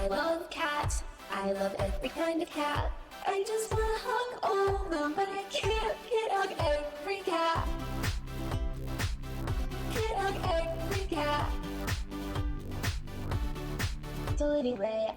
I love cats. I love every kind of cat. I just wanna hug all of them, but I can't hug every cat. Can't hug every cat. So anyway,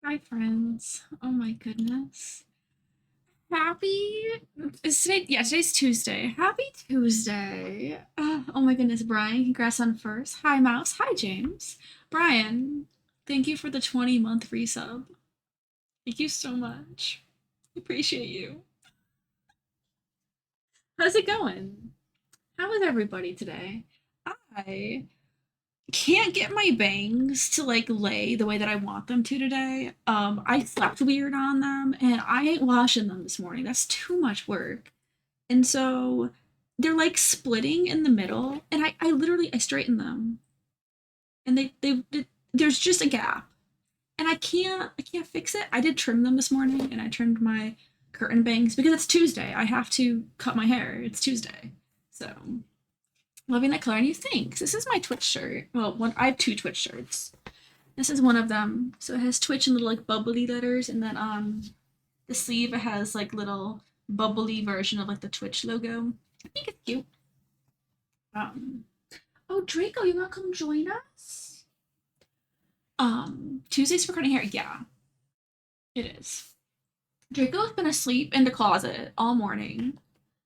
Hi, friends. Oh my goodness. Happy. Is today? Yeah, today's Tuesday. Happy Tuesday. Oh my goodness, Brian. Congrats on first. Hi, Mouse. Hi, James. Brian, thank you for the 20-month resub. Thank you so much. Appreciate you. How's it going? How is everybody today? I can't get my bangs to like lay the way that I want them to today. I slept weird on them and I ain't washing them this morning. That's too much work. And so they're like splitting in the middle and I literally I straighten them and there's just a gap. And I can't fix it. I did trim them this morning and I trimmed my curtain bangs because it's Tuesday. I have to cut my hair. It's Tuesday. So loving that color. And you think this is my Twitch shirt. Well, I have two Twitch shirts. This is one of them. So it has Twitch in little like bubbly letters, and then on the sleeve it has like little bubbly version of like the Twitch logo. I think it's cute. Um, oh Draco, you wanna come join us? Tuesdays for cutting hair. Yeah, it is. Draco's been asleep in the closet all morning.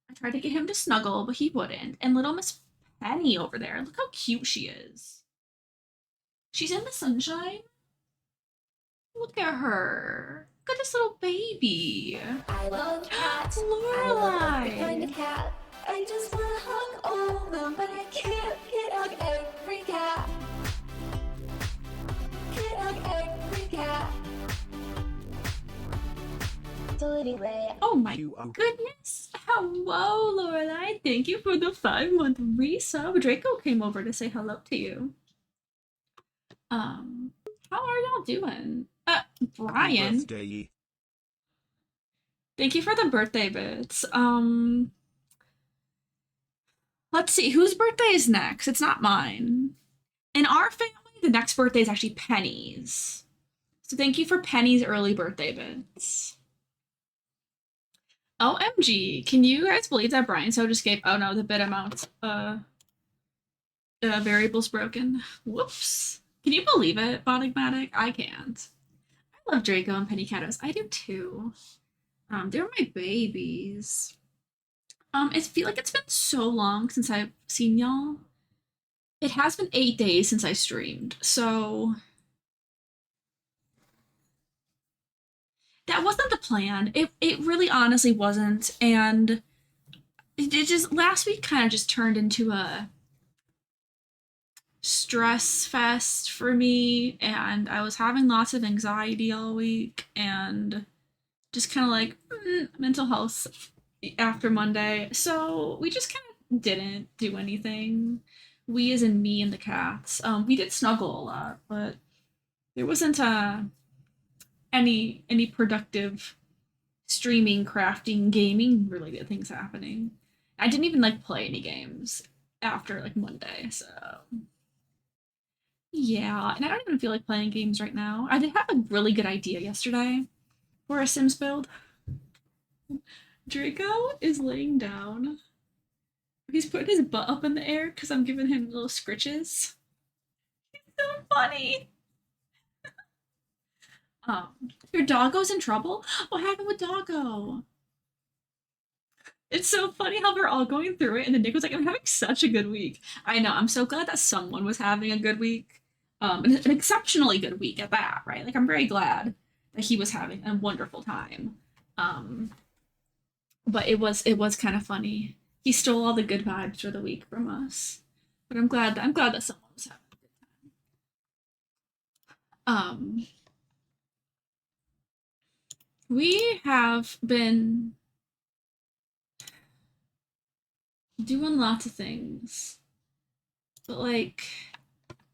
I tried to get him to snuggle, but he wouldn't. And little Miss Penny over there, look how cute she is. She's in the sunshine. Look at her. Look at this little baby. I love cats. I love every kind of Lorelai. cat. I just wanna hug all of them, but I can't hug every cat. Can't hug every cat. So anyway, Oh my goodness. Hello, Lorelai. Thank you for the 5-month resub. Draco came over to say hello to you. Um, how are y'all doing? Brian. Birthday. Thank you for the birthday bits. Let's see, whose birthday is next? It's not mine. In our family, the next birthday is actually Penny's. So thank you for Penny's early birthday bits. OMG, can you guys believe that Brian so just gave, oh no, the bit amount, variable's broken. Whoops. Can you believe it, Bonigmatic? I can't. I love Draco and Penny Catos. I do too. They're my babies. I feel like it's been so long since I've seen y'all. It has been 8 days since I streamed, so that wasn't the plan. It really honestly wasn't, and it just last week kind of just turned into a stress fest for me, and I was having lots of anxiety all week, and just kind of like mental health after Monday. So we just kind of didn't do anything. We, as in me and the cats, we did snuggle a lot, but there wasn't any productive streaming, crafting, gaming related things happening. I didn't even like play any games after like Monday, so yeah, and I don't even feel like playing games right now. I did have a really good idea yesterday for a Sims build. Draco is laying down. He's putting his butt up in the air because I'm giving him little scritches. So funny. Your doggo's in trouble? What happened with Doggo? It's so funny how they're all going through it, and then Nick was like, I'm having such a good week. I know, I'm so glad that someone was having a good week. An exceptionally good week at that, right? Like, I'm very glad that he was having a wonderful time. Um, but it was kind of funny. He stole all the good vibes for the week from us. But I'm glad that someone was having a good time. We have been doing lots of things, but like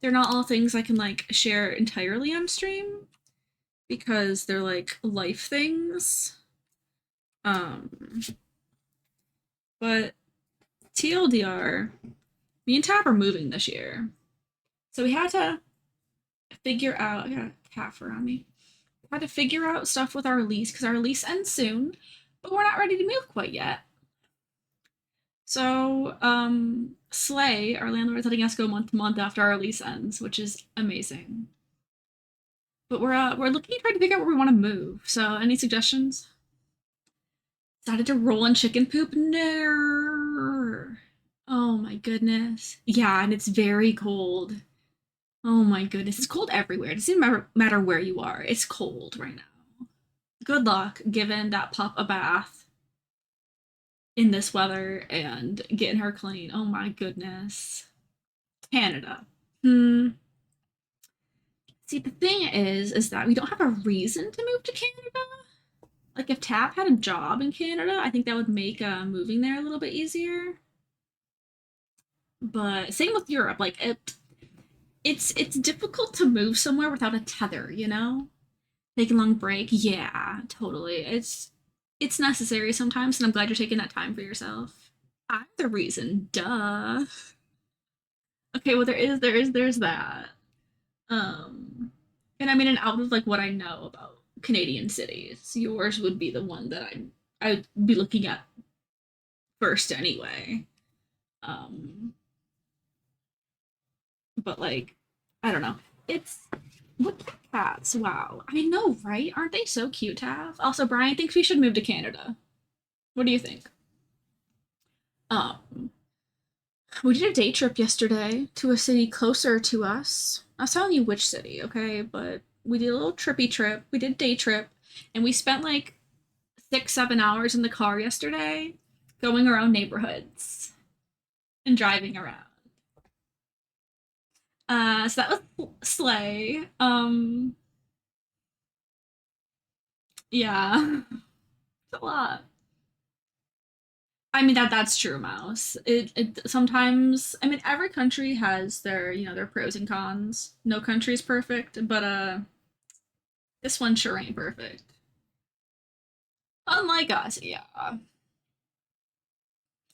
they're not all things I can like share entirely on stream because they're like life things. Um, but TLDR, me and Tab are moving this year, so we had to figure out. I got a cat fur on me. We had to figure out stuff with our lease because our lease ends soon, but we're not ready to move quite yet. So, Slay, our landlord, is letting us go month to month after our lease ends, which is amazing. But we're looking trying to figure out where we want to move. So any suggestions? Decided to roll in chicken poop? No. Oh my goodness. Yeah, and it's very cold. Oh my goodness. It's cold everywhere. It doesn't matter where you are. It's cold right now. Good luck giving that pup a bath in this weather and getting her clean. Oh my goodness. Canada. Hmm. See, the thing is that we don't have a reason to move to Canada. Like, if Tap had a job in Canada, I think that would make moving there a little bit easier. But same with Europe. Like, it's difficult to move somewhere without a tether, you know? Take a long break. Yeah, totally. It's necessary sometimes, and I'm glad you're taking that time for yourself. I'm the reason. Duh. Okay, well there's that. Um, and I mean, and out of like what I know about Canadian cities, yours would be the one that I'd be looking at first anyway. Um, but like, I don't know. It's what cats? Wow, I know, right? Aren't they so cute to have? Also, Brian thinks we should move to Canada. What do you think? Um, we did a day trip yesterday to a city closer to us. I was telling you which city, okay? But we did a little trippy trip. We did a day trip, and we spent like 6, 7 hours in the car yesterday, going around neighborhoods and driving around. So that was sleigh. Yeah, it's a lot. I mean that's true, Mouse. It sometimes I mean every country has their their pros and cons. No country is perfect, but this one sure ain't perfect. Unlike us, yeah.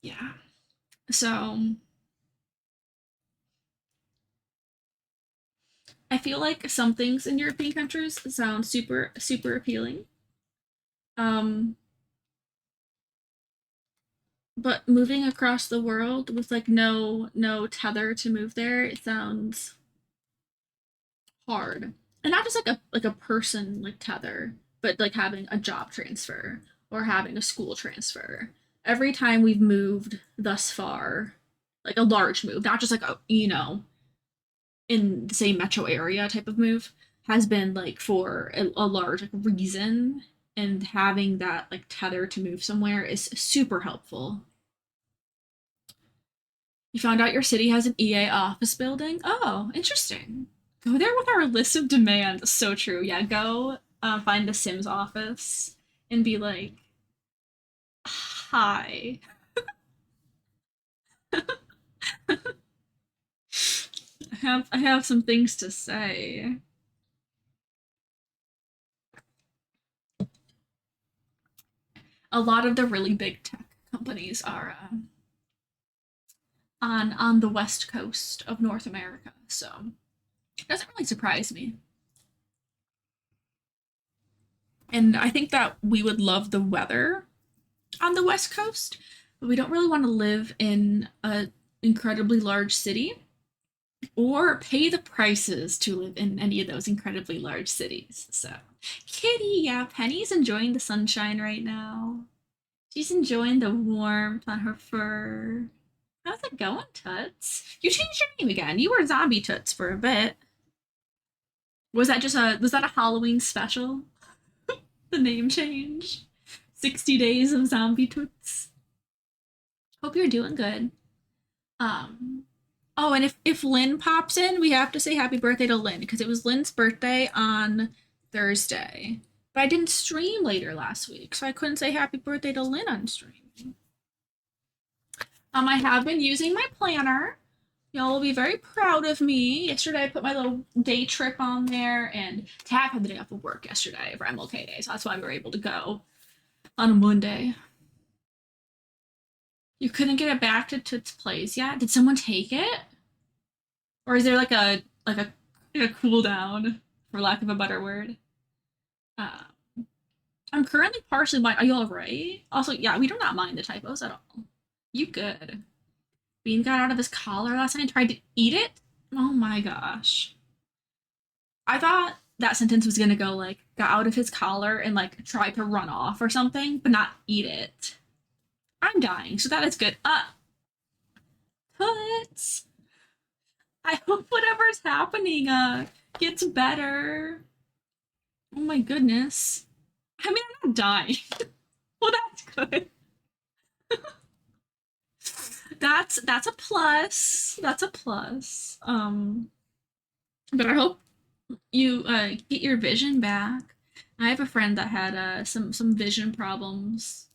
Yeah. So I feel like some things in European countries sound super appealing. Um but moving across the world with like no tether to move there, it sounds hard. And not just like a person like tether, but like having a job transfer or having a school transfer. Every time we've moved thus far, like a large move, not just like a in the same metro area type of move, has been like for a large like reason, and having that like tether to move somewhere is super helpful. You found out your city has an EA office building? Oh, interesting. Go there with our list of demands. So true. Yeah, go find the Sims office and be like, hi. I have some things to say. A lot of the really big tech companies are on the west coast of North America, so it doesn't really surprise me. And I think that we would love the weather on the west coast, but we don't really want to live in a incredibly large city or pay the prices to live in any of those incredibly large cities. So, Kitty, yeah, Penny's enjoying the sunshine right now. She's enjoying the warmth on her fur. How's it going, Toots? You changed your name again. You were Zombie Toots for a bit. Was that a Halloween special? The name change? 60 days of Zombie Toots. Hope you're doing good. Um Oh, and if Lynn pops in, we have to say happy birthday to Lynn because it was Lynn's birthday on Thursday. But I didn't stream later last week, so I couldn't say happy birthday to Lynn on stream. I have been using my planner. Y'all will be very proud of me. Yesterday I put my little day trip on there, and Tab had the day off of work yesterday for MLK Day, so that's why we were able to go on a Monday. You couldn't get it back to Toots Place yet? Did someone take it? Or is there like a cool down, for lack of a better word? Uh, I'm currently partially blind. Are you all right? Also, yeah, we do not mind the typos at all. You good? Bean got out of his collar last night and tried to eat it. Oh my gosh. I thought that sentence was gonna go like got out of his collar and like tried to run off or something, but not eat it. I'm dying, so that is good. Toots. I hope whatever's happening gets better. Oh my goodness. I mean, I'm not dying. Well, that's good. That's a plus. That's a plus. But I hope you get your vision back. I have a friend that had some vision problems.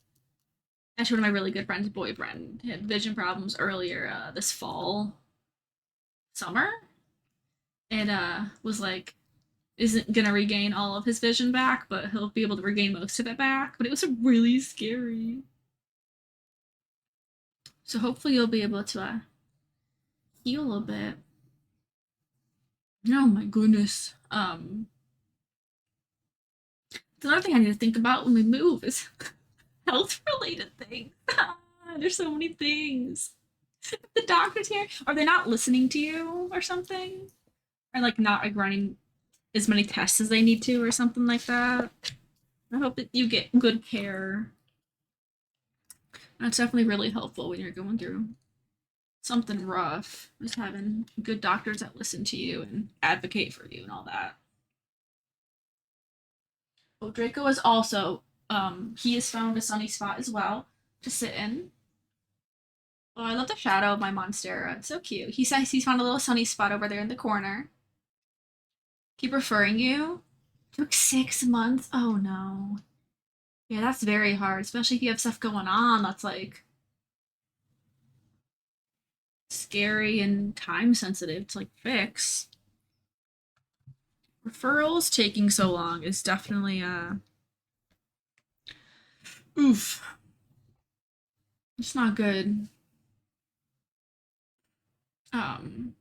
Actually, one of my really good friends' boyfriend had vision problems earlier this fall, summer, and was like isn't gonna regain all of his vision back, but he'll be able to regain most of it back. But it was really scary. So hopefully you'll be able to heal a bit. Oh my goodness. Another thing I need to think about when we move is health related things. There's so many things. The doctor's here. Are they not listening to you or something? Or like not like running as many tests as they need to or something like that? I hope that you get good care. That's definitely really helpful when you're going through something rough. Just having good doctors that listen to you and advocate for you and all that. Oh, Draco is also he has found a sunny spot as well to sit in. Oh, I love the shadow of my monstera. It's so cute. He says he's found a little sunny spot over there in the corner. Keep referring you. Took 6 months. Oh no. Yeah, that's very hard, especially if you have stuff going on that's like scary and time sensitive to like fix. Referrals taking so long is definitely oof. It's not good. Um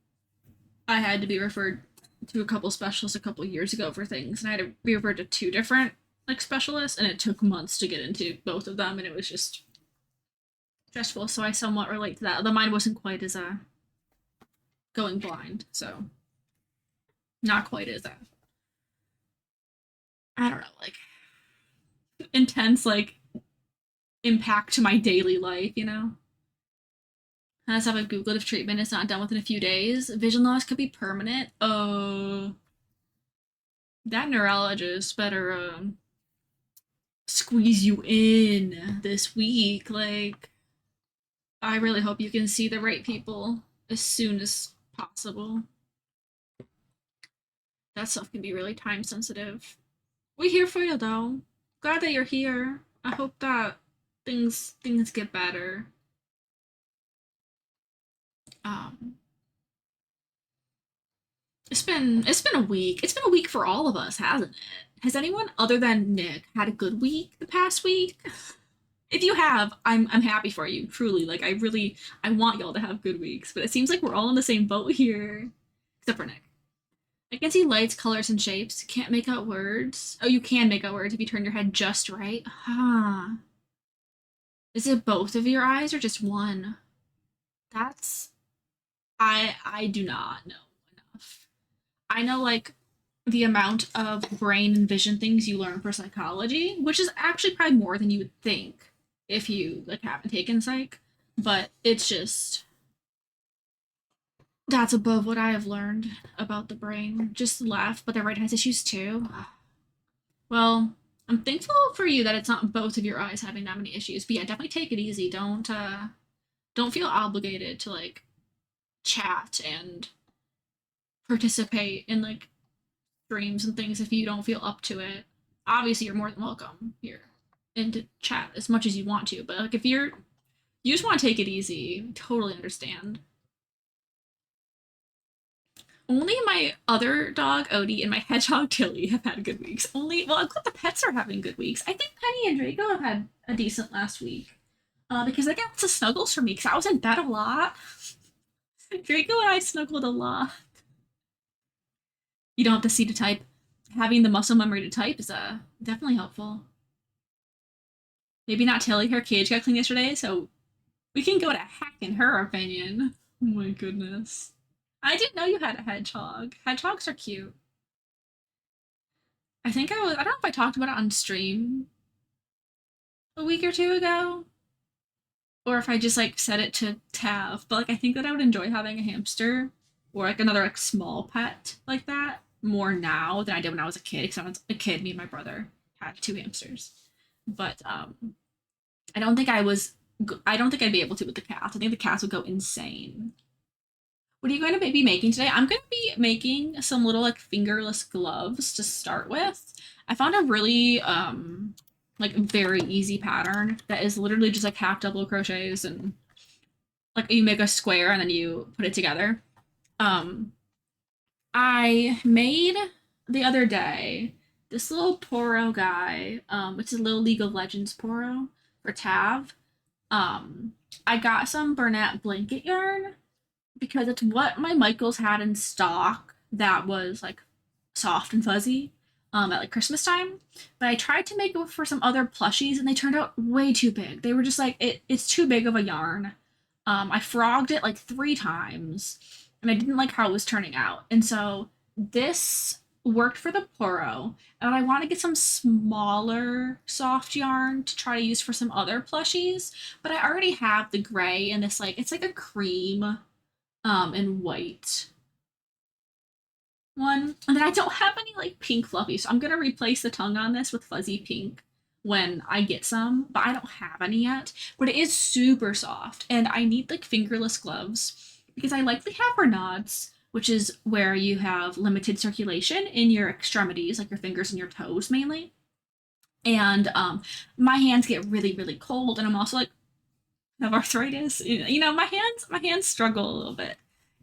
I had to be referred to a couple specialists a couple years ago for things, and I had to be referred to two different like specialists, and it took months to get into both of them, and it was just stressful. So I somewhat relate to that. Although mine wasn't quite as going blind, so not quite as I don't know, like intense like impact to my daily life, you know. As I've googled if treatment is not done within a few days, vision loss could be permanent. Oh, that neurologist better squeeze you in this week. Like, I really hope you can see the right people as soon as possible. That stuff can be really time sensitive. We're here for you though. Glad that you're here. I hope that things get better. Um, it's been a week. It's been a week for all of us, hasn't it? Has anyone other than Nick had a good week the past week? If you have, I'm happy for you, truly. Like I want y'all to have good weeks, but it seems like we're all in the same boat here. Except for Nick. I can see lights, colors, and shapes. Can't make out words. Oh, you can make out words if you turn your head just right. Huh. Is it both of your eyes or just one? That's I do not know enough. I know like the amount of brain and vision things you learn for psychology, which is actually probably more than you would think if you like haven't taken psych, but it's just that's above what I have learned about the brain. Just left, but the right has issues too. Well, I'm thankful for you that it's not both of your eyes having that many issues. But yeah, definitely take it easy. Don't feel obligated to like chat and participate in like streams and things if you don't feel up to it. Obviously, you're more than welcome here and to chat as much as you want to. But like if you just want to take it easy, totally understand. Only my other dog Odie and my hedgehog Tilly have had good weeks. Only well, I'm glad the pets are having good weeks. I think Penny and Draco have had a decent last week. Because they got lots of snuggles from me because I was in bed a lot. Draco and I snuggled a lot. You don't have to see to type. Having the muscle memory to type is definitely helpful. Maybe not Tilly. Her cage got cleaned yesterday, so we can go to heck in her opinion. Oh my goodness. I didn't know you had a hedgehog. Hedgehogs are cute. I don't know if I talked about it on stream a week or two ago, or if I just like said it to Tav, but like I think that I would enjoy having a hamster or like another like small pet like that more now than I did when I was a kid. Because when I was a kid, me and my brother had two hamsters, but I don't think I was. I don't think I'd be able to with the cats. I think the cats would go insane. What are you going to be making today? I'm going to be making some little like fingerless gloves to start with. I found a really like very easy pattern that is literally just like half double crochets and like you make a square and then you put it together. Um I made the other day this little Poro guy, it's a little League of Legends Poro for Tav. Um I got some Bernat blanket yarn because it's what my Michaels had in stock that was like soft and fuzzy at like Christmas time. But I tried to make it for some other plushies and they turned out way too big. They were just like it's too big of a yarn. I frogged it like 3 times and I didn't like how it was turning out. And so this worked for the Poro, and I want to get some smaller soft yarn to try to use for some other plushies. But I already have the gray and this like it's like a cream and white one. And then I don't have any like pink fluffy, so I'm gonna replace the tongue on this with fuzzy pink when I get some, but I don't have any yet. But it is super soft, and I need like fingerless gloves because I likely have Renaud's, which is where you have limited circulation in your extremities, like your fingers and your toes mainly. And my hands get really, really cold, and I'm also like have arthritis. You know, my hands struggle a little bit.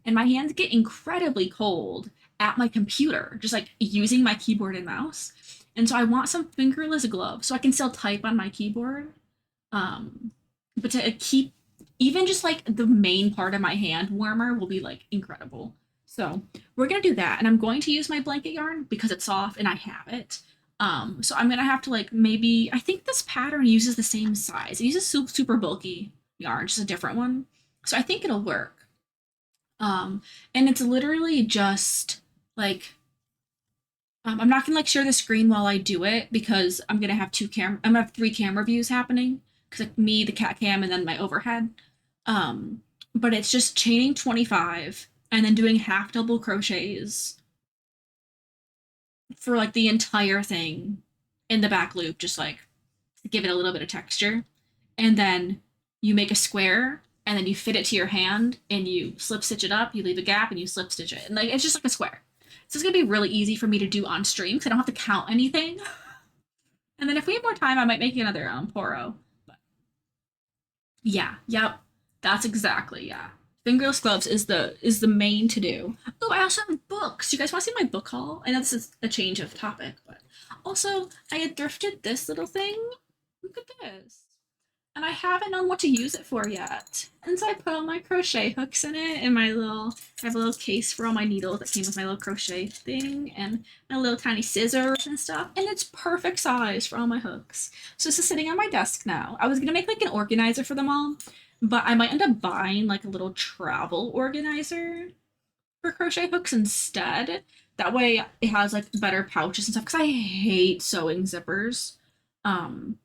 And my hands get incredibly cold at my computer, just like using my keyboard and mouse. And so I want some fingerless gloves so I can still type on my keyboard. Um, but to keep even just like the main part of my hand warmer will be like incredible. So we're gonna do that, and I'm going to use my blanket yarn because it's soft and I have it. So I'm gonna have to like maybe I think this pattern uses the same size. It uses super bulky yarn, just a different one. So I think it'll work. And it's literally just like I'm not gonna like share the screen while I do it because I'm gonna have 3 camera views happening because like me, the cat cam, and then my overhead. But it's just chaining 25 and then doing half double crochets for like the entire thing in the back loop, just like to give it a little bit of texture. And then you make a square and then you fit it to your hand and you slip stitch it up, you leave a gap and you slip stitch it. And like it's just like a square. So it's gonna be really easy for me to do on stream because I don't have to count anything. And then if we have more time, I might make another Poro. But yeah, yep. That's exactly, yeah. Fingerless gloves is the main to do. Oh, I also have books. You guys want to see my book haul? I know this is a change of topic, but also I had thrifted this little thing. Look at this. And I haven't known what to use it for yet. And so I put all my crochet hooks in it and I have a little case for all my needles that came with my little crochet thing and my little tiny scissors and stuff. And it's perfect size for all my hooks. So this is sitting on my desk now. I was gonna make like an organizer for them all, but I might end up buying like a little travel organizer for crochet hooks instead. That way it has like better pouches and stuff because I hate sewing zippers. Um,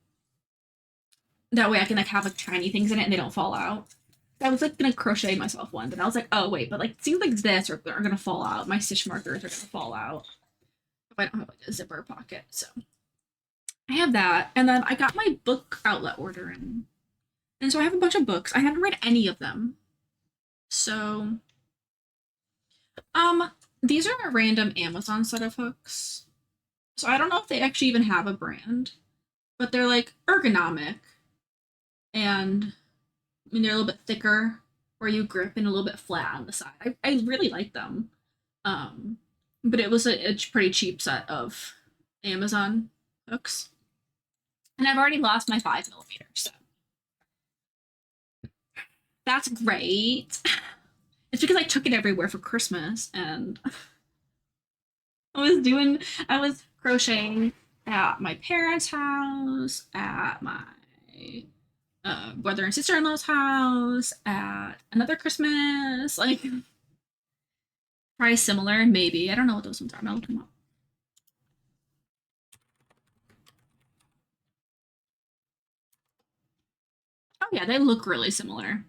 that way I can like have like tiny things in it and they don't fall out. I was like gonna crochet myself one, but I was like, oh wait, but like things like this are gonna fall out. My stitch markers are gonna fall out if I don't have like a zipper pocket. So I have that, and then I got my book outlet order in, and so I have a bunch of books. I haven't read any of them, so um, these are a random Amazon set of hooks. So I don't know if they actually even have a brand, but they're like ergonomic and I mean, they're a little bit thicker where you grip and a little bit flat on the side. I really like them. Um, but it was a pretty cheap set of Amazon hooks. And I've already lost my 5 millimeter, so that's great. It's because I took it everywhere for Christmas and I was crocheting at my parents' house, at my brother and sister in law's house, at another Christmas, like probably similar, maybe. I don't know what those ones are. I'm gonna look them up. yeah, they look really similar.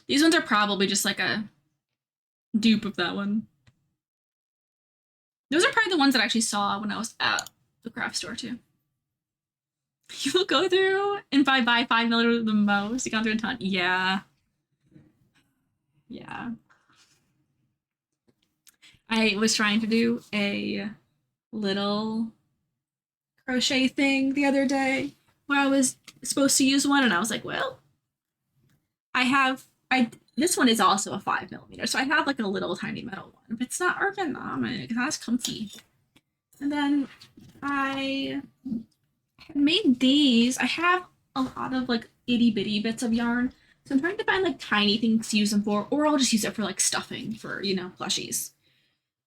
These ones are probably just like a dupe of that one. Those are probably the ones that I actually saw when I was at the craft store too. You will go through and if I buy 5 millimeter the most, you go through a ton. Yeah. Yeah. I was trying to do a little crochet thing the other day where I was supposed to use one and I was like, well, I this one is also a 5 millimeter, so I have like a little tiny metal one, but it's not ergonomic, it's not as comfy. And then I made these. I have a lot of like itty bitty bits of yarn, so I'm trying to find like tiny things to use them for, or I'll just use it for like stuffing for, plushies.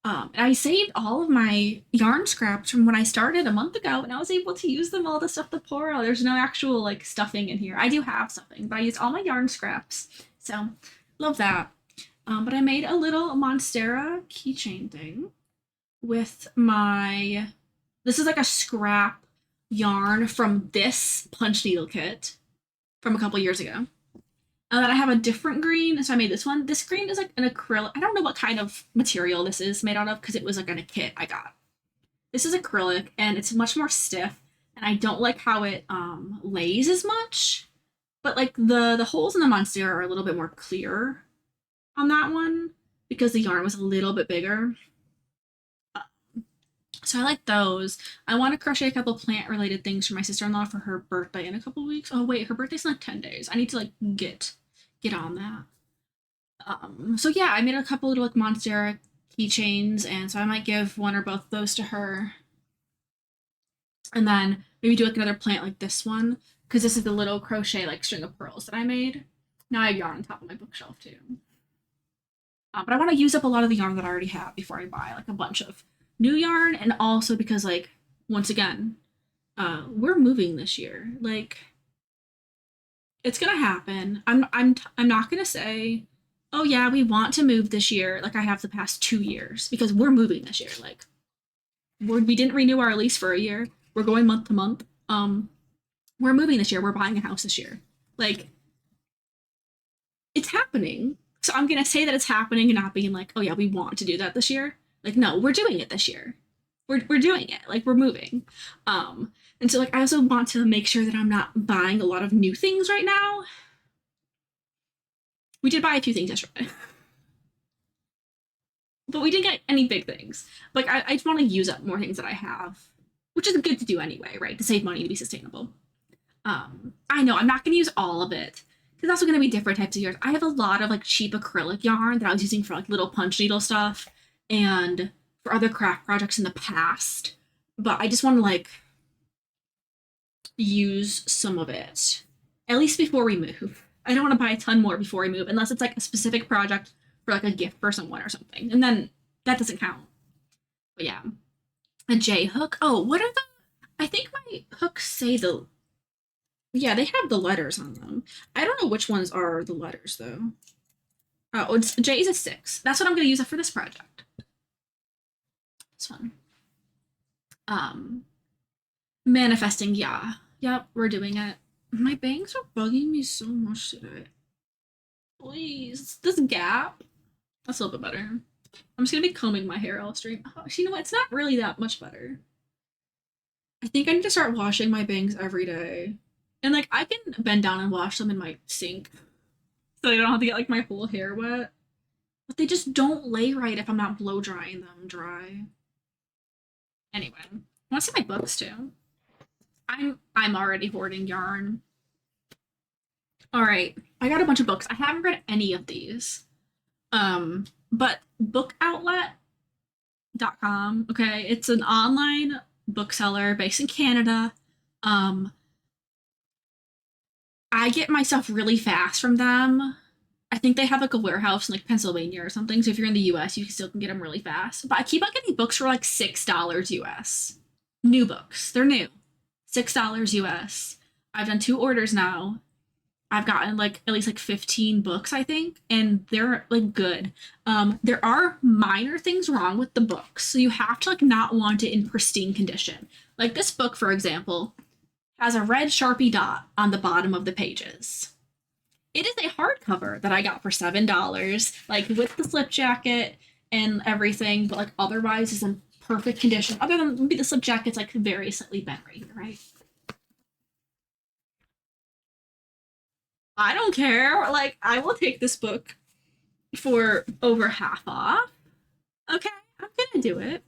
And I saved all of my yarn scraps from when I started a month ago, and I was able to use them all to stuff the pour out. There's no actual like stuffing in here. I do have stuffing, but I used all my yarn scraps, so love that. But I made a little Monstera keychain thing with my. This is like a scrap yarn from this punch needle kit from a couple years ago. And then I have a different green, so I made this one. This green is like an acrylic. I don't know what kind of material this is made out of because it was like in a kit I got. This is acrylic and it's much more stiff, and I don't like how it lays as much. But like the holes in the Monstera are a little bit more clear on that one because the yarn was a little bit bigger. So I like those. I want to crochet a couple plant related things for my sister-in-law for her birthday in a couple weeks. Oh wait, her birthday's in like 10 days. I need to like get on that. So yeah, I made a couple little like Monstera keychains, and so I might give one or both of those to her. And then maybe do like another plant like this one, because this is the little crochet like string of pearls that I made. Now I have yarn on top of my bookshelf too. But I want to use up a lot of the yarn that I already have before I buy like a bunch of new yarn, and also because like once again, we're moving this year. Like it's gonna happen. I'm not gonna say, oh yeah, we want to move this year like I have the past 2 years, because we're moving this year. Like we didn't renew our lease for a year. We're going month to month. We're moving this year. We're buying a house this year. Like it's happening. So I'm gonna say that it's happening and not being like, oh yeah, we want to do that this year. Like no, we're doing it this year. We're doing it. Like we're moving. And so like I also want to make sure that I'm not buying a lot of new things right now. We did buy a few things yesterday. But we didn't get any big things. Like I just want to use up more things that I have, which is good to do anyway, right? To save money, to be sustainable. I know I'm not gonna use all of it. There's also gonna be different types of yarn. I have a lot of like cheap acrylic yarn that I was using for like little punch needle stuff and for other craft projects in the past. But I just want to like use some of it, at least before we move. I don't want to buy a ton more before we move, unless it's like a specific project for like a gift for someone or something, and then that doesn't count. But yeah, a J hook. Oh, what are the? I think my hooks say the. Yeah, they have the letters on them. I don't know which ones are the letters though. Oh, it's J is a 6. That's what I'm gonna use for this project. This one. Manifesting. Yeah. Yep, we're doing it. My bangs are bugging me so much today. Please, this gap. That's a little bit better. I'm just gonna be combing my hair all stream. Oh, you know what? It's not really that much better. I think I need to start washing my bangs every day. And like I can bend down and wash them in my sink, so I don't have to get like my whole hair wet. But they just don't lay right if I'm not blow drying them dry. Anyway, I want to see my books too. I'm already hoarding yarn. All right, I got a bunch of books. I haven't read any of these. But bookoutlet.com, okay? It's an online bookseller based in Canada. I get my stuff really fast from them. I think they have like a warehouse in like Pennsylvania or something. So if you're in the US, you still can get them really fast. But I keep on getting books for like $6 US. New books. They're new. $6 US. I've done 2 orders now. I've gotten like at least like 15 books, I think, and they're like good. There are minor things wrong with the books, so you have to like not want it in pristine condition. Like this book, for example, has a red Sharpie dot on the bottom of the pages. It is a hardcover that I got for $7, like with the slip jacket and everything, but like otherwise is in perfect condition. Other than maybe the slip jacket's like very slightly bent right here, right? I don't care. Like, I will take this book for over half off. Okay, I'm gonna do it.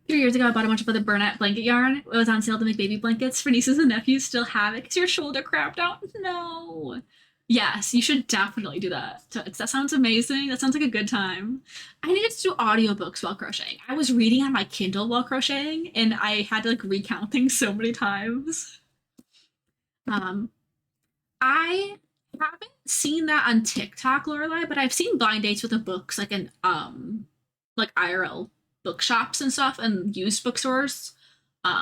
3 years ago, I bought a bunch of other Burnett blanket yarn. It was on sale to make baby blankets for nieces and nephews. Still have it because your shoulder crapped out. No. Yes, you should definitely do that. That sounds amazing. That sounds like a good time. I needed to do audiobooks while crocheting. I was reading on my Kindle while crocheting, and I had to like recount things so many times. Um, I haven't seen that on TikTok, Lorelai, but I've seen blind dates with the books like in like IRL bookshops and stuff and used bookstores,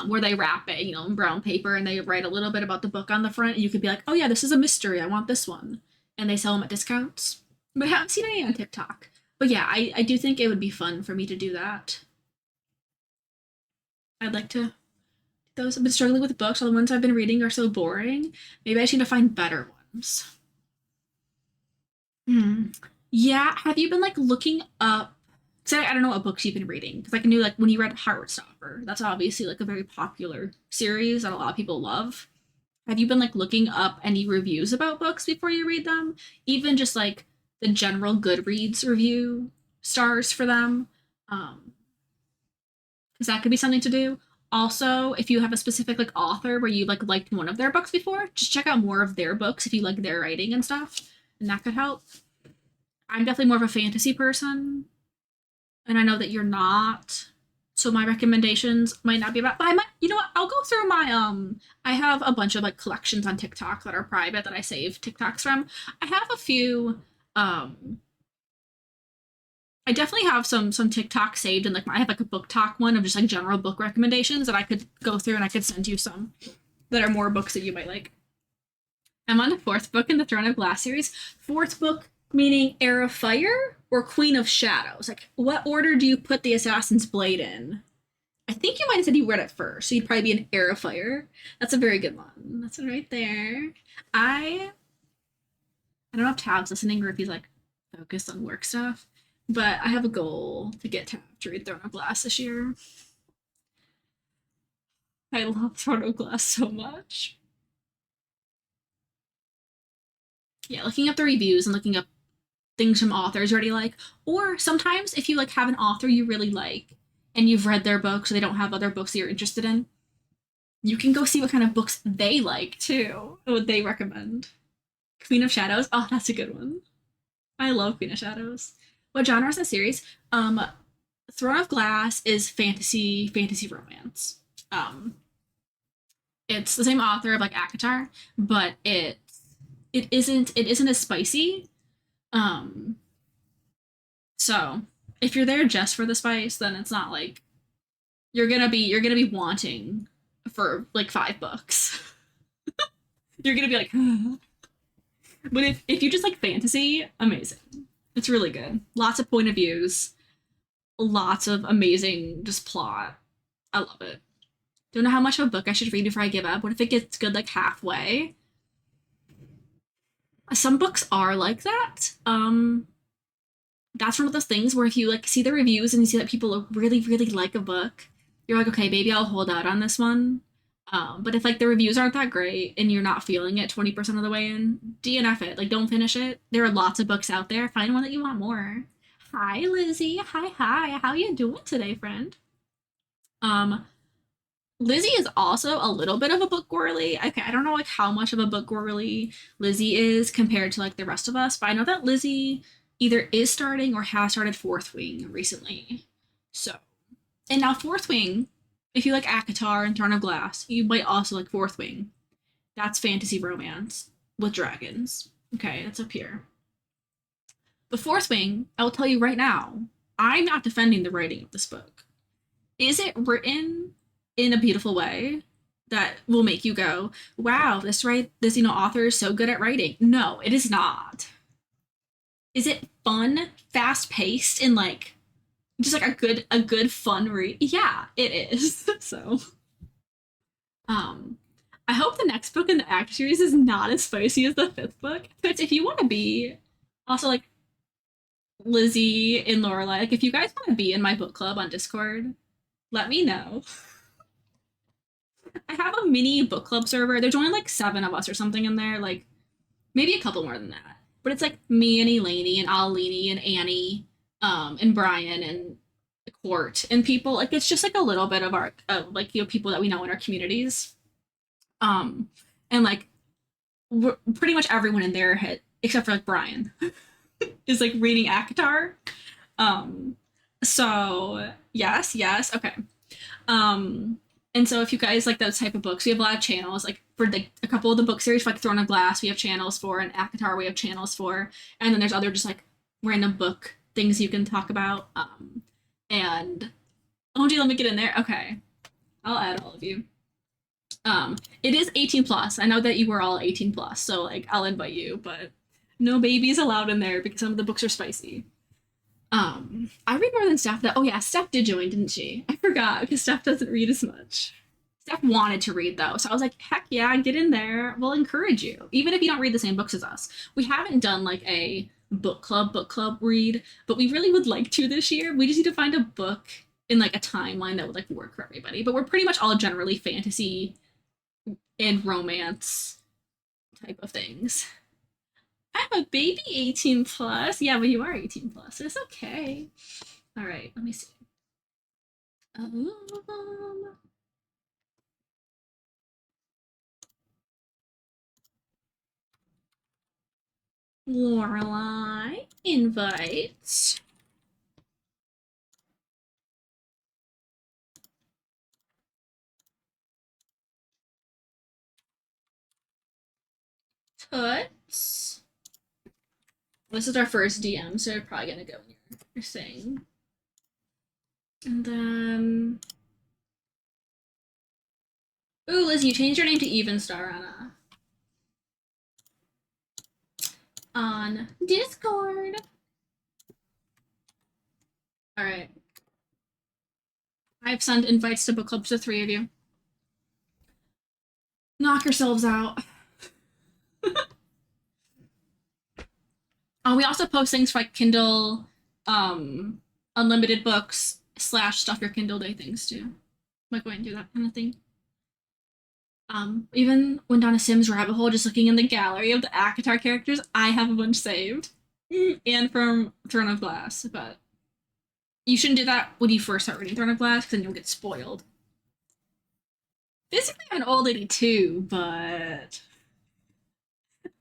where they wrap it, in brown paper and they write a little bit about the book on the front. You could be like, oh yeah, this is a mystery. I want this one. And they sell them at discounts. But I haven't seen any on TikTok. But yeah, I do think it would be fun for me to do that. I'd like to those. I've been struggling with books. All the ones I've been reading are so boring. Maybe I just need to find better ones. Hmm. Yeah, have you been like looking up? So I don't know what books you've been reading because I knew like when you read Heartstopper, that's obviously like a very popular series that a lot of people love. Have you been like looking up any reviews about books before you read them? Even just like the general Goodreads review stars for them, um, because that could be something to do. Also, if you have a specific like author where you like liked one of their books before, just check out more of their books if you like their writing and stuff, and that could help. I'm definitely more of a fantasy person, and I know that you're not. So my recommendations might not be about, but I might, you know what? I'll go through my I have a bunch of like collections on TikTok that are private that I save TikToks from. I have a few I definitely have some TikTok saved and like I have like a book talk one of just like general book recommendations that I could go through and I could send you some that are more books that you might like. I'm on the fourth book in the Throne of Glass series. Fourth book meaning Heir of Fire or Queen of Shadows. Like, what order do you put the Assassin's Blade in? I think you might have said you read it first, so you'd probably be an Heir of Fire. That's a very good one. That's it right there. I don't know if Tab's listening or if he's like focused on work stuff, but I have a goal to get Tab to read Throne of Glass this year. I love Throne of Glass so much. Yeah, looking up the reviews and looking up things from authors you already like, or sometimes if you like have an author you really like and you've read their books, so they don't have other books that you're interested in, you can go see what kind of books they like too, what they recommend. Queen of Shadows, oh, that's a good one. I love Queen of Shadows. What genre is that series? Throne of Glass is fantasy romance. Um, it's the same author of like Akatar, but it isn't as spicy. Um, so if you're there just for the spice, then it's not like you're gonna be wanting for like 5 books. You're gonna be like, but if you just like fantasy, amazing. It's really good. Lots of point of views, lots of amazing just plot. I love it. Don't know how much of a book I should read before I give up. What if it gets good like halfway? Some books are like that. That's one of those things where if you like see the reviews and you see that people really, really like a book, you're like, okay, maybe I'll hold out on this one. But if like the reviews aren't that great and you're not feeling it 20% of the way in, DNF it. Like don't finish it. There are lots of books out there. Find one that you want more. Hi, Lizzie. Hi. How you doing today, friend? Um, Lizzie is also a little bit of a book girly. Okay, I don't know like how much of a book girly Lizzie is compared to like the rest of us, but I know that Lizzie either is starting or has started Fourth Wing recently. So, and now Fourth Wing, if you like Akatar and Throne of Glass, you might also like Fourth Wing. That's fantasy romance with dragons. Okay, that's up here. The Fourth Wing, I will tell you right now, I'm not defending the writing of this book. Is it written in a beautiful way that will make you go, wow, this author is so good at writing? No, it is not. Is it fun, fast paced, and like just like a good fun read? Yeah, it is. So um I hope the next book in the Act series is not as spicy as the fifth book. But if you want to be also like Lizzie and Lorelai, like if you guys want to be in my book club on Discord, let me know. I have a mini book club server. There's only like 7 of us or something in there, like maybe a couple more than that. But it's like me and Elaine and Alini and Annie, and Brian and Court and people. Like it's just like a little bit of our like people that we know in our communities. Um, and like pretty much everyone in there had except for like Brian is like reading Akatar. Um, so yes, okay. Um, and so if you guys like those type of books, we have a lot of channels. Like for a couple of the book series, like Throne of Glass, we have channels for, and Akatar, we have channels for, and then there's other just like random book things you can talk about. And oh, gee, let me get in there. Okay, I'll add all of you. It is 18 plus. I know that you were all 18 plus, so like I'll invite you, but no babies allowed in there because some of the books are spicy. I read more than Steph. Oh yeah, Steph did join, didn't she? I forgot because Steph doesn't read as much. Steph wanted to read though, so I was like, heck yeah, get in there. We'll encourage you, even if you don't read the same books as us. We haven't done like a book club read, but we really would like to this year. We just need to find a book in like a timeline that would like work for everybody. But we're pretty much all generally fantasy and romance type of things. I'm a baby 18 plus. Yeah, but you are 18 plus. It's okay. All right, let me see. Lorelai invites. Toots. This is our first DM, so we're probably gonna go in your thing. And then. Ooh, Liz, you changed your name to Evenstar on Discord. All right. I've sent invites to book clubs to 3 of you. Knock yourselves out. We also post things for like Kindle, unlimited books / stuff your Kindle day things too. Like go and do that kind of thing. Even went down a Sims rabbit hole just looking in the gallery of the Akatar characters. I have a bunch saved. And from Throne of Glass, but you shouldn't do that when you first start reading Throne of Glass, because then you'll get spoiled. Basically, I'm an old lady too, but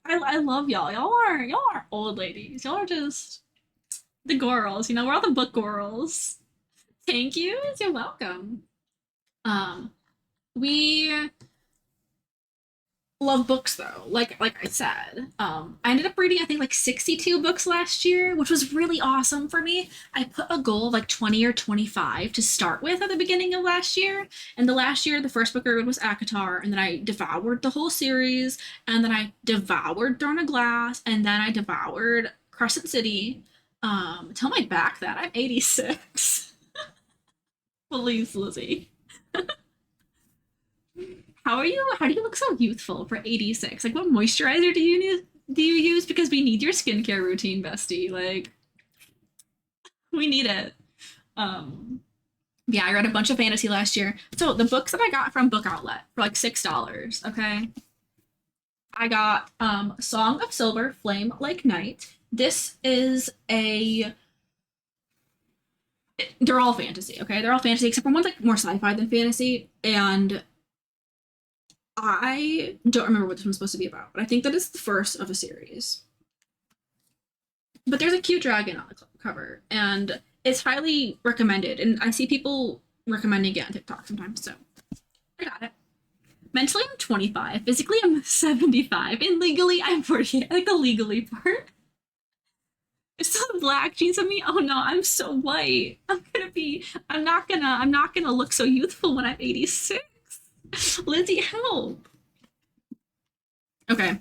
I love y'all. Y'all aren't old ladies. Y'all are just the girls. We're all the book girls. Thank you. You're welcome. We love books though. Like I said, I ended up reading I think like 62 books last year, which was really awesome for me. I put a goal of like 20 or 25 to start with at the beginning of last year, and the last year the first book I read was Akatar, and then I devoured the whole series, and then I devoured Throne of Glass, and then I devoured Crescent City. Tell my back that I'm 86. Please, Lizzie. How are you? How do you look so youthful for 86? Like, what moisturizer do you use? Because we need your skincare routine, bestie. Like, we need it. Yeah, I read a bunch of fantasy last year. So the books that I got from Book Outlet for like $6. Okay, I got Song of Silver, Flame Like Night. This is a. They're all fantasy. Okay, they're all fantasy except for one's like more sci-fi than fantasy, and I don't remember what this one's supposed to be about, but I think that it's the first of a series. But there's a cute dragon on the cover, and it's highly recommended. And I see people recommending it on TikTok sometimes, so I got it. Mentally, I'm 25. Physically, I'm 75. And legally, I'm 48. I like the legally part. It's still black jeans of me. Oh no, I'm so white. I'm not gonna look so youthful when I'm 86. Lindsay, help. Okay.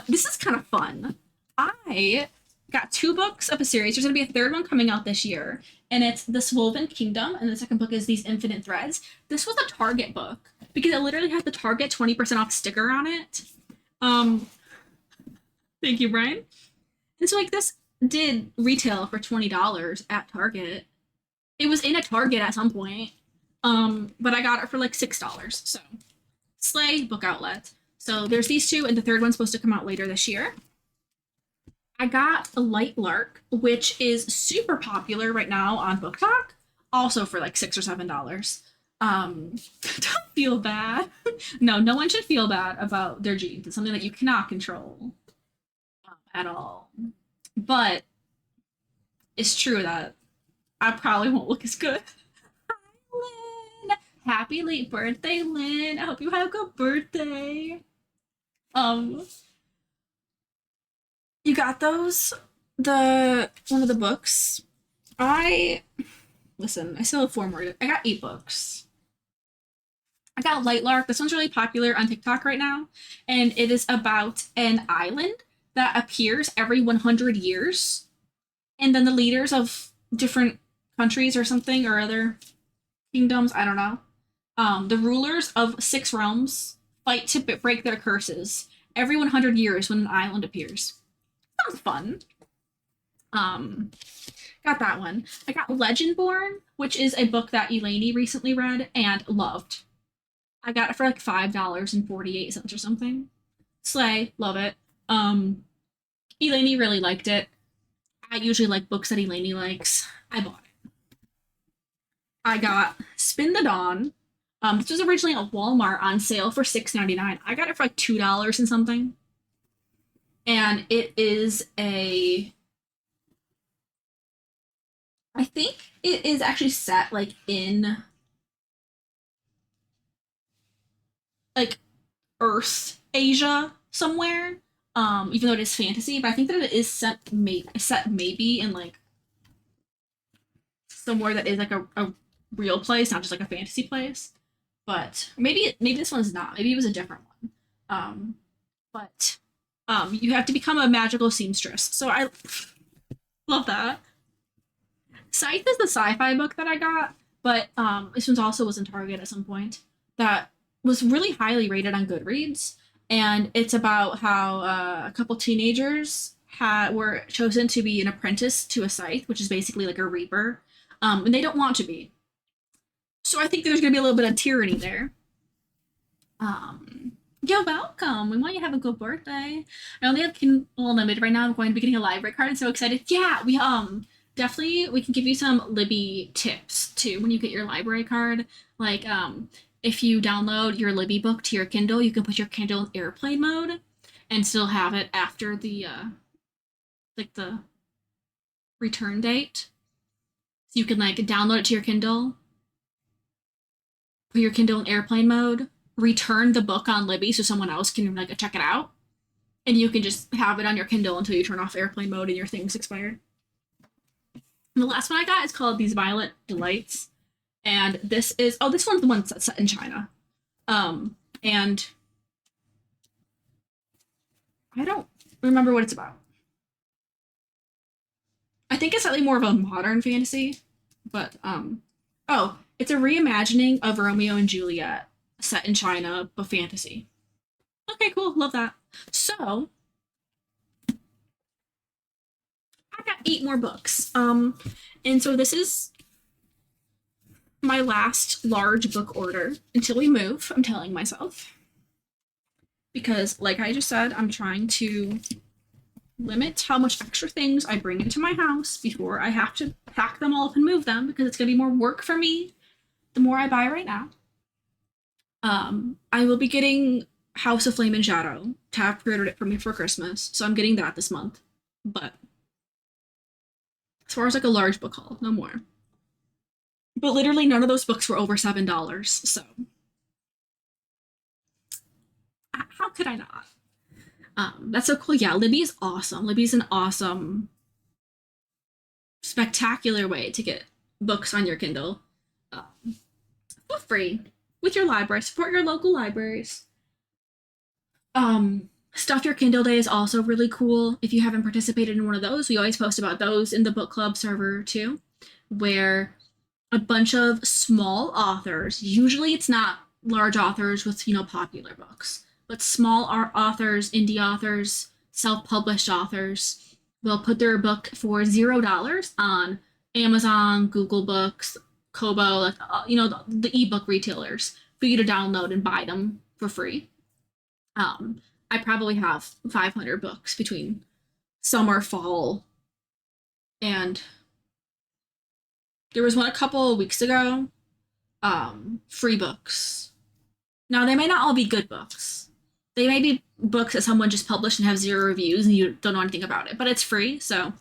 This is kind of fun. I got 2 books of a series. There's gonna be a third one coming out this year, and it's The Swoven Kingdom, and the second book is These Infinite Threads. This was a Target book, because it literally has the Target 20% off sticker on it. Um, Thank you, Brian. And so like this did retail for $20 at Target. It was in a Target at some point. But I got it for like $6. So Slay book outlet. So there's these two, and the third one's supposed to come out later this year. I got a Light Lark, which is super popular right now on Book Talk, also for like $6 or $7. Don't feel bad. No, no one should feel bad about their jeans. It's something that you cannot control at all. But it's true that I probably won't look as good. Hi, Lynn. Happy late birthday, Lynn. I hope you have a good birthday. You got those? The one of the books. I still have 4 more. I got 8 books. I got Light Lark. This one's really popular on TikTok right now, and it is about an island that appears every 100 years, and then the leaders of different countries or something or other kingdoms, I don't know, the rulers of 6 realms fight to break their curses every 100 years when an island appears. Sounds fun. Got that one. I got Legendborn, which is a book that Eleni recently read and loved. I got it for like $5.48 or something. Slay, love it. Eleni really liked it. I usually like books that Eleni likes. I bought it. I got Spin the Dawn. This was originally at Walmart on sale for $6.99. I got it for like $2 and something. And it is I think it is actually set like in like Earth Asia somewhere. Even though it is fantasy, but I think that it is set maybe in like somewhere that is like a real place, not just like a fantasy place. But maybe this one's not. Maybe it was a different one. But you have to become a magical seamstress. So I love that. Scythe is the sci-fi book that I got, but this one also was in Target at some point. That was really highly rated on Goodreads, and it's about how a couple teenagers were chosen to be an apprentice to a scythe, which is basically like a reaper, and they don't want to be. So I think there's gonna be a little bit of tyranny there. You're welcome. We want you to have a good birthday. I only have Kindle Unlimited right now. I'm going to be getting a library card. I'm so excited. Yeah, we definitely we can give you some Libby tips too when you get your library card. Like if you download your Libby book to your Kindle, you can put your Kindle in airplane mode and still have it after the like the return date. So you can like download it to your Kindle, put your Kindle in airplane mode, return the book on Libby so someone else can like check it out, and you can just have it on your Kindle until you turn off airplane mode and your thing's expired. And the last one I got is called These Violet Delights, and this one's the one that's set in China, and I don't remember what it's about. I think it's slightly more of a modern fantasy, but it's a reimagining of Romeo and Juliet set in China, but fantasy. Okay, cool. Love that. So, I got 8 more books. And so this is my last large book order until we move, I'm telling myself. Because, like I just said, I'm trying to limit how much extra things I bring into my house before I have to pack them all up and move them, because it's going to be more work for me the more I buy right now. I will be getting House of Flame and Shadow. Tav pre-ordered it for me for Christmas, so I'm getting that this month. But as far as like a large book haul, no more. But literally none of those books were over $7, so how could I not? That's so cool. Yeah, Libby is awesome. Libby's an awesome, spectacular way to get books on your Kindle for free with your library. Support your local libraries. Stuff Your Kindle Day is also really cool. If you haven't participated in one of those, we always post about those in the book club server too, where a bunch of small authors, usually it's not large authors with, popular books. But small art authors, indie authors, self-published authors will put their book for $0 on Amazon, Google Books, Kobo, like the ebook retailers for you to download and buy them for free. I probably have 500 books between summer, fall, and there was one a couple of weeks ago. Free books. Now they may not all be good books. They may be books that someone just published and have 0 reviews and you don't know anything about it, but it's free. So,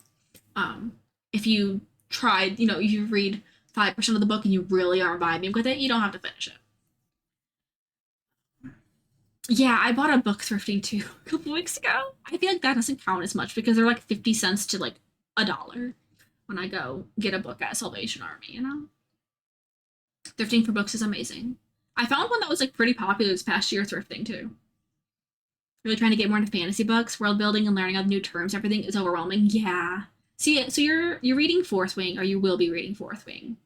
if you tried, you read 5% of the book and you really aren't vibing with it, you don't have to finish it. Yeah, I bought a book thrifting too a couple weeks ago. I feel like that doesn't count as much because they're like 50 cents to like $1 when I go get a book at Salvation Army. Thrifting for books is amazing. I found one that was like pretty popular this past year thrifting too. Really trying to get more into fantasy books, world building and learning all the new terms, everything is overwhelming. Yeah. See, so you're reading Fourth Wing, or you will be reading Fourth Wing.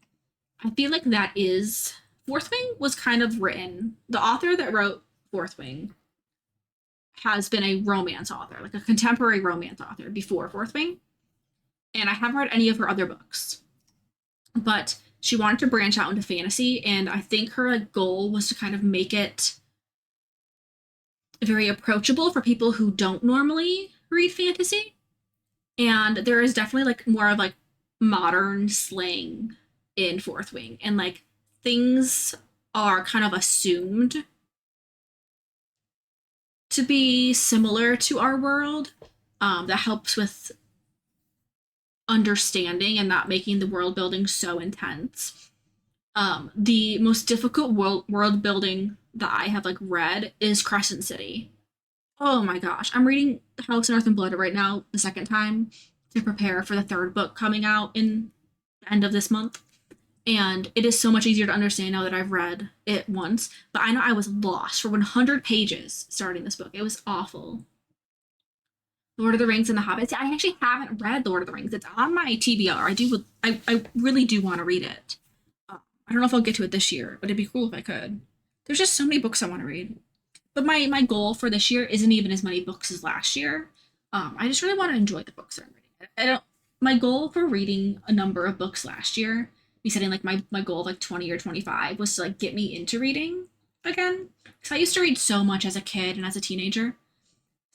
I feel like that is Fourth Wing was kind of written. The author that wrote Fourth Wing has been a romance author, like a contemporary romance author before Fourth Wing. And I haven't read any of her other books. But she wanted to branch out into fantasy, and I think her like, goal was to kind of make it very approachable for people who don't normally read fantasy. And there is definitely like more of like modern slang in Fourth Wing, and like things are kind of assumed to be similar to our world. That helps with understanding and not making the world building so intense. The most difficult world building that I have like read is Crescent City. Oh my gosh, I'm reading House of Earth and Blood right now the second time to prepare for the third book coming out in the end of this month. And it is so much easier to understand now that I've read it once. But I know I was lost for 100 pages starting this book. It was awful. Lord of the Rings and The Hobbit. See, I actually haven't read Lord of the Rings. It's on my TBR. I really do want to read it. I don't know if I'll get to it this year, but it'd be cool if I could. There's just so many books I want to read. But my goal for this year isn't even as many books as last year. I just really want to enjoy the books that I'm reading. I don't. My goal for reading a number of books last year, me setting like my goal of like 20 or 25, was to like get me into reading again. Because I used to read so much as a kid and as a teenager.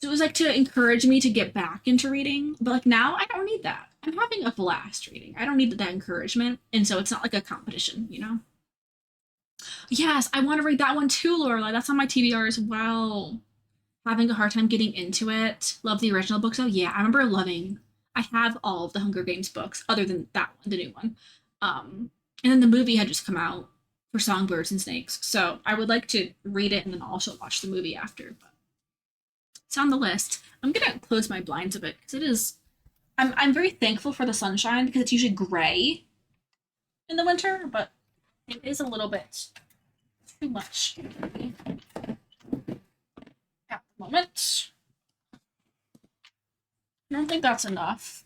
So it was like to encourage me to get back into reading. But like now I don't need that. I'm having a blast reading. I don't need that encouragement. And so it's not like a competition. Yes, I want to read that one too, Lorelai. That's on my TBR as well. Having a hard time getting into it. Love the original books though. Yeah, I remember loving. I have all of the Hunger Games books other than that one, the new one. And then the movie had just come out for Songbirds and Snakes. So I would like to read it and then also watch the movie after. But it's on the list. I'm gonna close my blinds a bit because it is. I'm very thankful for the sunshine because it's usually gray in the winter, but it is a little bit too much at the moment. I don't think that's enough.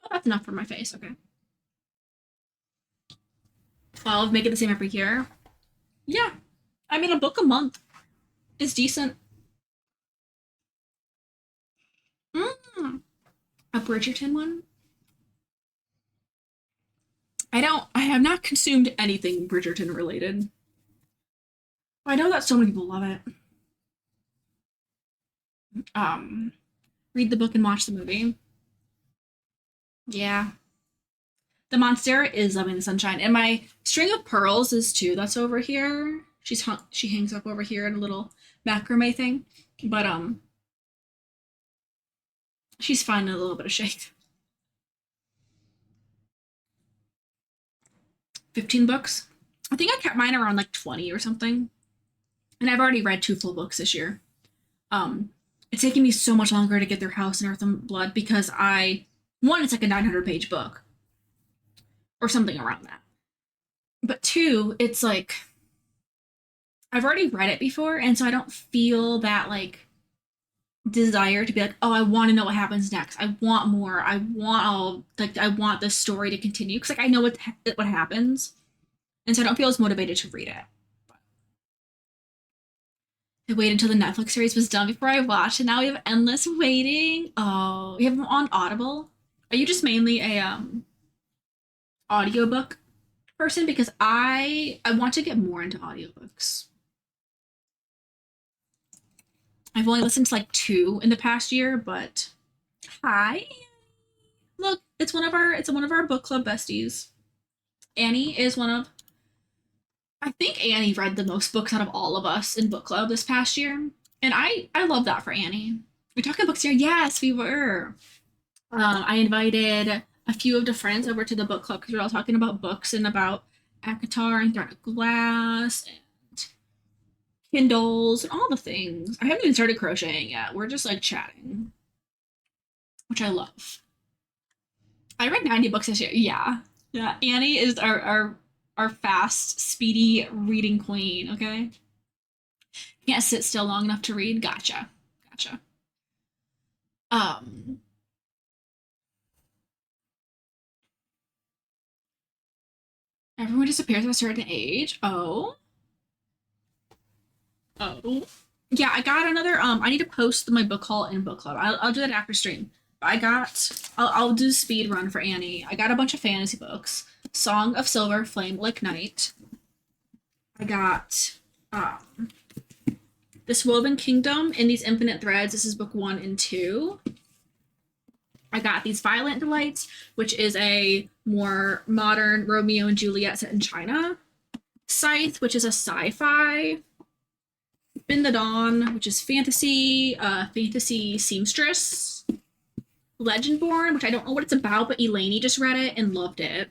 Oh, that's enough for my face. Okay. 12, make it the same every year. Yeah. I mean, a book a month is decent. A Bridgerton one? I have not consumed anything Bridgerton related. I know that so many people love it. Read the book and watch the movie. Yeah. The Monstera is loving the sunshine. And my string of pearls is too. That's over here. She hangs up over here in a little macrame thing. But she's finding a little bit of shade. 15 books. I think I kept mine around like 20 or something. And I've already read 2 full books this year. It's taking me so much longer to get through House and Earth and Blood because one, it's like a 900-page book. Or something around that. But 2, it's like I've already read it before, and so I don't feel that like desire to be like, oh, I want to know what happens next. I want more. I want this story to continue because like I know what happens, and so I don't feel as motivated to read it. I waited until the Netflix series was done before I watched, and now we have endless waiting. Oh, we have them on Audible. Are you just mainly a audiobook person? Because I want to get more into audiobooks. I've only listened to like two in the past year, but hi. Look, it's one of our book club besties. Annie is one of I think Annie read the most books out of all of us in book club this past year. And I love that for Annie. We talking books here? Yes, we were. I invited a few of the friends over to the book club because we are all talking about books and about ACOTAR and Thread of Glass and Kindles and all the things. I haven't even started crocheting yet. We're just like chatting, which I love. I read 90 books this year. Yeah. Yeah. Annie is our fast, speedy reading queen, okay? Can't sit still long enough to read. Gotcha. Gotcha. Um Everyone disappears at a certain age. Oh. Oh. Yeah, I got another I need to post my book haul in book club. I'll do that after stream. I'll do speed run for Annie. I got a bunch of fantasy books. Song of Silver, Flame Like Night. I got This Woven Kingdom in These Infinite Threads. This is book 1 and 2. I got These Violent Delights, which is a more modern Romeo and Juliet set in China. Scythe, which is a sci-fi. Spin the Dawn, which is fantasy, fantasy seamstress. Legendborn, which I don't know what it's about, but Elaine just read it and loved it.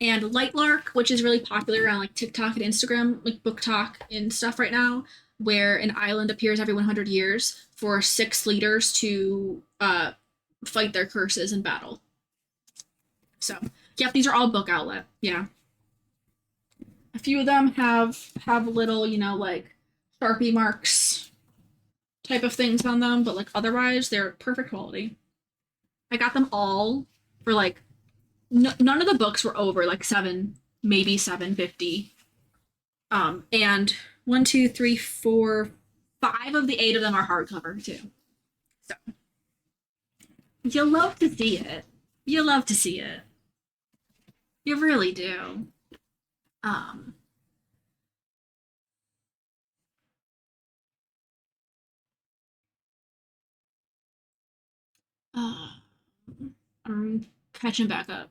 And Lightlark, which is really popular on like TikTok and Instagram, like book talk and stuff right now, where an island appears every 100 years for 6 leaders to fight their curses in battle. So, yep, these are all book outlet. Yeah. A few of them have little, like Sharpie marks type of things on them, but like otherwise they're perfect quality. I got them all for like none of the books were over like maybe 750. And 1, 2, 3, 4, 5 of the 8 of them are hardcover too. So you love to see it. You love to see it. You really do. Um uh, I'm catching back up.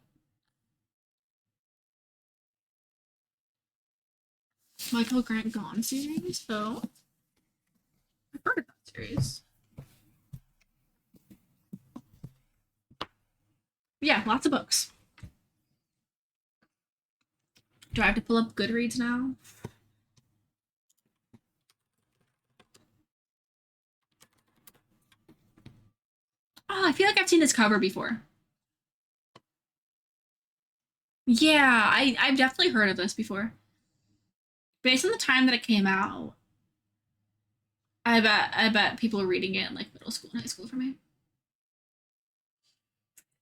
Michael Grant Gone series. Oh, I've heard of that series. Yeah, lots of books. Do I have to pull up Goodreads now? Oh, I feel like I've seen this cover before. Yeah, I've definitely heard of this before. Based on the time that it came out, I bet people are reading it in like middle school and high school for me.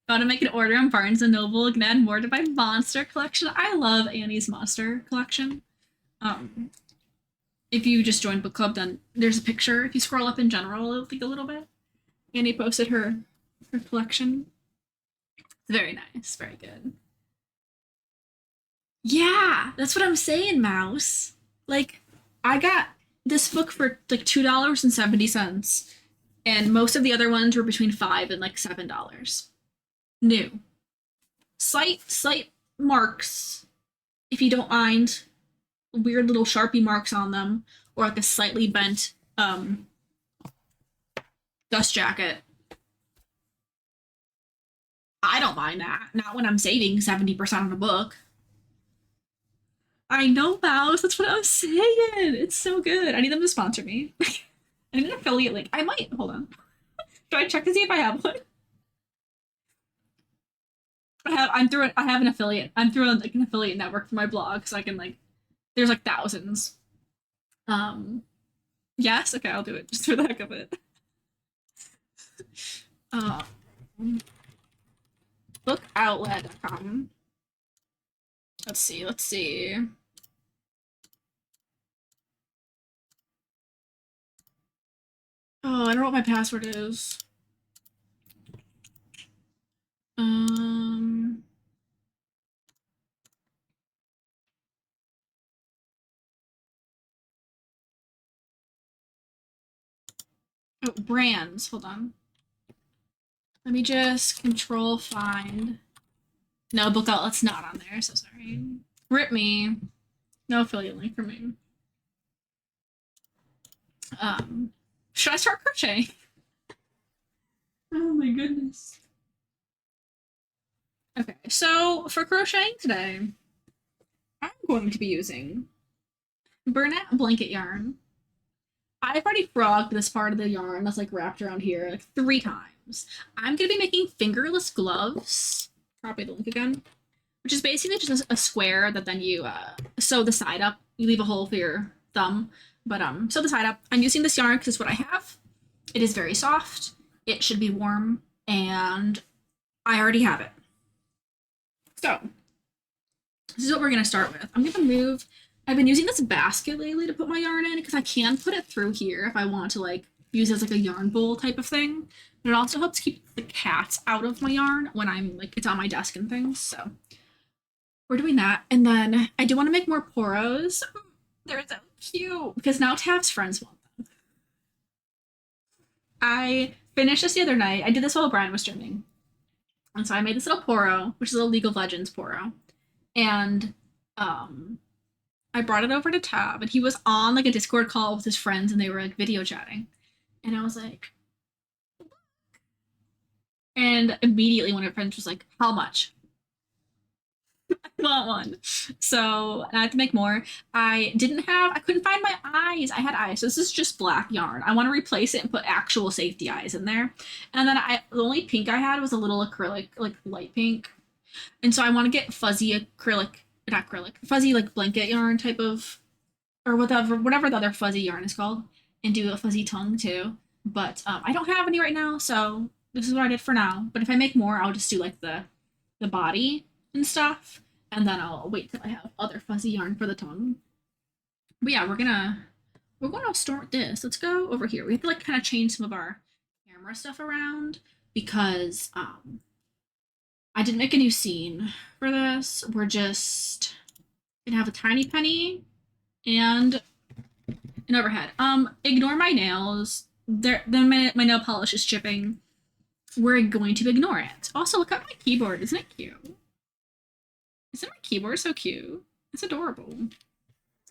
Gotta make an order on Barnes and Noble. Can add more to my monster collection. I love Annie's monster collection. Um, if you just joined book club, then there's a picture. If you scroll up in general, it'll think a little bit. Annie posted her collection. It's very nice, very good. Yeah, that's what I'm saying, Mouse. Like, I got this book for like $2.70, and most of the other ones were between $5 and like $7. New. Slight marks, if you don't mind, weird little Sharpie marks on them, or like a slightly bent dust jacket. I don't mind that. Not when I'm saving 70% on a book. I know, Mouse. That's what I was saying. It's so good. I need them to sponsor me. I need an affiliate link. I might. Hold on. Do I check to see if I have one? I have an affiliate. I'm through like an affiliate network for my blog, so I can like there's like thousands. Yes, okay, I'll do it just for the heck of it. Uh, bookoutlet.com. Let's see. Oh, I don't know what my password is. Um, oh, brands. Hold on. Let me just control find. No, book outlet's not on there, so sorry. Rip me. No affiliate link for me. Should I start crocheting? Oh my goodness. Okay, so for crocheting today, I'm going to be using Burnett blanket yarn. I've already frogged this part of the yarn that's like wrapped around here like 3 times. I'm gonna be making fingerless gloves. Copy the link again, which is basically just a square that then you sew the side up. You leave a hole for your thumb, but sew the side up. I'm using this yarn because it's what I have. It is very soft. It should be warm, and I already have it. So this is what we're gonna start with. I'm gonna move. I've been using this basket lately to put my yarn in because I can put it through here if I want to like use it as like a yarn bowl type of thing. But it also helps keep the cats out of my yarn when I'm like it's on my desk and things. So we're doing that. And then I do want to make more poros. They're so cute because now Tav's friends want them. I finished this the other night. I did this while Brian was streaming. And so I made this little poro, which is a League of Legends poro. And I brought it over to Tab, and he was on like a Discord call with his friends, and they were like video chatting. And I was like, and immediately one of my friends was like, "How much?" I want one. So I had to make more. I couldn't find my eyes. I had eyes. So this is just black yarn. I want to replace it and put actual safety eyes in there. And then the only pink I had was a little acrylic, like light pink. And so I want to get fuzzy acrylic, not acrylic, fuzzy like blanket yarn type of, or whatever the other fuzzy yarn is called, and do a fuzzy tongue too. But I don't have any right now, so this is what I did for now. But if I make more, I'll just do like the body and stuff, and then I'll wait till I have other fuzzy yarn for the tongue. But yeah, we're gonna start this. Let's go over here. We have to like kind of change some of our camera stuff around because I didn't make a new scene for this. We're just gonna have a tiny penny and an overhead. Ignore my nails. My nail polish is chipping. We're going to ignore it. Also, look at my keyboard. Isn't it cute? Isn't my keyboard so cute? It's adorable.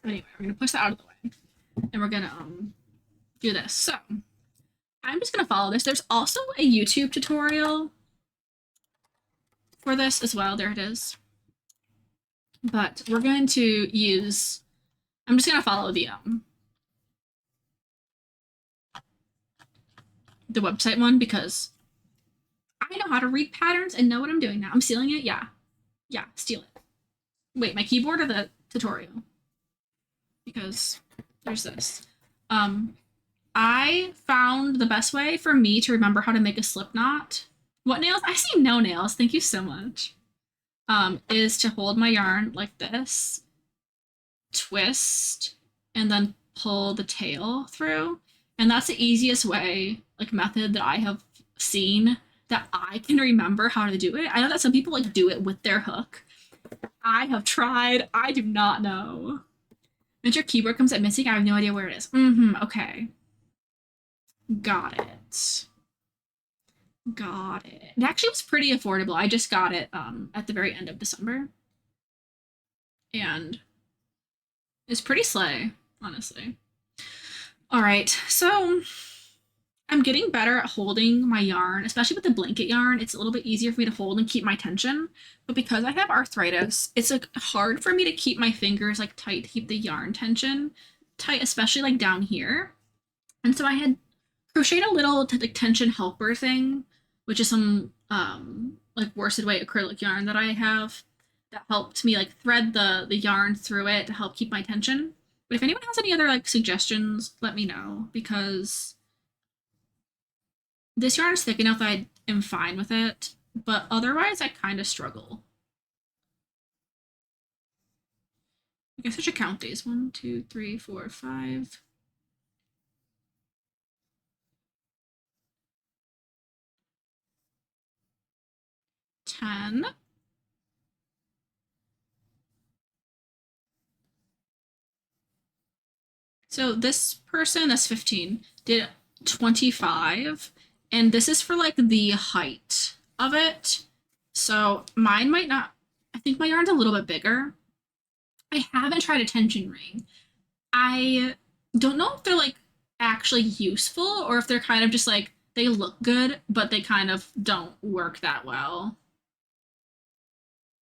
Anyway, we're gonna push that out of the way, and we're gonna do this. So I'm just gonna follow this. There's also a YouTube tutorial for this as well. There it is. But we're going to use. I'm just gonna follow the website one because I know how to read patterns and know what I'm doing now. I'm stealing it. Yeah, steal it. Wait, my keyboard or the tutorial? Because there's this. I found the best way for me to remember how to make a slip knot. What nails? I see no nails. Thank you so much. Is to hold my yarn like this, twist, and then pull the tail through. And that's the easiest way, like method that I have seen that I can remember how to do it. I know that some people like do it with their hook. I have tried. I do not know. Once your keyboard comes up missing, I have no idea where it is. Okay. Got it. Got it. It actually was pretty affordable. I just got it at the very end of December. And it's pretty slay, honestly. All right, so I'm getting better at holding my yarn, especially with the blanket yarn. It's a little bit easier for me to hold and keep my tension. But because I have arthritis, it's like hard for me to keep my fingers like tight to keep the yarn tension tight, especially like down here. And so I had crocheted a little like tension helper thing, which is some like worsted weight acrylic yarn that I have that helped me like thread the yarn through it to help keep my tension. But if anyone has any other like suggestions, let me know because this yarn is thick enough that I am fine with it, but otherwise I kind of struggle. I guess I should count these. 1, 2, 3, 4, 5. 10. So this person, that's 15, did 25. And this is for like the height of it. So mine might not, I think my yarn's a little bit bigger. I haven't tried a tension ring. I don't know if they're like actually useful or if they're kind of just like they look good, but they kind of don't work that well.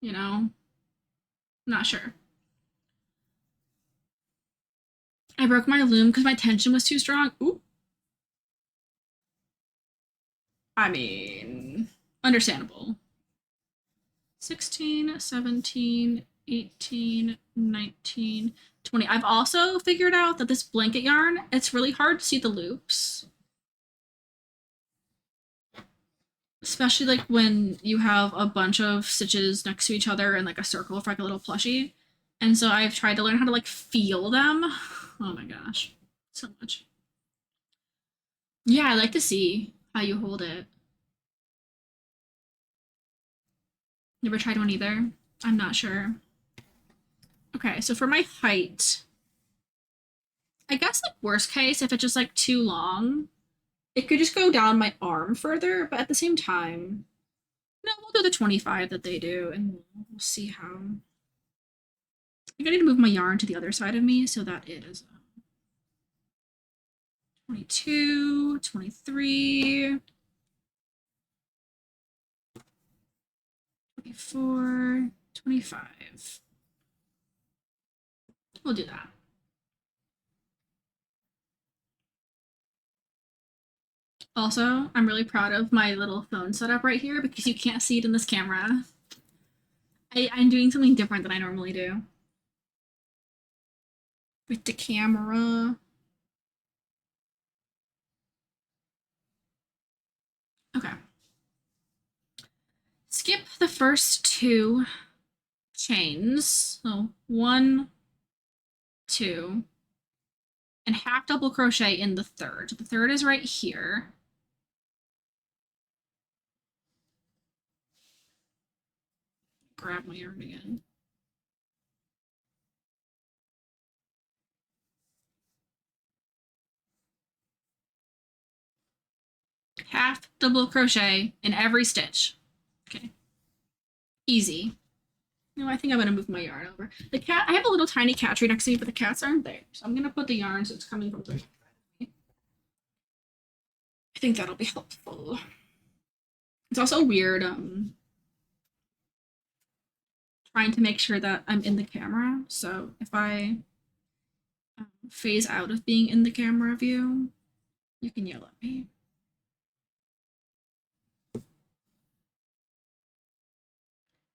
You know? Not sure. I broke my loom because my tension was too strong. Ooh. I mean, understandable. 16, 17, 18, 19, 20. I've also figured out that this blanket yarn, it's really hard to see the loops. Especially like when you have a bunch of stitches next to each other in like a circle for like a little plushie. And so I've tried to learn how to like feel them. Oh my gosh, so much. Yeah, I like to see how you hold it. Never tried one either. I'm not sure. Okay, so for my height, I guess like worst case, if it's just like too long, it could just go down my arm further, but at the same time, no, we'll do the 25 that they do, and we'll see how. I think I need to move my yarn to the other side of me so that it is 22, 23, 24, 25. We'll do that. Also, I'm really proud of my little phone setup right here because you can't see it in this camera. I'm doing something different than I normally do with the camera. Okay. Skip the first two chains. So 1, 2, and half double crochet in the third. The third is right here. Grab my yarn again. Half double crochet in every stitch. Okay. Easy. No, I think I'm gonna move my yarn over. The cat, I have a little tiny cat tree next to me, but the cats aren't there. So I'm gonna put the yarn so it's coming from the. I think that'll be helpful. It's also weird, trying to make sure that I'm in the camera. So if I phase out of being in the camera view, you can yell at me.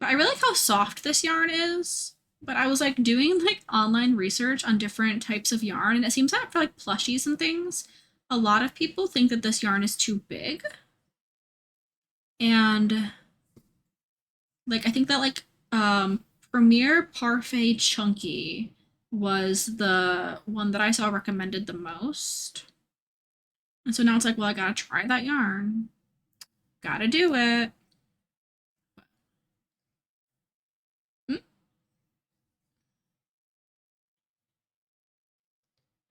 But I really like how soft this yarn is. But I was like doing like online research on different types of yarn, and it seems that for like plushies and things, a lot of people think that this yarn is too big. And like I think that like Premier Parfait Chunky was the one that I saw recommended the most. And so now it's like, well, I gotta try that yarn. Gotta do it. Mm.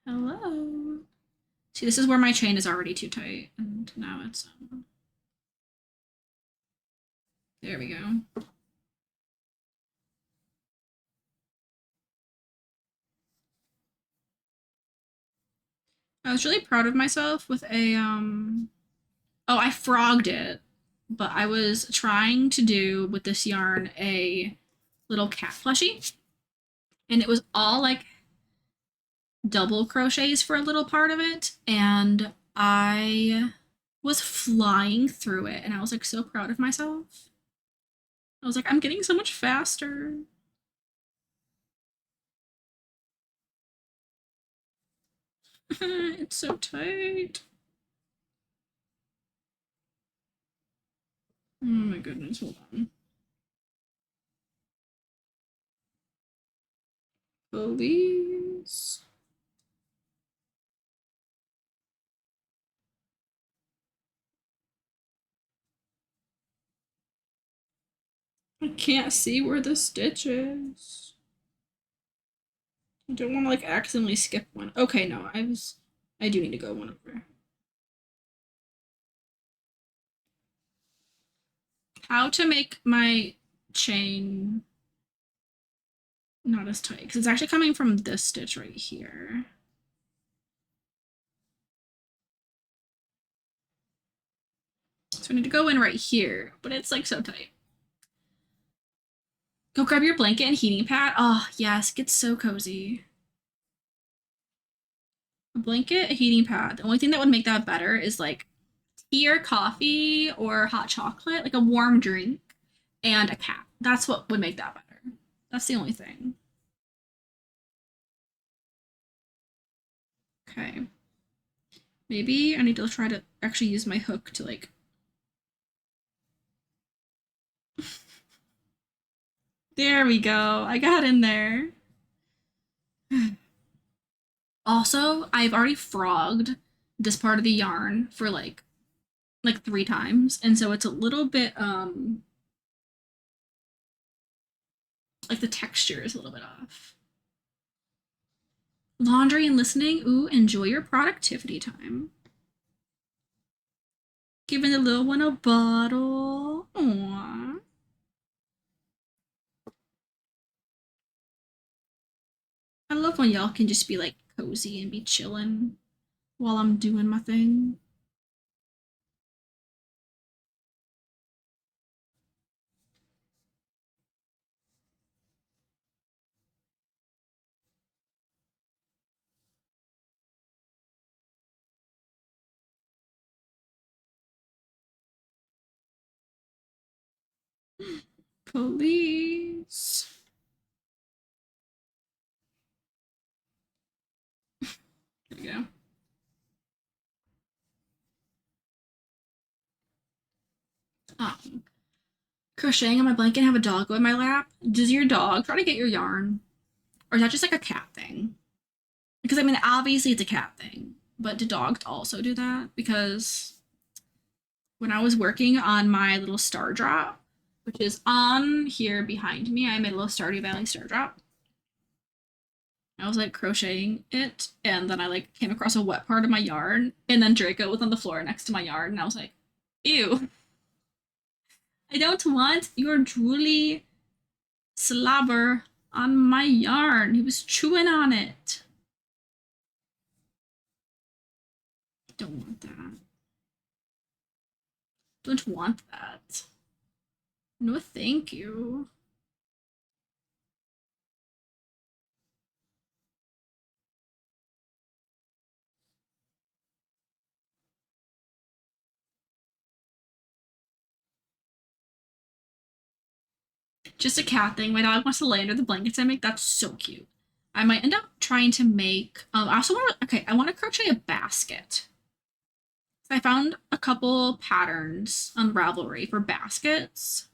Hello. See, this is where my chain is already too tight, and now it's there we go. I was really proud of myself with a oh, I frogged it, but I was trying to do with this yarn a little cat plushie, and it was all like double crochets for a little part of it, and I was flying through it, and I was like so proud of myself. I was like, I'm getting so much faster. It's so tight. Oh my goodness, hold on. Please. I can't see where the stitch is. I don't want to like accidentally skip one. Okay, no, I do need to go one over. How to make my chain not as tight, because it's actually coming from this stitch right here. So I need to go in right here, but it's like so tight. Go grab your blanket and heating pad. Oh, yes, get so cozy. A blanket, a heating pad. The only thing that would make that better is like tea or coffee or hot chocolate, like a warm drink, and a cat. That's what would make that better. That's the only thing. Okay. Maybe I need to try to actually use my hook to like. There we go. I got in there. Also, I've already frogged this part of the yarn for like 3 times, and so it's a little bit like the texture is a little bit off. Laundry and listening. Ooh, enjoy your productivity time. Giving the little one a bottle. Aww. I love when y'all can just be like cozy and be chilling while I'm doing my thing. Police. There we go. Crocheting on my blanket and have a dog go in my lap. Does your dog try to get your yarn? Or is that just like a cat thing? Because I mean, obviously it's a cat thing, but do dogs also do that? Because when I was working on my little star drop, which is on here behind me, I made a little Stardew Valley star drop. I was like crocheting it, and then I like came across a wet part of my yarn, and then Draco was on the floor next to my yarn, and I was like, ew, I don't want your drooly slobber on my yarn. He was chewing on it. Don't want that. Don't want that. No, thank you. Just a cat thing. My dog wants to lay under the blankets I make. That's so cute. I might end up trying to make. I also want to. Okay, I want to crochet a basket. I found a couple patterns on Ravelry for baskets,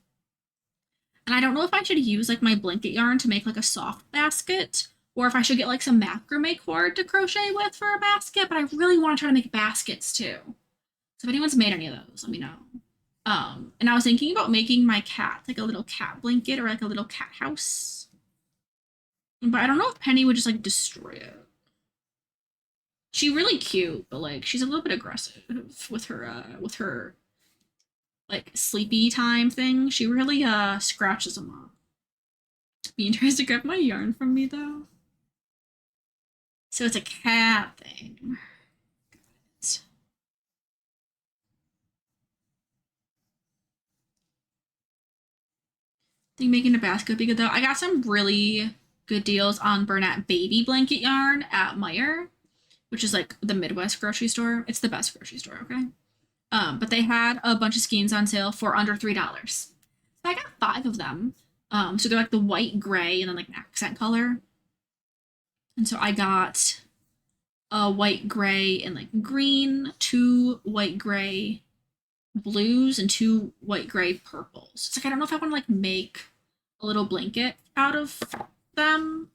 and I don't know if I should use like my blanket yarn to make like a soft basket, or if I should get like some macrame cord to crochet with for a basket. But I really want to try to make baskets too. So if anyone's made any of those, let me know. And I was thinking about making my cat like a little cat blanket or like a little cat house. But I don't know if Penny would just like destroy it. She's really cute, but like she's a little bit aggressive with her like sleepy time thing. She really scratches them off. Bean tries to grab my yarn from me though. So it's a cat thing. I think making a basket would be good though. I got some really good deals on Bernat baby blanket yarn at Meijer, which is like the Midwest grocery store. It's the best grocery store, okay? But they had a bunch of skeins on sale for under $3. So I got 5 of them. So they're like the white gray and then like an accent color. And so I got a white gray and like green, 2 white gray blues, and 2 white gray purples. It's like I don't know if I want to like make a little blanket out of them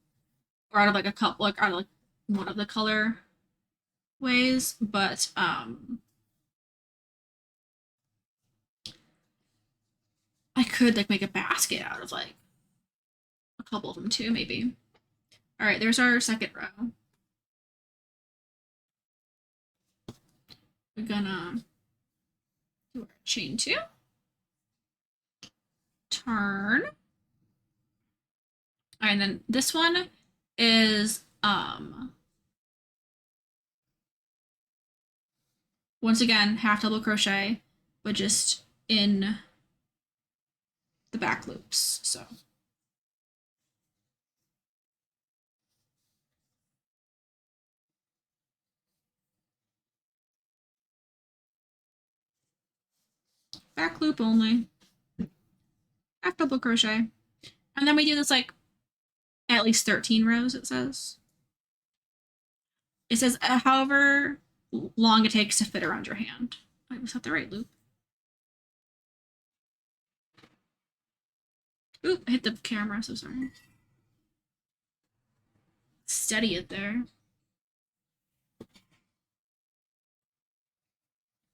or out of like a couple, like out of like one of the color ways, but I could like make a basket out of like a couple of them too, maybe. All right, there's our second row. We're gonna do our chain two, turn, and then this one is once again half double crochet, but just in the back loops. So back loop only, half double crochet, and then we do this like at least 13 rows. It says however long it takes to fit around your hand. Wait, was that the right loop? Oop, I hit the camera, so sorry. Steady it there.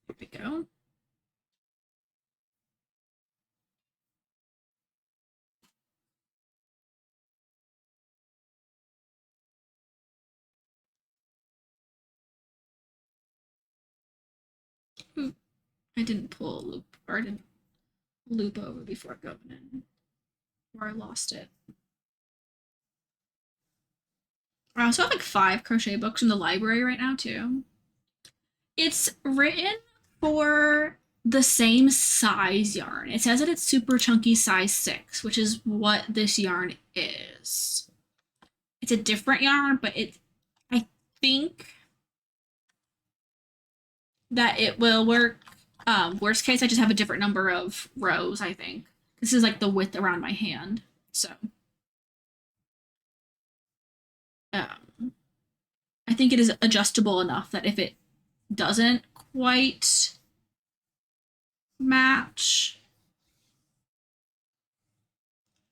There we go. Oop, I didn't pull a loop, or I didn't loop over before going in, or I lost it. I also have like 5 crochet books in the library right now too. It's written for the same size yarn. It says that it's super chunky size 6, which is what this yarn is. It's a different yarn, but I think that it will work. Worst case, I just have a different number of rows, I think. This is like the width around my hand. So I think it is adjustable enough that if it doesn't quite match,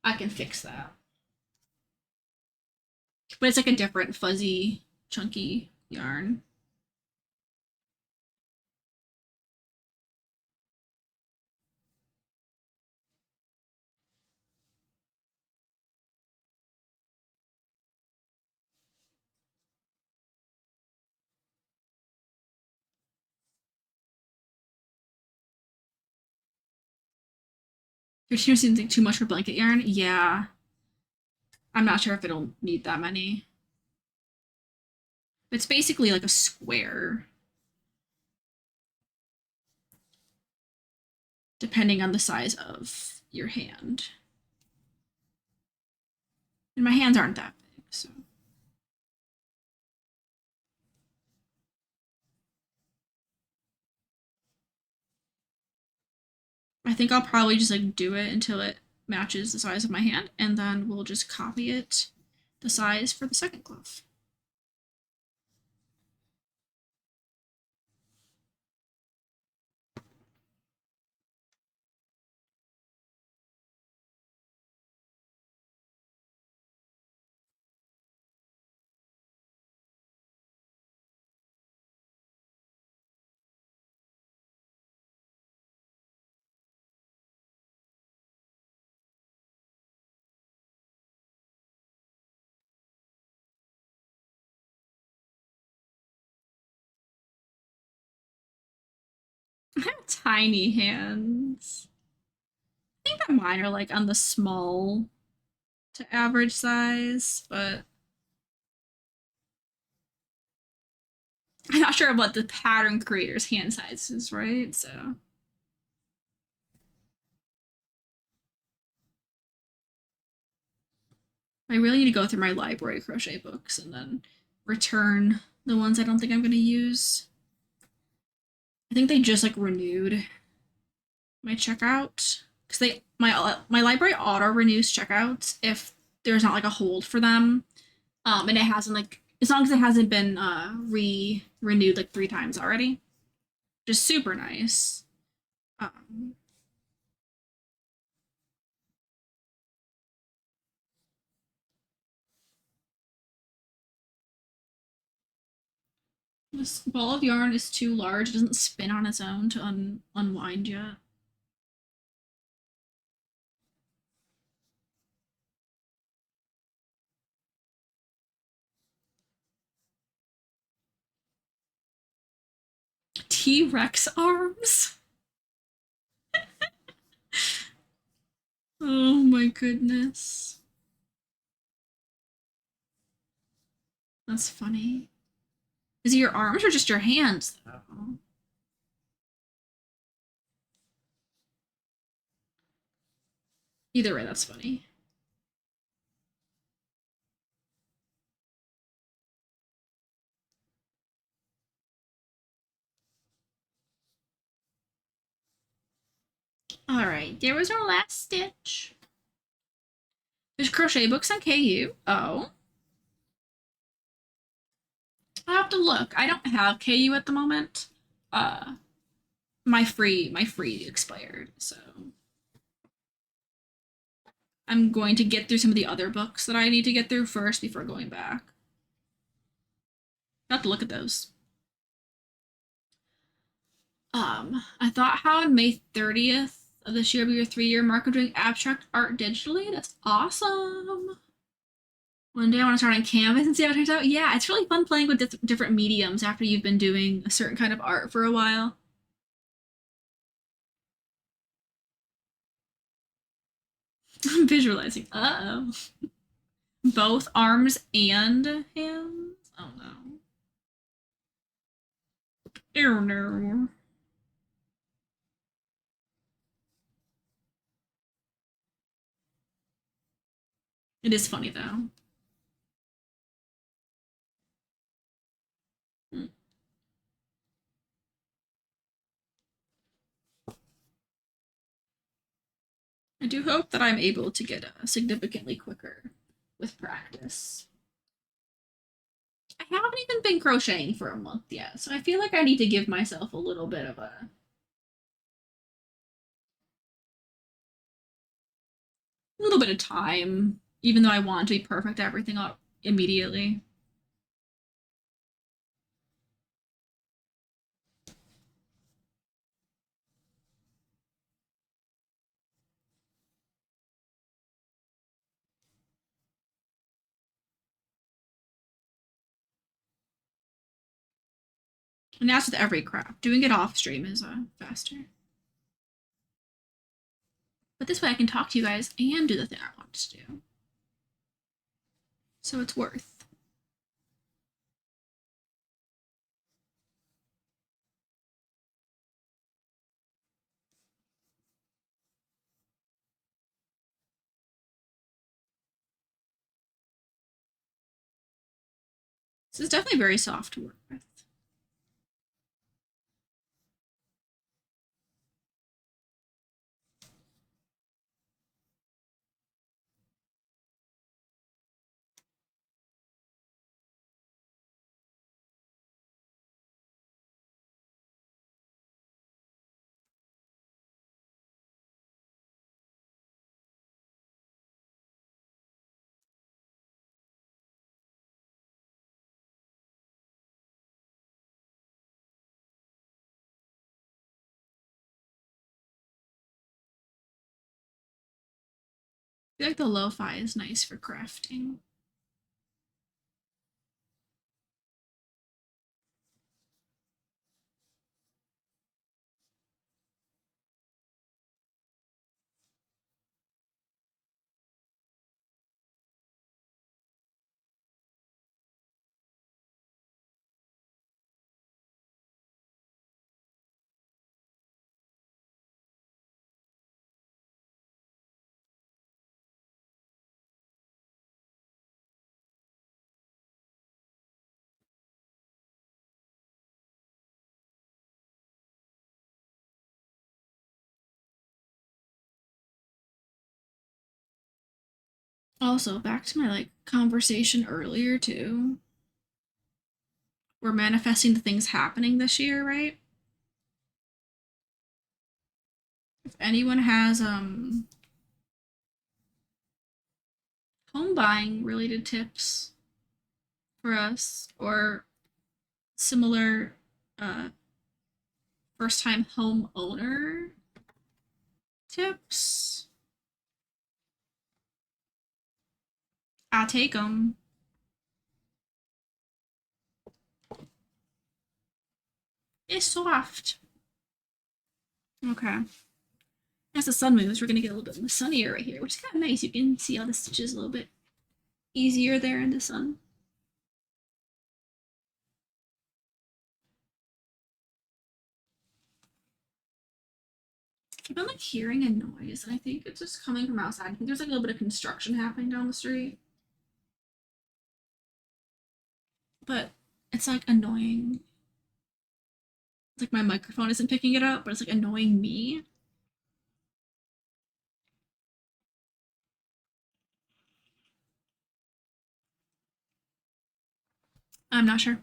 I can fix that. But it's like a different fuzzy, chunky yarn. Your seems like too much for blanket yarn. Yeah. I'm not sure if it'll need that many. It's basically like a square. Depending on the size of your hand. And my hands aren't that big, so. I think I'll probably just like do it until it matches the size of my hand, and then we'll just copy it the size for the second glove. I have tiny hands. I think that mine are like on the small to average size, but I'm not sure what the pattern creator's hand size is, right? So I really need to go through my library crochet books and then return the ones I don't think I'm going to use. I think they just like renewed my checkout because my library auto renews checkouts if there's not like a hold for them, and it hasn't like as long as it hasn't been renewed like 3 times already, just super nice. Um, this ball of yarn is too large; it doesn't spin on its own to unwind yet. T-Rex arms. Oh my goodness. That's funny. Is it your arms or just your hands, though? Either way, that's funny. Alright, there was our last stitch. There's crochet books on KU. Oh. I'll have to look. I don't have KU at the moment. Uh my free expired, so I'm going to get through some of the other books that I need to get through first before going back. I'll have to look at those. I thought how on May 30th of this year will be your 3-year mark of doing abstract art digitally. That's awesome. One day I want to start on Canvas and see how it turns out. Yeah, it's really fun playing with different mediums after you've been doing a certain kind of art for a while. I'm visualizing. Uh-oh. Both arms and hands? Oh no. Oh no. It is funny though. I do hope that I'm able to get significantly quicker with practice. I haven't even been crocheting for a month yet, so I feel like I need to give myself a little bit of a little bit of time, even though I want to be perfect at everything up immediately. And that's with every craft. Doing it off stream is faster. But this way I can talk to you guys and do the thing I want to do. So it's worth. This is definitely very soft to work with. I feel like the lo-fi is nice for crafting. Also, back to my conversation earlier too. We're manifesting the things happening this year, right? If anyone has home buying related tips for us or similar first time home owner tips, I'll take them. It's soft. Okay. As the sun moves, we're gonna get a little bit sunnier right here, which is kind of nice. You can see all the stitches a little bit easier there in the sun. I've been like hearing a noise, and I think it's just coming from outside. I think there's like a little bit of construction happening down the street, but it's like annoying. It's like my microphone isn't picking it up, but it's like annoying me. I'm not sure.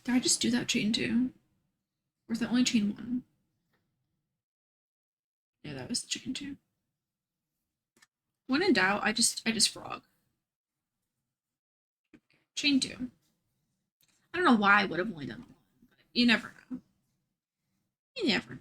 Did I just do that chain two? Or is that only chain one? Yeah, that was the chain two. When in doubt, I just frog. Chain two. I don't know why I would have only done one, but you never know. You never know.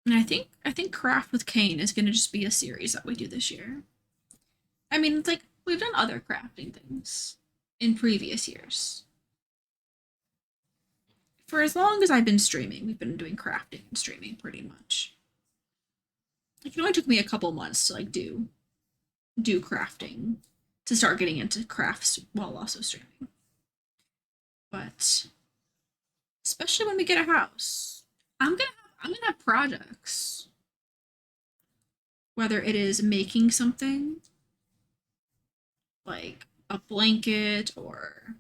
And I think craft with Kane is gonna just be a series that we do this year. I mean, it's like we've done other crafting things in previous years. For as long as I've been streaming, we've been doing crafting and streaming pretty much. Like it only took me a couple months to like do crafting to start getting into crafts while also streaming. But especially when we get a house, I'm gonna have projects. Whether it is making something like a blanket or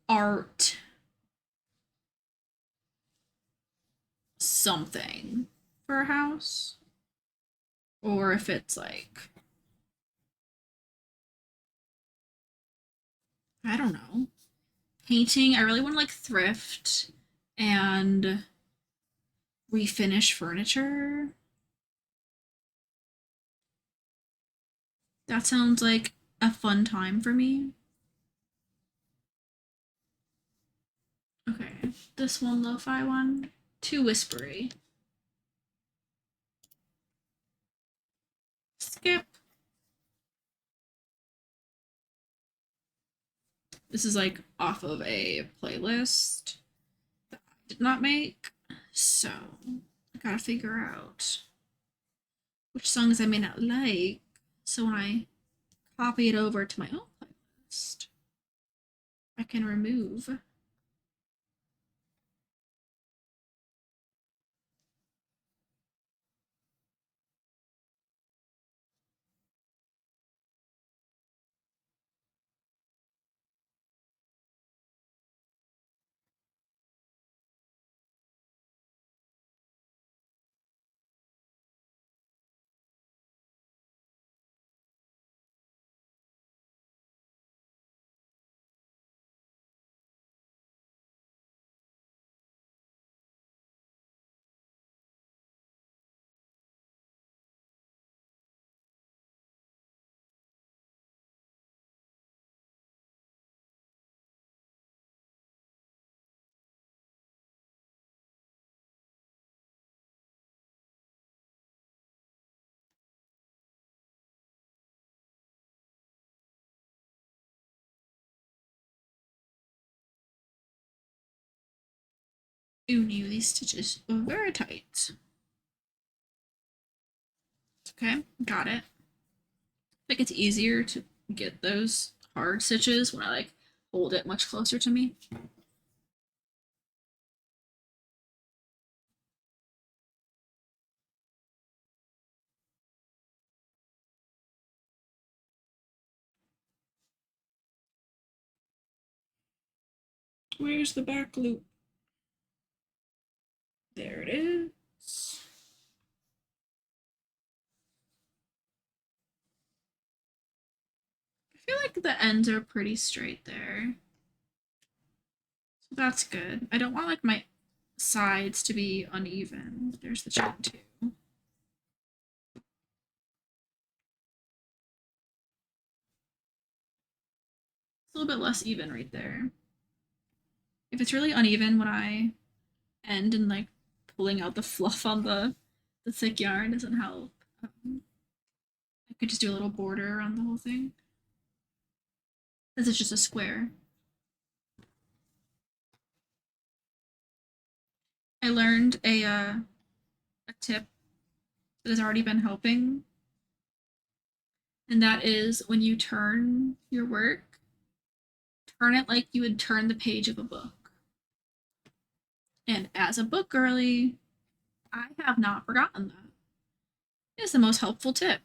art, something for a house, or if it's like, I don't know, painting. I really want to like thrift and refinish furniture. That sounds like a fun time for me. Okay, this one lo-fi one, too whispery. Skip. This is like off of a playlist that I did not make, so I gotta figure out which songs I may not like. So when I copy it over to my own playlist, I can remove. Ooh, these stitches are very tight. Okay, got it. I think it's easier to get those hard stitches when I like hold it much closer to me. Where's the back loop? There it is. I feel like the ends are pretty straight there. That's good. I don't want like my sides to be uneven. There's the chin too. It's a little bit less even right there. If it's really uneven when I end and like pulling out the fluff on the thick yarn doesn't help. I could just do a little border around the whole thing. This is just a square. I learned a tip that has already been helping, and that is when you turn your work, turn it like you would turn the page of a book. And as a book girly, I have not forgotten that. It is the most helpful tip.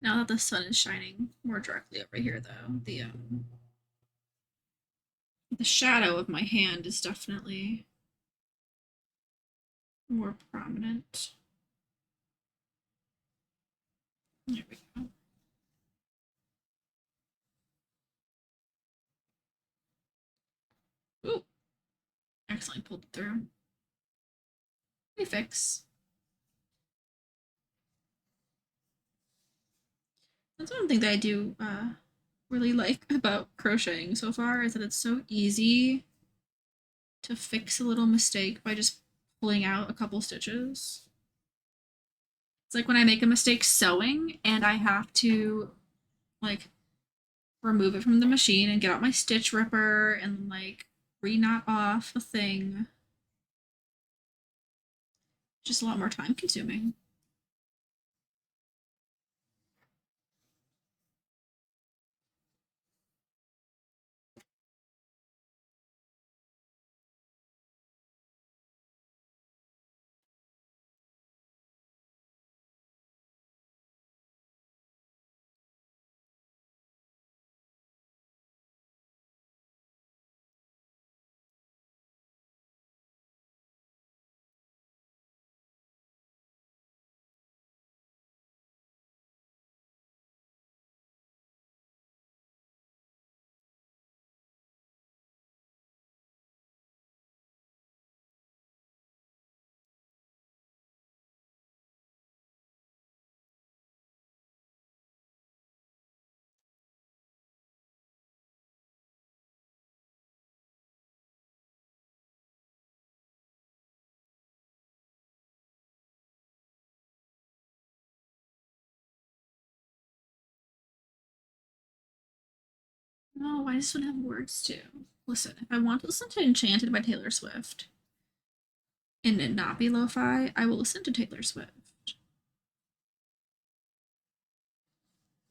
Now that the sun is shining more directly over here, though, the shadow of my hand is definitely more prominent. There we go. Ooh, accidentally pulled it through. We fix. That's one thing that I do really like about crocheting so far is that it's so easy to fix a little mistake by just pulling out a couple stitches. It's like when I make a mistake sewing and I have to like remove it from the machine and get out my stitch ripper and like re-knot off the thing. Just a lot more time consuming. No, I just want to have words too. Listen, if I want to listen to Enchanted by Taylor Swift and it not be lo-fi, I will listen to Taylor Swift.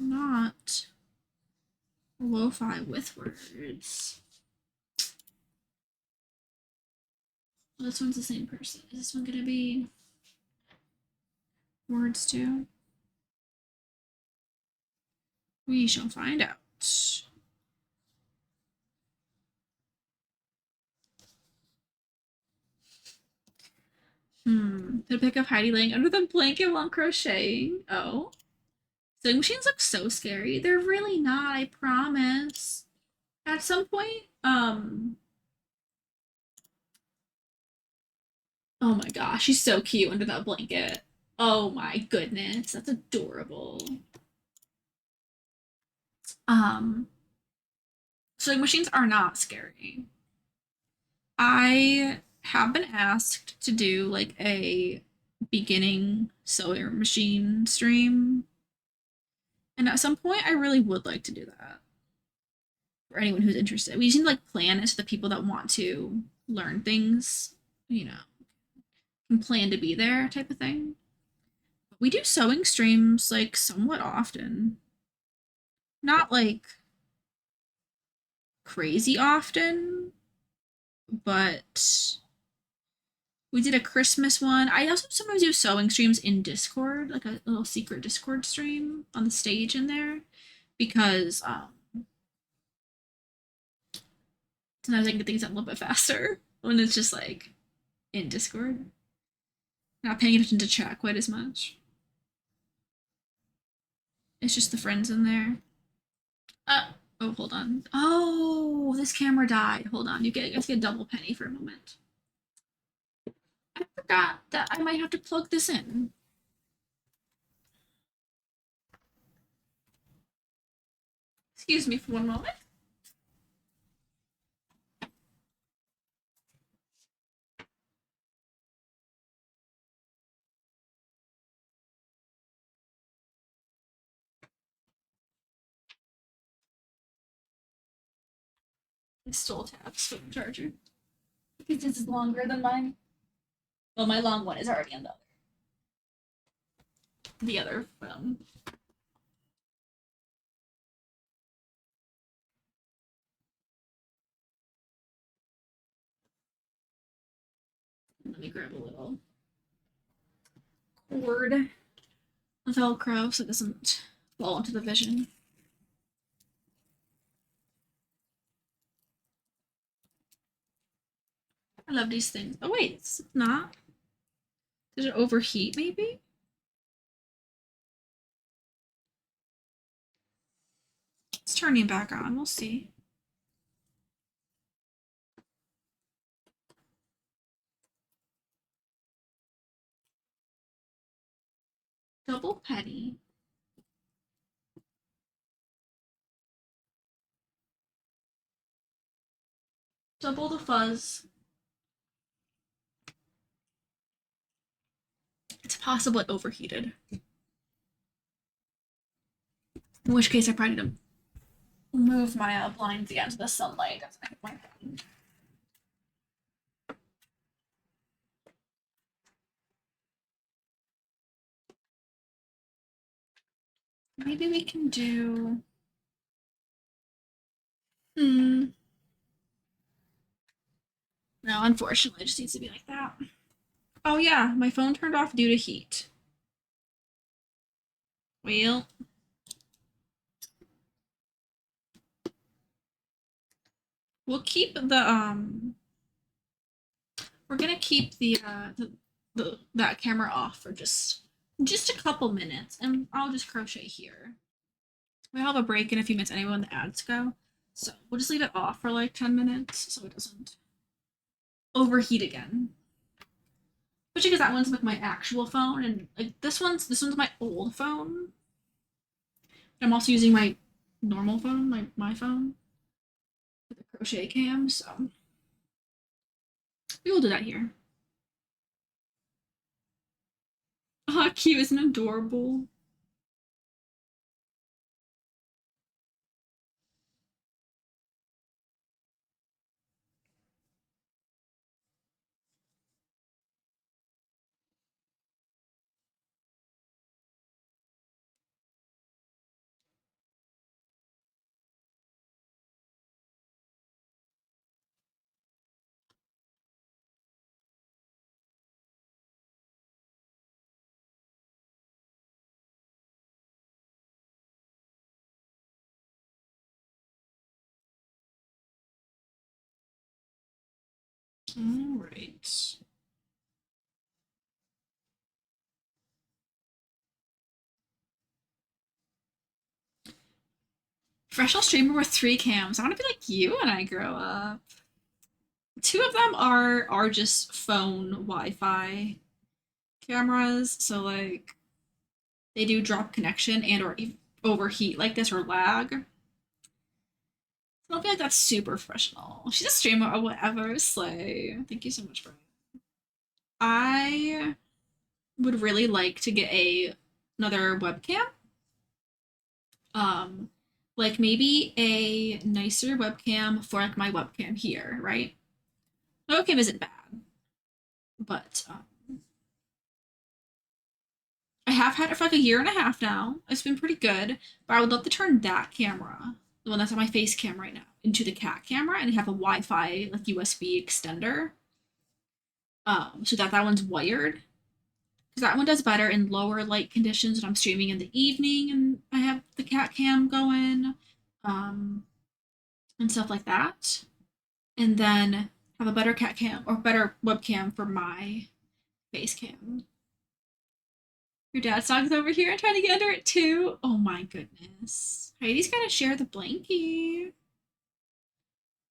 Not lo-fi with words. Well, this one's the same person. Is this one gonna be words too? We shall find out. The pic of Heidi laying under the blanket while crocheting. Oh. Sewing machines look so scary. They're really not, I promise. At some point, Oh my gosh, she's so cute under that blanket. Oh my goodness, that's adorable. Um, Sewing machines are not scary. I have been asked to do like a beginning sewing machine stream, and at some point I really would like to do that for anyone who's interested. We just need to like plan it so the people that want to learn things, you know, can plan to be there type of thing. But we do sewing streams like somewhat often. Not like crazy often, but we did a Christmas one. I also sometimes do sewing streams in Discord, like a little secret Discord stream on the stage in there, because sometimes I can get things done a little bit faster when it's just like in Discord. Not paying attention to chat quite as much. It's just the friends in there. Uh oh, hold on. Oh, this camera died. Hold on. Let's get a double penny for a moment. I forgot that I might have to plug this in. Excuse me for one moment. I stole Tab's phone charger because this is longer than mine. Well, my long one is already on the other phone. Let me grab a little cord, Velcro, so it doesn't fall into the vision. I love these things. Oh wait, it's not. Did it overheat maybe? It's turning back on. We'll see. Double penny. Double the fuzz. It's possible it overheated. In which case I probably need to move my blinds again to the sunlight. That's my pen. Maybe we can do. Hmm. No, unfortunately, it just needs to be like that. Oh yeah, my phone turned off due to heat. Well, we'll keep we're gonna keep the that camera off for just a couple minutes, and I'll just crochet here. We'll have a break in a few minutes anyway when the ads go, so we'll just leave it off for like 10 minutes so it doesn't overheat again. Especially because that one's with my actual phone, and like this one's my old phone. I'm also using my normal phone, my phone, with the crochet cam, so we will do that here. Oh, cute, isn't it adorable? All right. Professional streamer with 3 cams. I want to be like you when I grow up. Two of them are just phone Wi-Fi cameras, so like they do drop connection and or overheat like this or lag. I don't feel like that's super professional. She's a streamer or whatever. Slay. Thank you so much, Brian. I would really like to get another webcam. Um, like maybe a nicer webcam for like my webcam here, right? My webcam isn't bad, but I have had it for like a year and a half now. It's been pretty good, but I would love to turn that camera, the one that's on my face cam right now, into the cat camera and have a Wi-Fi like USB extender. So that one's wired because that one does better in lower light conditions when I'm streaming in the evening and I have the cat cam going, um, and stuff like that. And then have a better cat cam or better webcam for my face cam. Your dad's dog's over here and trying to get under it too. Oh my goodness. Heidi's gotta share the blankie.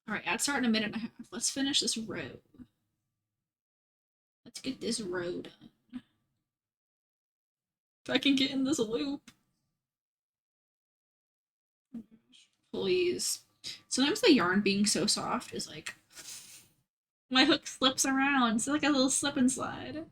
All right, ad start in a minute and a half. Let's finish this row. Let's get this row done. If I can get in this loop. Please. Sometimes the yarn being so soft is like my hook slips around. It's like a little slip and slide.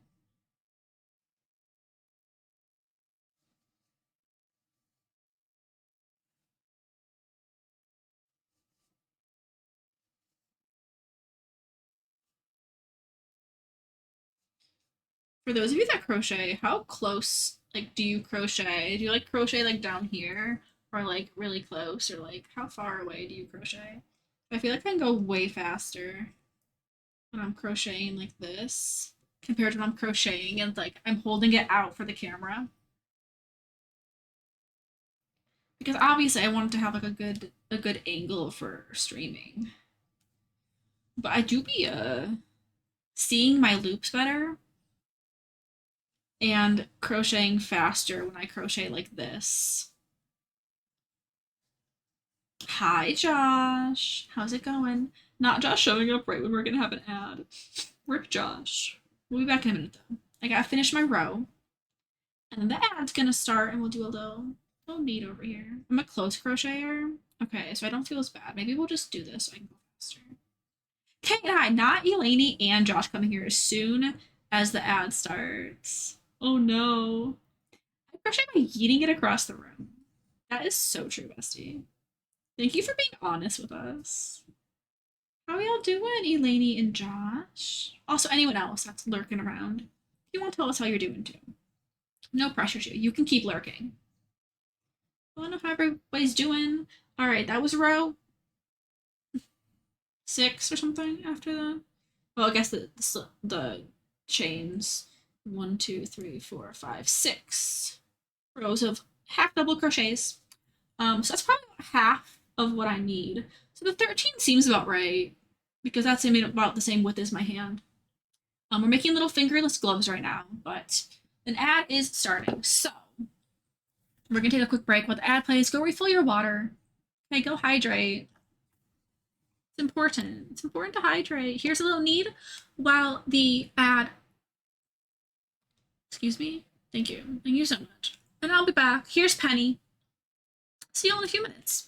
For those of you that crochet, how close like do you crochet? Do you like crochet like down here or like really close or like how far away do you crochet? I feel like I can go way faster when I'm crocheting like this compared to when I'm crocheting and like I'm holding it out for the camera. Because obviously I want it to have like a good angle for streaming. But I do be seeing my loops better and crocheting faster when I crochet like this. Hi, Josh. How's it going? Not Josh showing up right when we're gonna have an ad. Rip Josh. We'll be back in a minute though. I gotta finish my row. And then the ad's gonna start and we'll do a little bead over here. I'm a close crocheter. Okay, so I don't feel as bad. Maybe we'll just do this so I can go faster. Okay, and hi, not Eleni and Josh coming here as soon as the ad starts. Oh no. I crochet by yeeting it across the room. That is so true, bestie. Thank you for being honest with us. How are y'all doing, Eleni and Josh? Also, anyone else that's lurking around. If you want to tell us how you're doing too. No pressure to you. You can keep lurking. I don't know how everybody's doing. Alright, that was row 6 or something after that. Well, I guess the chains. 1, 2, 3, 4, 5, 6 rows of half double crochets. So that's probably half of what I need. So the 13 seems about right because that's about the same width as my hand. We're making little fingerless gloves right now, but an ad is starting. So we're gonna take a quick break while the ad plays. Go refill your water. Okay, go hydrate. It's important. It's important to hydrate. Here's a little knead while the ad. Excuse me. Thank you. Thank you so much. And I'll be back. Here's Penny. See you in a few minutes.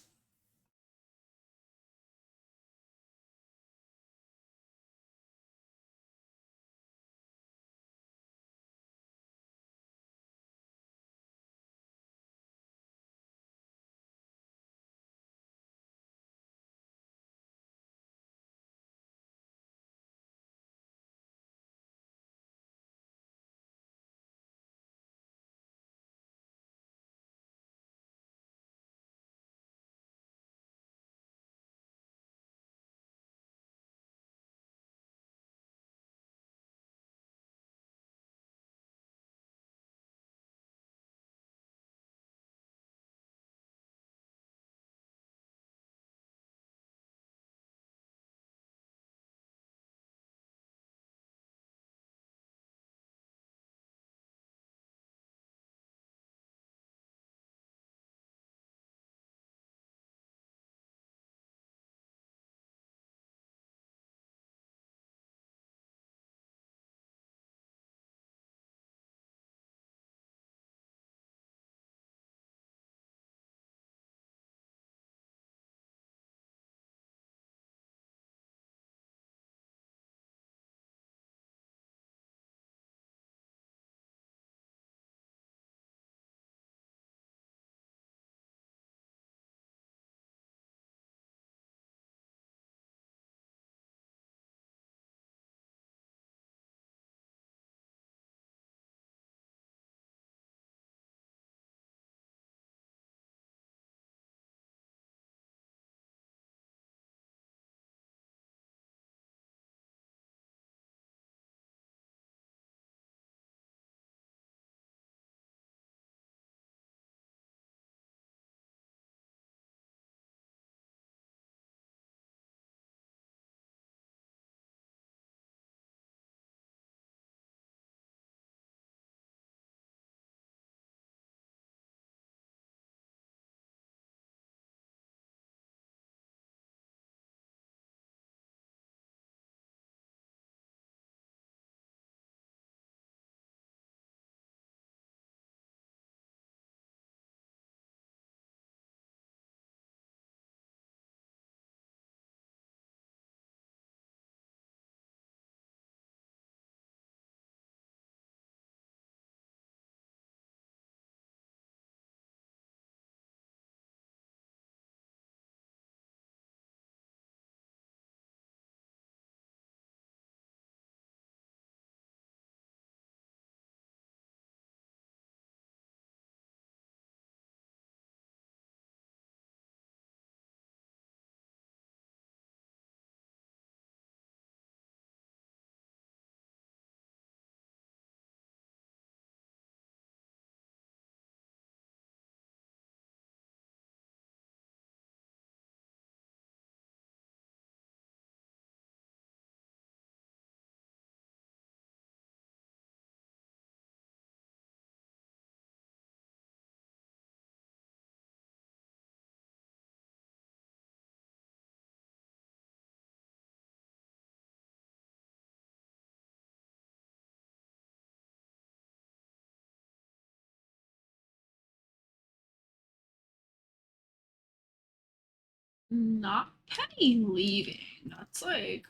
Not Penny leaving. That's like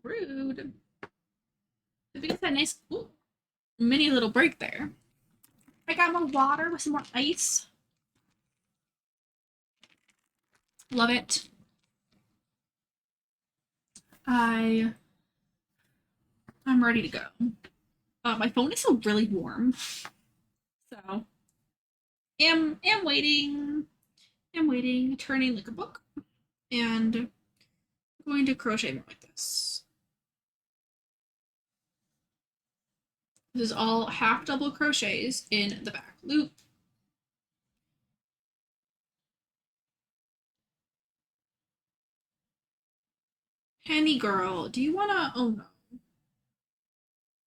rude. Because that nice ooh, mini little break there. I got more water with some more ice. Love it. I I'm ready to go. My phone is still really warm, so am waiting. Am waiting, turning like a book, and I'm going to crochet more like this. This is all half double crochets in the back loop. Penny girl, do you wanna? Oh no, I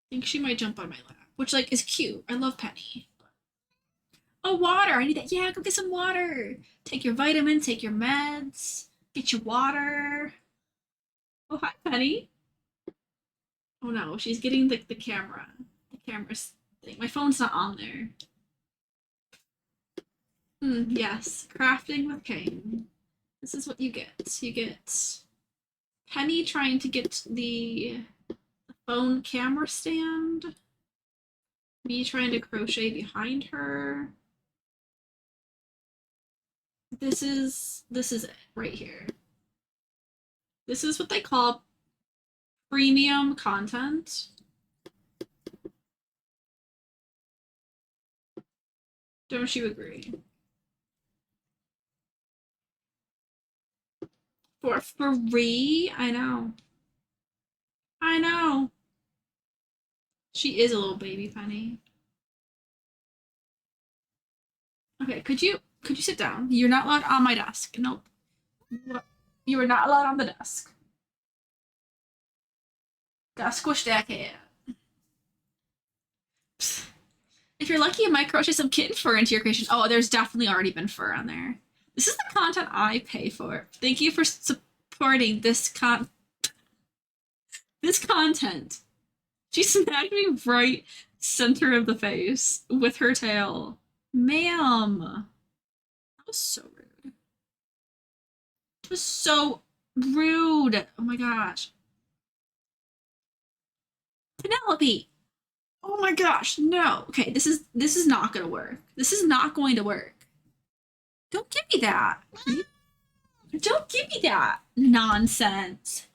think she might jump on my lap, which like is cute. I love Penny. Oh, water! I need that. Yeah, go get some water. Take your vitamins, take your meds, get your water. Oh, hi, Penny. Oh no, she's getting the camera. The camera's thing. My phone's not on there. Yes, crafting with kaen. This is what you get. You get Penny trying to get the phone camera stand. Me trying to crochet behind her. This is it right here. This is what they call premium content. Don't you agree? For free? I know. I know. She is a little baby Penny. Okay, could you sit down? You're not allowed on my desk. Nope. You are not allowed on the desk. Gotta squish that cat. If you're lucky, you might crochet some kitten fur into your creation. Oh, there's definitely already been fur on there. This is the content I pay for. Thank you for supporting this content. She smacked me right center of the face with her tail. Ma'am. That was so rude. It was so rude. Oh my gosh. Penelope. Oh my gosh. No. Okay, this is not gonna work. This is not going to work. Don't give me that. Don't give me that nonsense.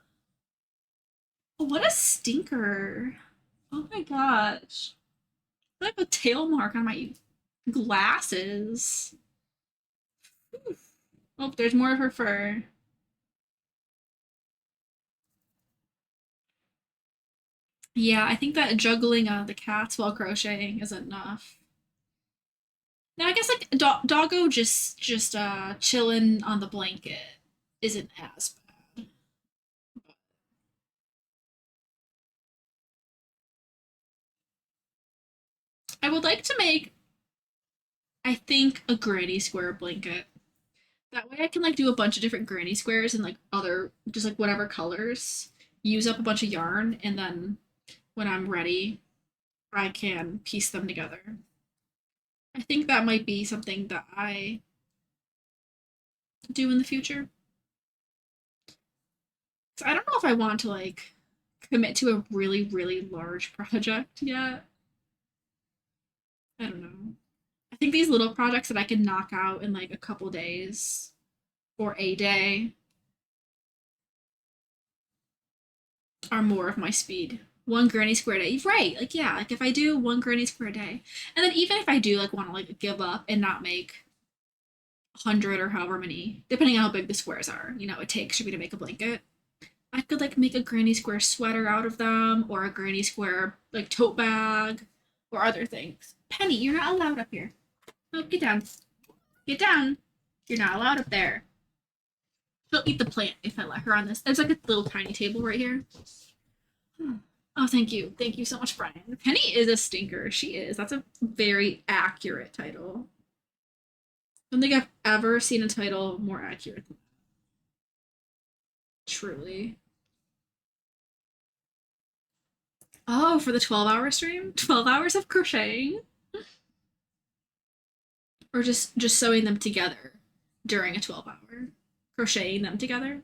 What a stinker. Oh my gosh. I have a tail mark on my glasses. Oh, there's more of her fur. Yeah, I think that juggling the cats while crocheting is enough. Now I guess like doggo just chilling on the blanket isn't as bad. I would like to make, I think, a granny square blanket. That way I can like do a bunch of different granny squares and like other just like whatever colors. Use up a bunch of yarn and then when I'm ready, I can piece them together. I think that might be something that I do in the future. So I don't know if I want to like commit to a really, really large project yet. I don't know. I think these little projects that I can knock out in like a couple days or a day are more of my speed. One granny square day. Right. Like yeah, like if I do one granny square day. And then even if I do like want to like give up and not make 100 or however many, depending on how big the squares are, it takes for me to make a blanket. I could like make a granny square sweater out of them or a granny square like tote bag or other things. Penny, you're not allowed up here. Oh, get down. Get down. You're not allowed up there. She'll eat the plant if I let her on this. There's like a little tiny table right here. Oh, thank you. Thank you so much, Brian. Penny is a stinker. She is. That's a very accurate title. I don't think I've ever seen a title more accurate than that. Truly. Oh, for the 12-hour stream? 12 hours of crocheting? Or just sewing them together during a 12-hour? crocheting them together.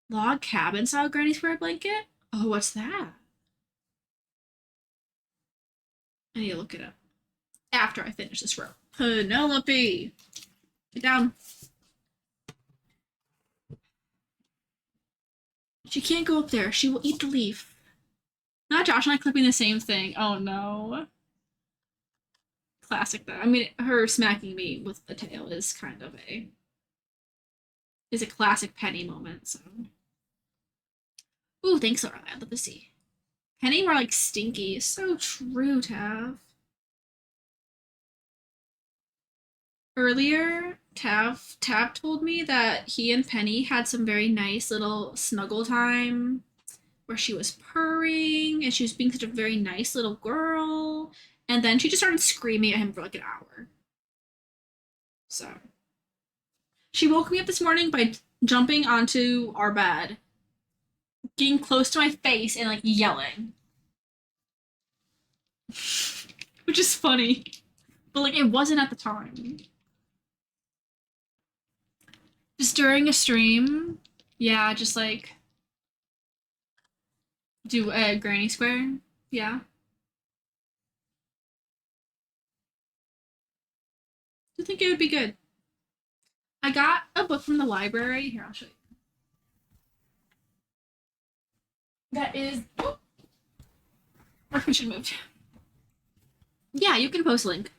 Log cabin style granny square blanket? Oh, what's that? I need to look it up after I finish this row. Penelope! Get down. She can't go up there. She will eat the leaf. Not Josh and I clipping the same thing. Oh no. Classic though. I mean, her smacking me with the tail is kind of a classic Penny moment, so. Ooh, thanks, Laura. I'd love to see. Penny more like stinky. So true, Tav. Earlier, Tav told me that he and Penny had some very nice little snuggle time where she was purring and she was being such a very nice little girl. And then she just started screaming at him for like an hour. So she woke me up this morning by jumping onto our bed, getting close to my face and like yelling. Which is funny. But like it wasn't at the time. Just during a stream, yeah, just like do a granny square. Yeah. I think it would be good. I got a book from the library. Here, I'll show you. That is. Oh, we should move. Yeah, you can post a link.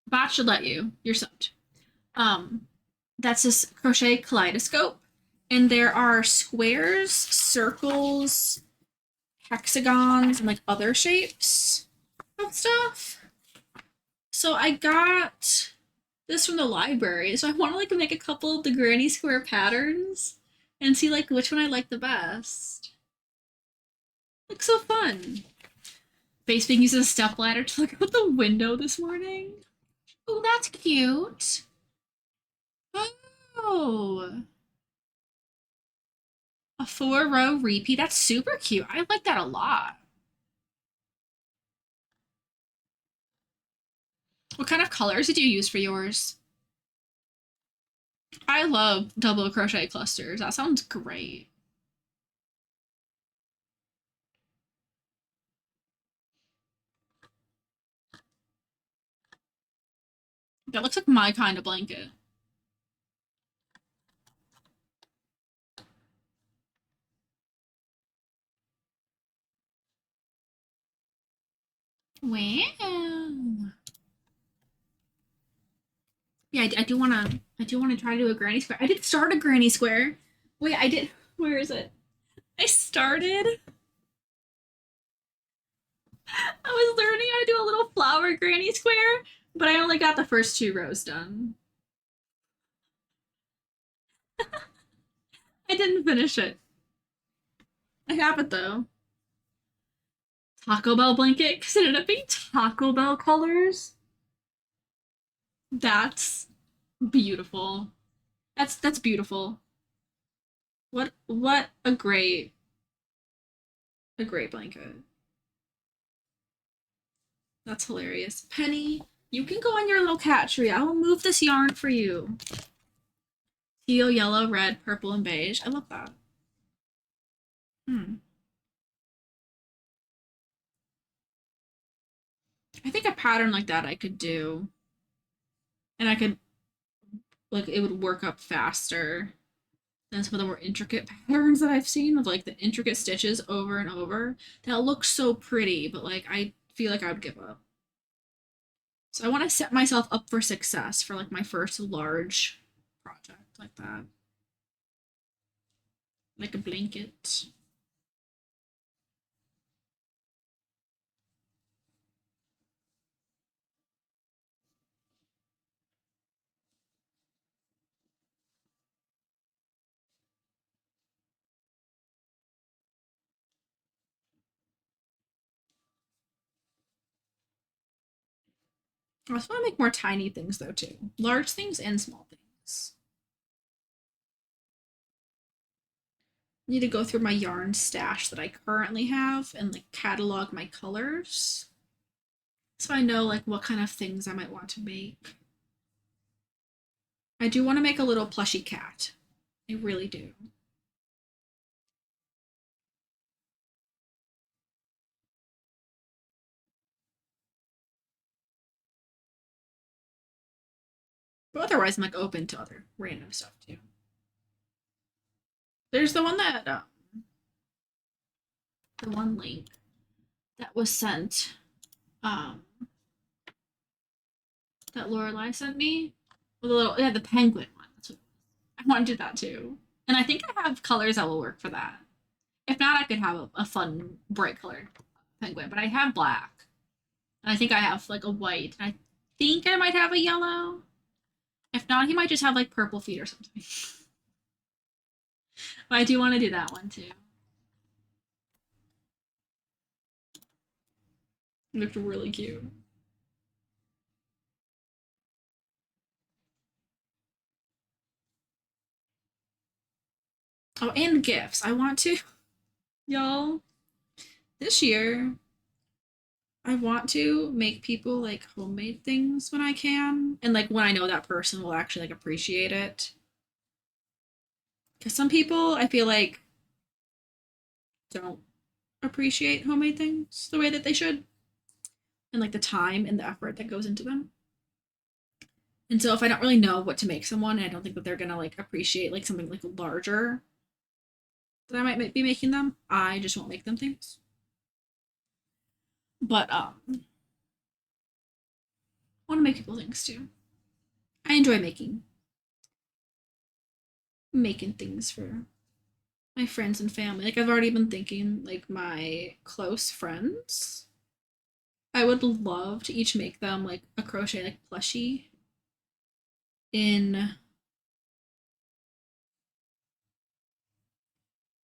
Bot should let you. You're subbed. That's this crochet kaleidoscope, and there are squares, circles, hexagons, and like other shapes of stuff. So I got this from the library. So I want to like make a couple of the granny square patterns and see like which one I like the best. Looks so fun. Face being used as a step ladder to look out the window this morning. Oh, that's cute. Oh. A 4-row repeat. That's super cute. I like that a lot. What kind of colors did you use for yours? I love double crochet clusters. That sounds great. That looks like my kind of blanket. Wow. Yeah, I do wanna try to do a granny square. I did start a granny square. Wait, I did. Where is it? I started. I was learning how to do a little flower granny square, but I only got the first 2 rows done. I didn't finish it. I have it though. Taco Bell blanket because it ended up being Taco Bell colors. That's beautiful. That's beautiful. What a great blanket. That's hilarious. Penny, you can go on your little cat tree. I will move this yarn for you. Teal, yellow, red, purple, and beige. I love that. I think a pattern like that I could do. And I could, like, it would work up faster than some of the more intricate patterns that I've seen of like the intricate stitches over and over. That looks so pretty, but like I feel like I would give up. So I want to set myself up for success for like my first large project like that. Like a blanket. I also want to make more tiny things though too. Large things and small things. I need to go through my yarn stash that I currently have and like catalog my colors. So I know like what kind of things I might want to make. I do want to make a little plushy cat. I really do. But otherwise, I'm like open to other random stuff too. There's the one that the one link that was sent, um, that Lorelai sent me. The little, yeah, the penguin one. That's what I want to do that too. And I think I have colors that will work for that. If not, I could have a fun bright colored penguin. But I have black, and I think I have like a white. And I think I might have a yellow. If not, he might just have like purple feet or something. But I do want to do that one too. It looked really cute. Oh, and gifts. I want to, y'all, this year, I want to make people like homemade things when I can. And like when I know that person will actually like appreciate it. Because some people I feel like don't appreciate homemade things the way that they should. And like the time and the effort that goes into them. And so if I don't really know what to make someone, and I don't think that they're gonna like appreciate like something like larger that I might be making them, I just won't make them things. But I want to make people things too. I enjoy making things for my friends and family. Like I've already been thinking like my close friends. I would love to each make them like a crochet like plushie in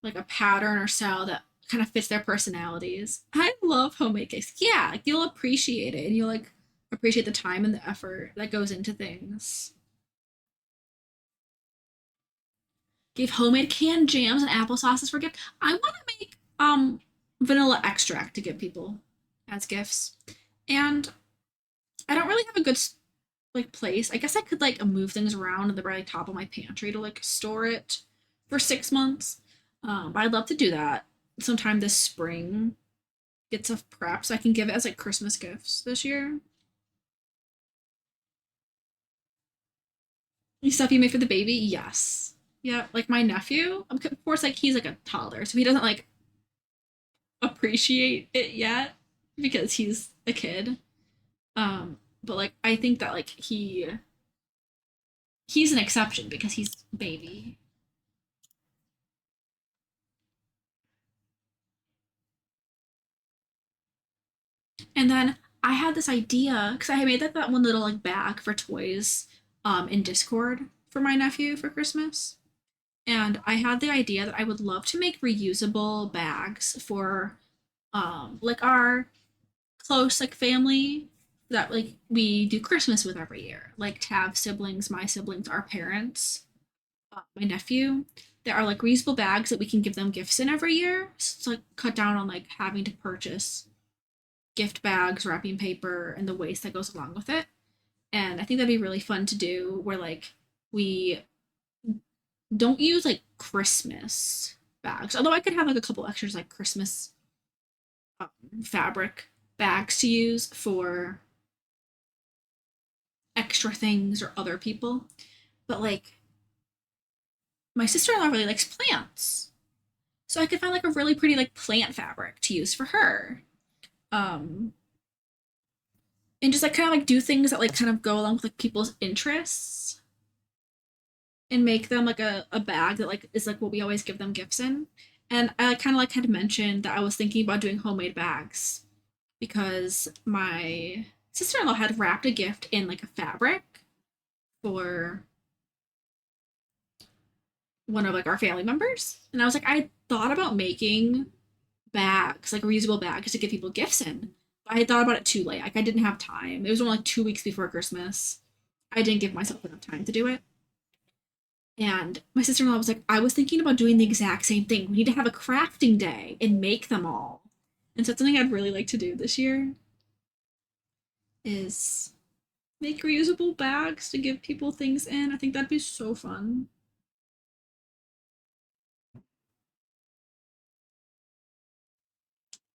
like a pattern or style that kind of fits their personalities. I love homemade cakes. Yeah, like you'll appreciate it and you'll like appreciate the time and the effort that goes into things. Gave homemade canned jams and apple sauces for gift. I want to make vanilla extract to give people as gifts. And I don't really have a good like place. I guess I could like move things around at the very top of my pantry to like store it for 6 months. But I'd love to do that sometime this spring. Get stuff prepped so I can give it as like Christmas gifts this year. Stuff you made for the baby? Yes. Yeah, like my nephew, of course, like he's like a toddler, so he doesn't like appreciate it yet because he's a kid. But like I think that like he's an exception because he's baby. And then I had this idea because I made that one little like bag for toys in Discord for my nephew for Christmas. And I had the idea that I would love to make reusable bags for like our close like family that like we do Christmas with every year. Like Tav's siblings, my siblings, our parents, my nephew. There are like reusable bags that we can give them gifts in every year. So it's like cut down on like having to purchase gift bags, wrapping paper, and the waste that goes along with it. And I think that'd be really fun to do where like we don't use like Christmas bags. Although I could have like a couple extras like Christmas fabric bags to use for extra things or other people. But like my sister-in-law really likes plants. So I could find like a really pretty like plant fabric to use for her. Um and just like kind of like do things that like kind of go along with like people's interests and make them like a bag that like is like what we always give them gifts in. And I like kind of like had mentioned that I was thinking about doing homemade bags because my sister-in-law had wrapped a gift in like a fabric for one of like our family members. And I was like, I thought about making bags, like reusable bags to give people gifts in. But I had thought about it too late. Like I didn't have time. It was only like 2 weeks before Christmas. I didn't give myself enough time to do it. And my sister-in-law was like, I was thinking about doing the exact same thing. We need to have a crafting day and make them all. And so it's something I'd really like to do this year is Make reusable bags to give people things in. I think that'd be so fun.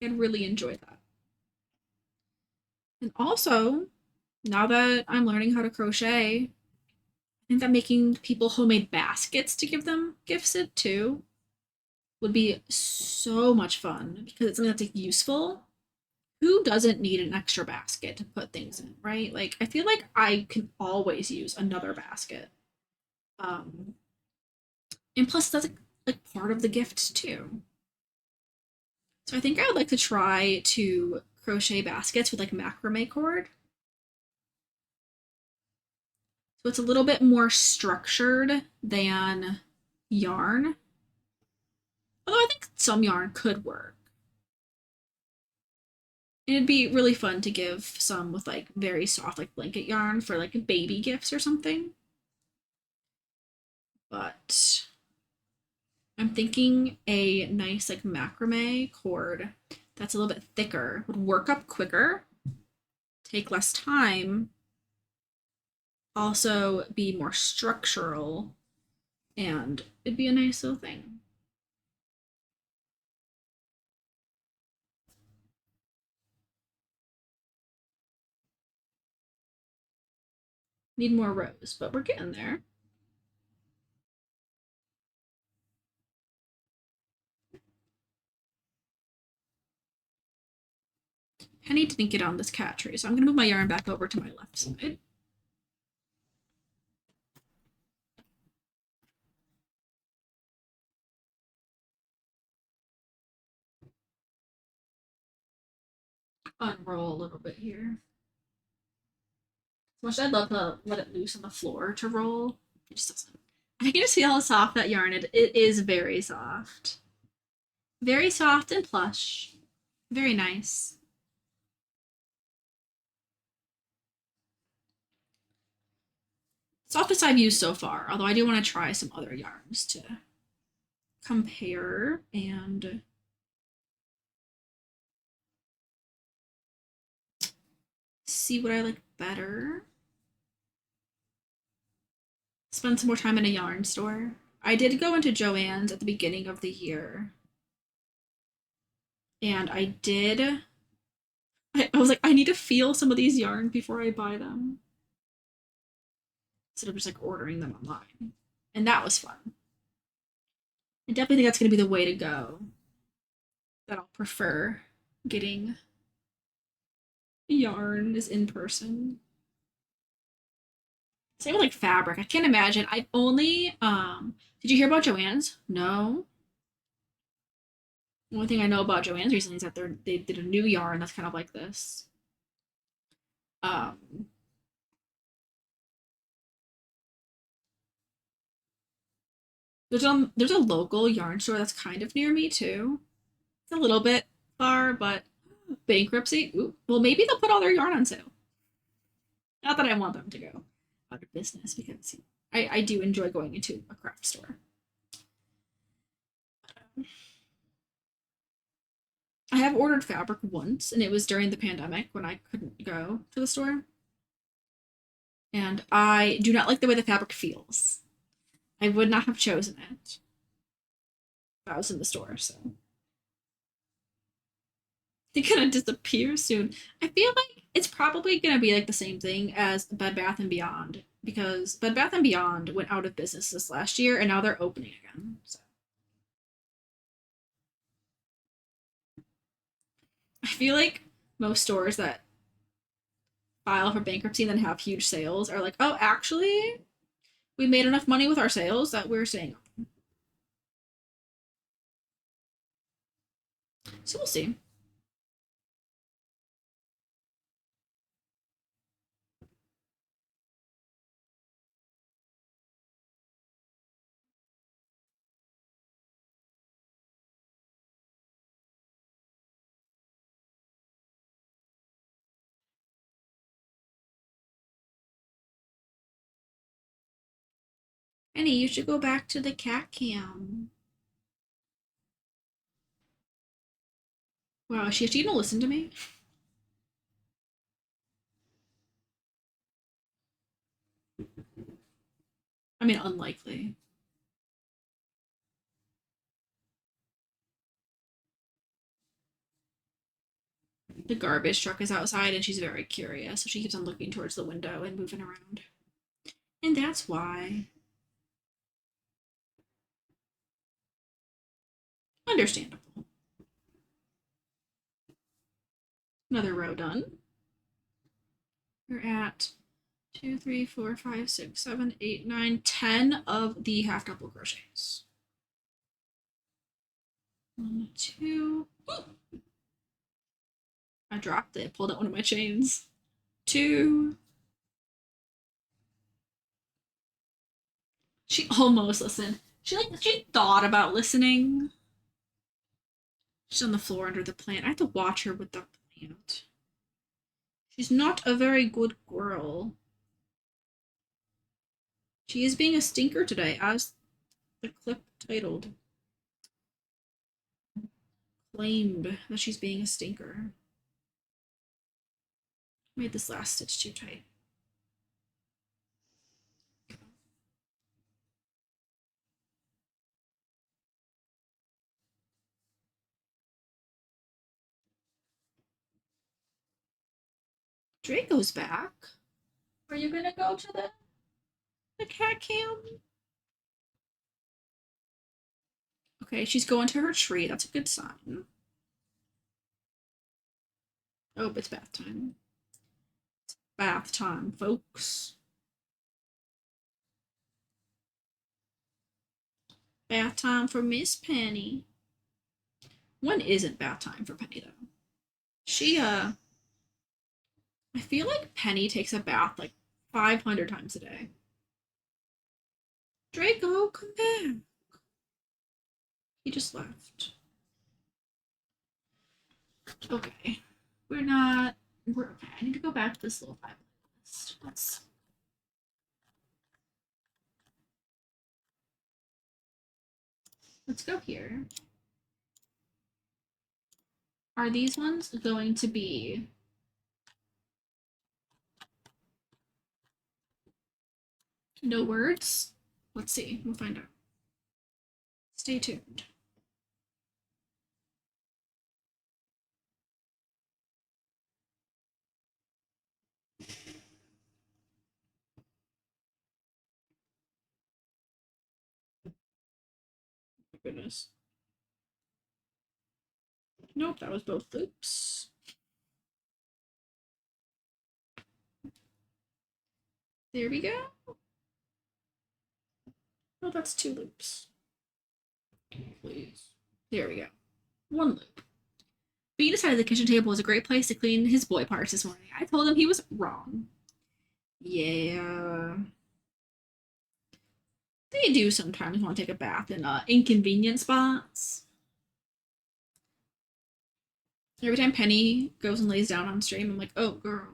I'd really enjoy that. And also, now that I'm learning how to crochet, I think that making people homemade baskets to give them gifts in too would be so much fun because it's something that's like useful. Who doesn't need an extra basket to put things in, right? Like I feel like I can always use another basket. Um, and plus that's like part of the gift too. So I think I would like to try to crochet baskets with like macrame cord. So it's a little bit more structured than yarn. Although I think some yarn could work. And it'd be really fun to give some with like very soft like blanket yarn for like baby gifts or something. But I'm thinking a nice like macrame cord that's a little bit thicker would work up quicker, take less time, also be more structural, and it'd be a nice little thing. Need more rows, but we're getting there. Penny didn't get on this cat tree, so I'm gonna move my yarn back over to my left side. Unroll a little bit here. As much as I'd love to let it loose on the floor to roll, it just doesn't. I can just feel how soft that yarn is. It is very soft. Very soft and plush. Very nice. Softest I've used so far, although I do want to try some other yarns to compare and see what I like better. Spend some more time in a yarn store. I did go into Joann's at the beginning of the year. And I was like, I need to feel some of these yarns before I buy them. Instead of just like ordering them online. And that was fun. I definitely think that's going to be the way to go. That I'll prefer getting yarn is in person. Same with like fabric. I can't imagine. I only did you hear about Joann's? No. The only thing I know about Joann's recently is that they did a new yarn that's kind of like this. Um there's a local yarn store that's kind of near me too. It's a little bit far, but bankruptcy. Ooh, well, maybe they'll put all their yarn on sale. Not that I want them to go out of business because I do enjoy going into a craft store. I have ordered fabric once, and it was during the pandemic when I couldn't go to the store. And I do not like the way the fabric feels. I would not have chosen it if I was in the store, so it's gonna disappear soon. I feel like it's probably gonna be like the same thing as Bed Bath and Beyond because Bed Bath and Beyond went out of business this last year and now they're opening again. So I feel like most stores that file for bankruptcy and then have huge sales are like, oh, actually, we made enough money with our sales that we're staying open. So we'll see. Annie, you should go back to the cat cam. Wow, is she gonna listen to me? I mean, unlikely. The garbage truck is outside and she's very curious, so she keeps on looking towards the window and moving around. And that's why. Understandable. Another row done. We're at 2, 3, 4, 5, 6, 7, 8, 9, 10 of the half double crochets. 1, 2. Ooh. I dropped it, pulled out one of my chains. 2. She almost listened. She thought about listening. She's on the floor under the plant. I have to watch her with the plant. She's not a very good girl. She is being a stinker today, as the clip titled. Claimed that she's being a stinker. Made this last stitch too tight. Draco's back. Are you gonna go to the cat cam? Okay, she's going to her tree. That's a good sign. Oh, it's bath time. It's bath time, folks. Bath time for Miss Penny. When isn't bath time for Penny though? I feel like Penny takes a bath like 500 times a day. Draco, come back. He just left. Okay. We're okay. I need to go back to this little Bible list. Let's go here. Are these ones going to be no words? Let's see. We'll find out. Stay tuned. Oh, goodness. Nope, that was both loops. There we go. Oh, that's 2 loops. Please. There we go. 1 loop. Being aside of the kitchen table was a great place to clean his boy parts this morning. I told him he was wrong. Yeah. They do sometimes want to take a bath in inconvenient spots. Every time Penny goes and lays down on stream, I'm like, oh, girl.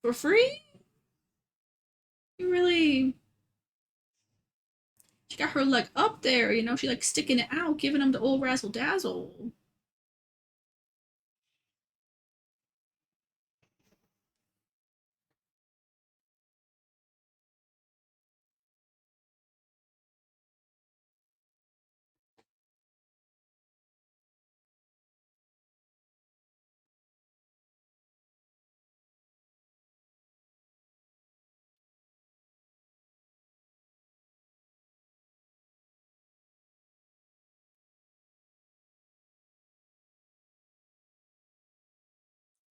For free? You really... She got her leg up there, you know? She like sticking it out, giving him the old razzle dazzle.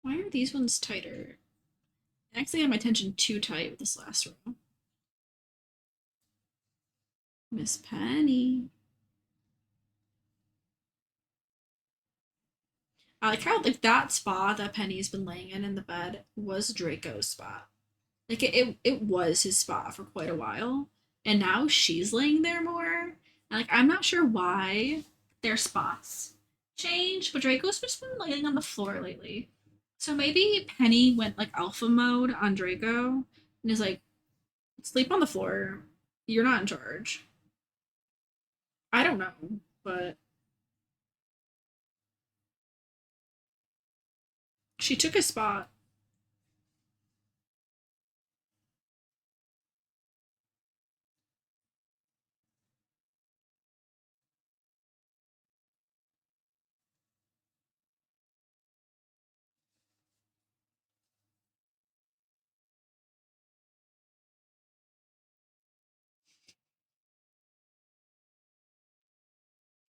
Why are these ones tighter? I actually had my tension too tight with this last row. Miss Penny. I like how like that spot that Penny's been laying in the bed was Draco's spot. Like it was his spot for quite a while, and now she's laying there more. And like I'm not sure why their spots change, but Draco's just been laying on the floor lately. So maybe Penny went like alpha mode on Draco and is like, sleep on the floor. You're not in charge. I don't know, but she took a spot.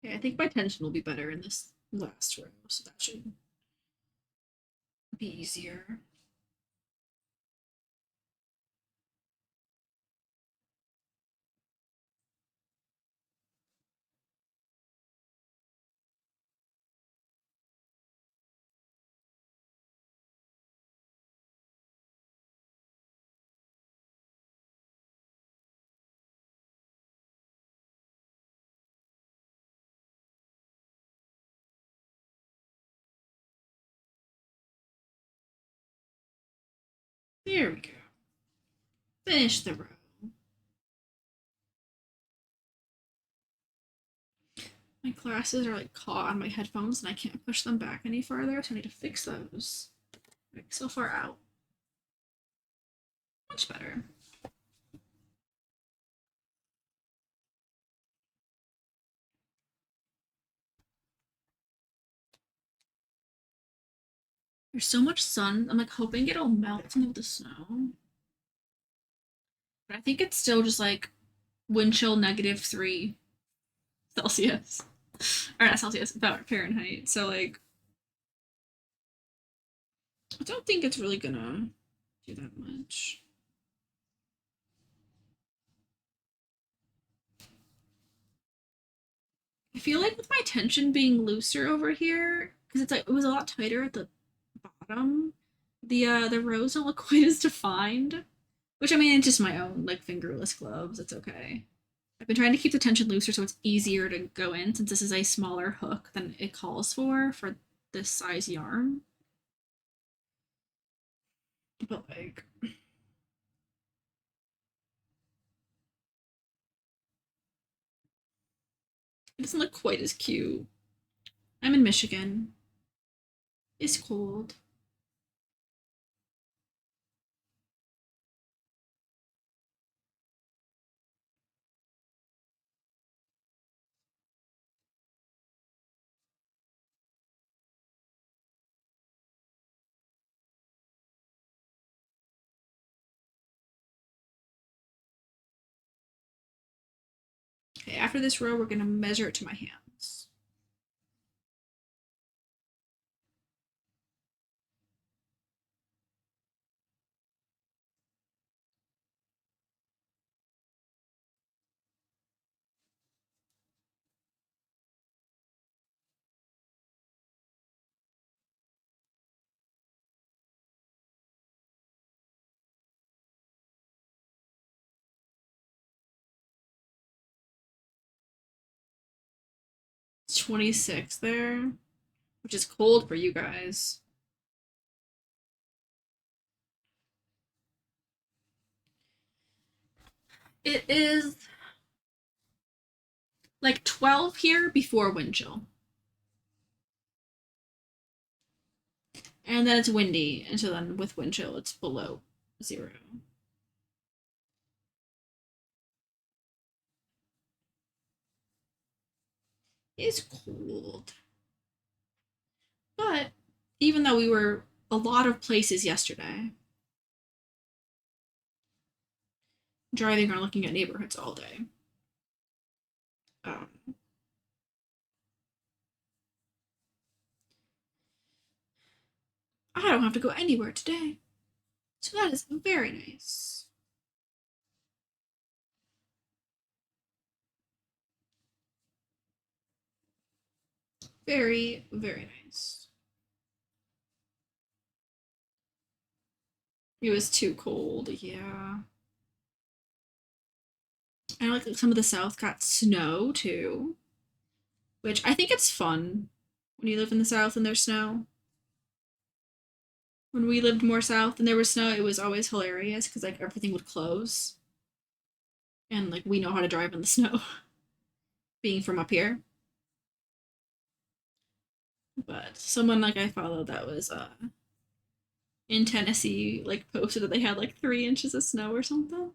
Okay, I think my tension will be better in this last row, so that should be easier. There we go. Finish the row. My glasses are like caught on my headphones and I can't push them back any farther, so I need to fix those. Like so far out. Much better. There's so much sun. I'm like hoping it'll melt some of the snow. But I think it's still just like wind chill -3 Celsius. Or not Celsius, about Fahrenheit. So like I don't think it's really gonna do that much. I feel like with my tension being looser over here, because it's like it was a lot tighter at the bottom, the rows don't look quite as defined. Which I mean, it's just my own like fingerless gloves. It's okay. I've been trying to keep the tension looser so it's easier to go in since this is a smaller hook than it calls for this size yarn. But like it doesn't look quite as cute. I'm in Michigan. It's cold. Okay, after this row, we're gonna measure it to my hands. It's 26 there, which is cold for you guys. It is like 12 here before wind chill. And then it's windy, and so then with wind chill, it's below 0. It's cold. But even though we were a lot of places yesterday, driving or looking at neighborhoods all day, um, I don't have to go anywhere today. So that is very nice. Very, very nice. It was too cold, yeah. I like some of the South got snow too, which I think it's fun when you live in the South and there's snow. When we lived more south and there was snow, it was always hilarious because like everything would close, and like we know how to drive in the snow, being from up here. But someone like I followed that was in Tennessee like posted that they had like 3 inches of snow or something.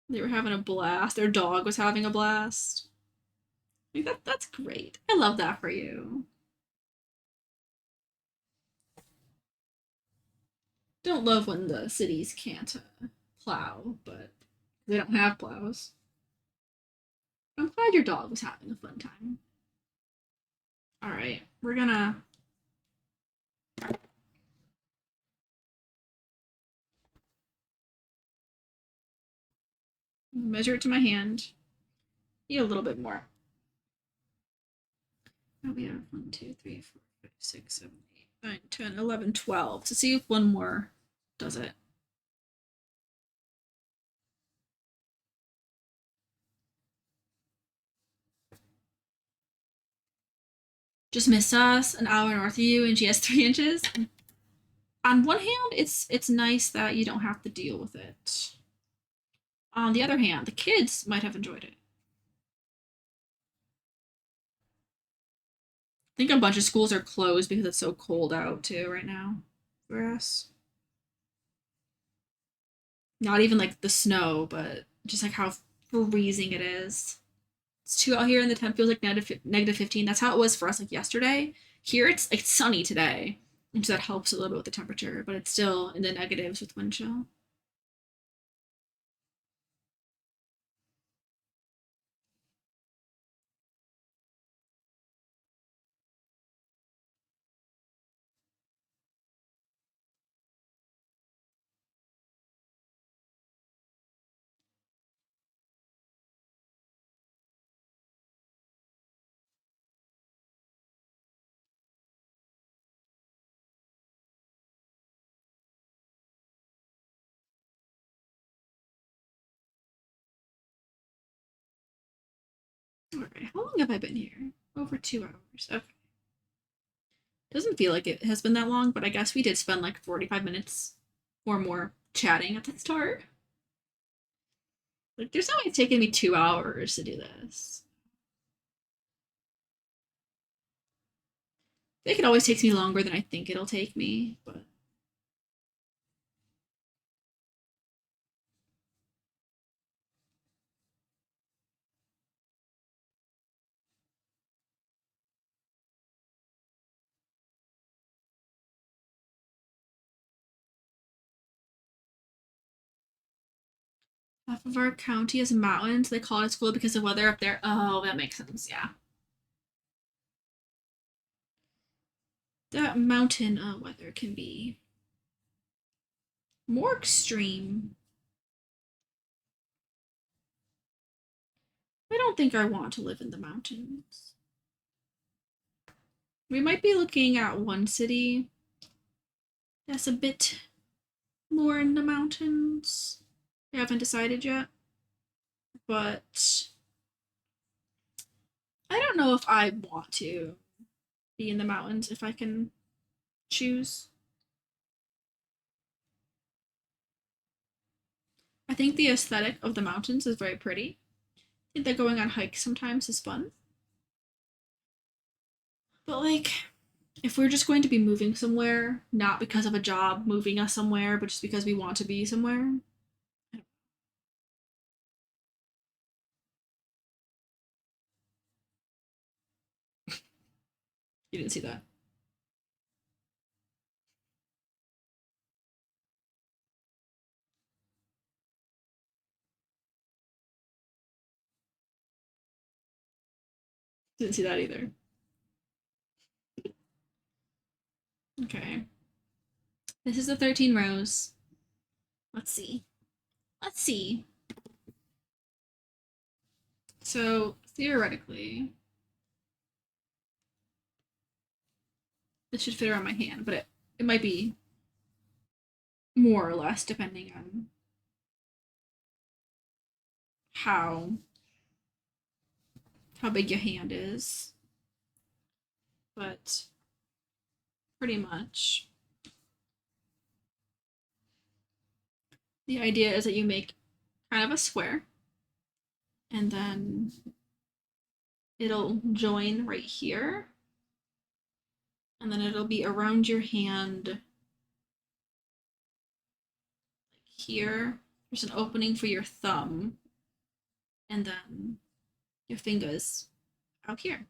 They were having a blast. Their dog was having a blast. Like that's great. I love that for you. Don't love when the cities can't plow, but They don't have plows. I'm glad your dog was having a fun time. All right, we're gonna measure it to my hand. Need a little bit more. Oh, we have 1, 2, 3, 4, 5, 6, 7, 8, 9, 10, 11, 12. To see if one more does it. Just missed us, an hour north of you, and she has 3 inches. On one hand, it's nice that you don't have to deal with it. On the other hand, the kids might have enjoyed it. I think a bunch of schools are closed because it's so cold out too right now for us. Not even like the snow, but just like how freezing it is. It's too out here, and the temp feels like negative 15. That's how it was for us like yesterday. Here it's sunny today, and so that helps a little bit with the temperature, but it's still in the negatives with wind chill. Okay, how long have I been here? Over 2 hours. Okay. Doesn't feel like it has been that long, but I guess we did spend like 45 minutes or more chatting at the start. Like, there's no way it's taken me 2 hours to do this. I think it always takes me longer than I think it'll take me, but half of our county is mountains. They call it school because of weather up there. Oh, that makes sense. Yeah. That mountain weather can be more extreme. I don't think I want to live in the mountains. We might be looking at one city that's a bit more in the mountains. We haven't decided yet, but I don't know if I want to be in the mountains if I can choose. I think the aesthetic of the mountains is very pretty. I think that going on hikes sometimes is fun. But like, if we're just going to be moving somewhere, not because of a job moving us somewhere, but just because we want to be somewhere. You didn't see that. Didn't see that either. Okay. This is the 13 rows. Let's see. Let's see. So, theoretically, this should fit around my hand, but it might be more or less depending on how big your hand is. But pretty much the idea is that you make kind of a square, and then it'll join right here, and then it'll be around your hand like here. There's an opening for your thumb, and then your fingers out here.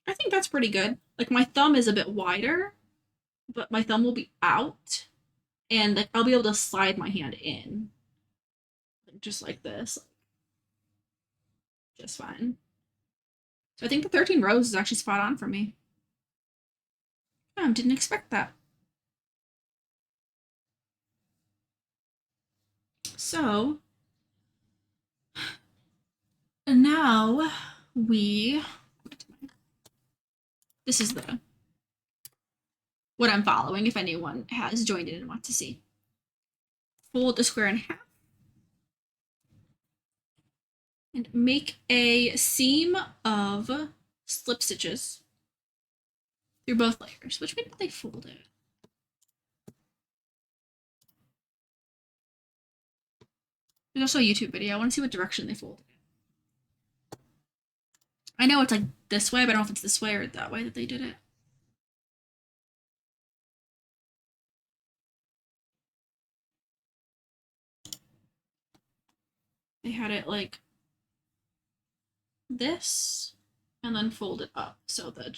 I think that's pretty good. Like, my thumb is a bit wider, but my thumb will be out, and like I'll be able to slide my hand in just like this, just fine. So I think the 13 rows is actually spot on for me. Didn't expect that. So now this is what I'm following if anyone has joined in and wants to see. Fold the square in half and make a seam of slip stitches through both layers. Which way did they fold it? There's also a YouTube video. I want to see what direction they folded it. I know it's like this way, but I don't know if it's this way or that way that they did it. They had it like this and then fold it up so the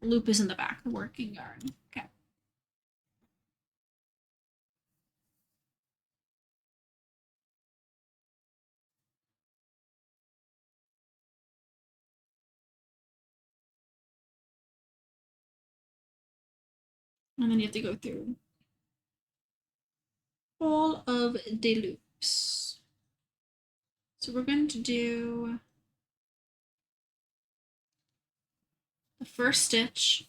loop is in the back of the working yarn. Okay. And then you have to go through all of the loops. So we're going to do the first stitch.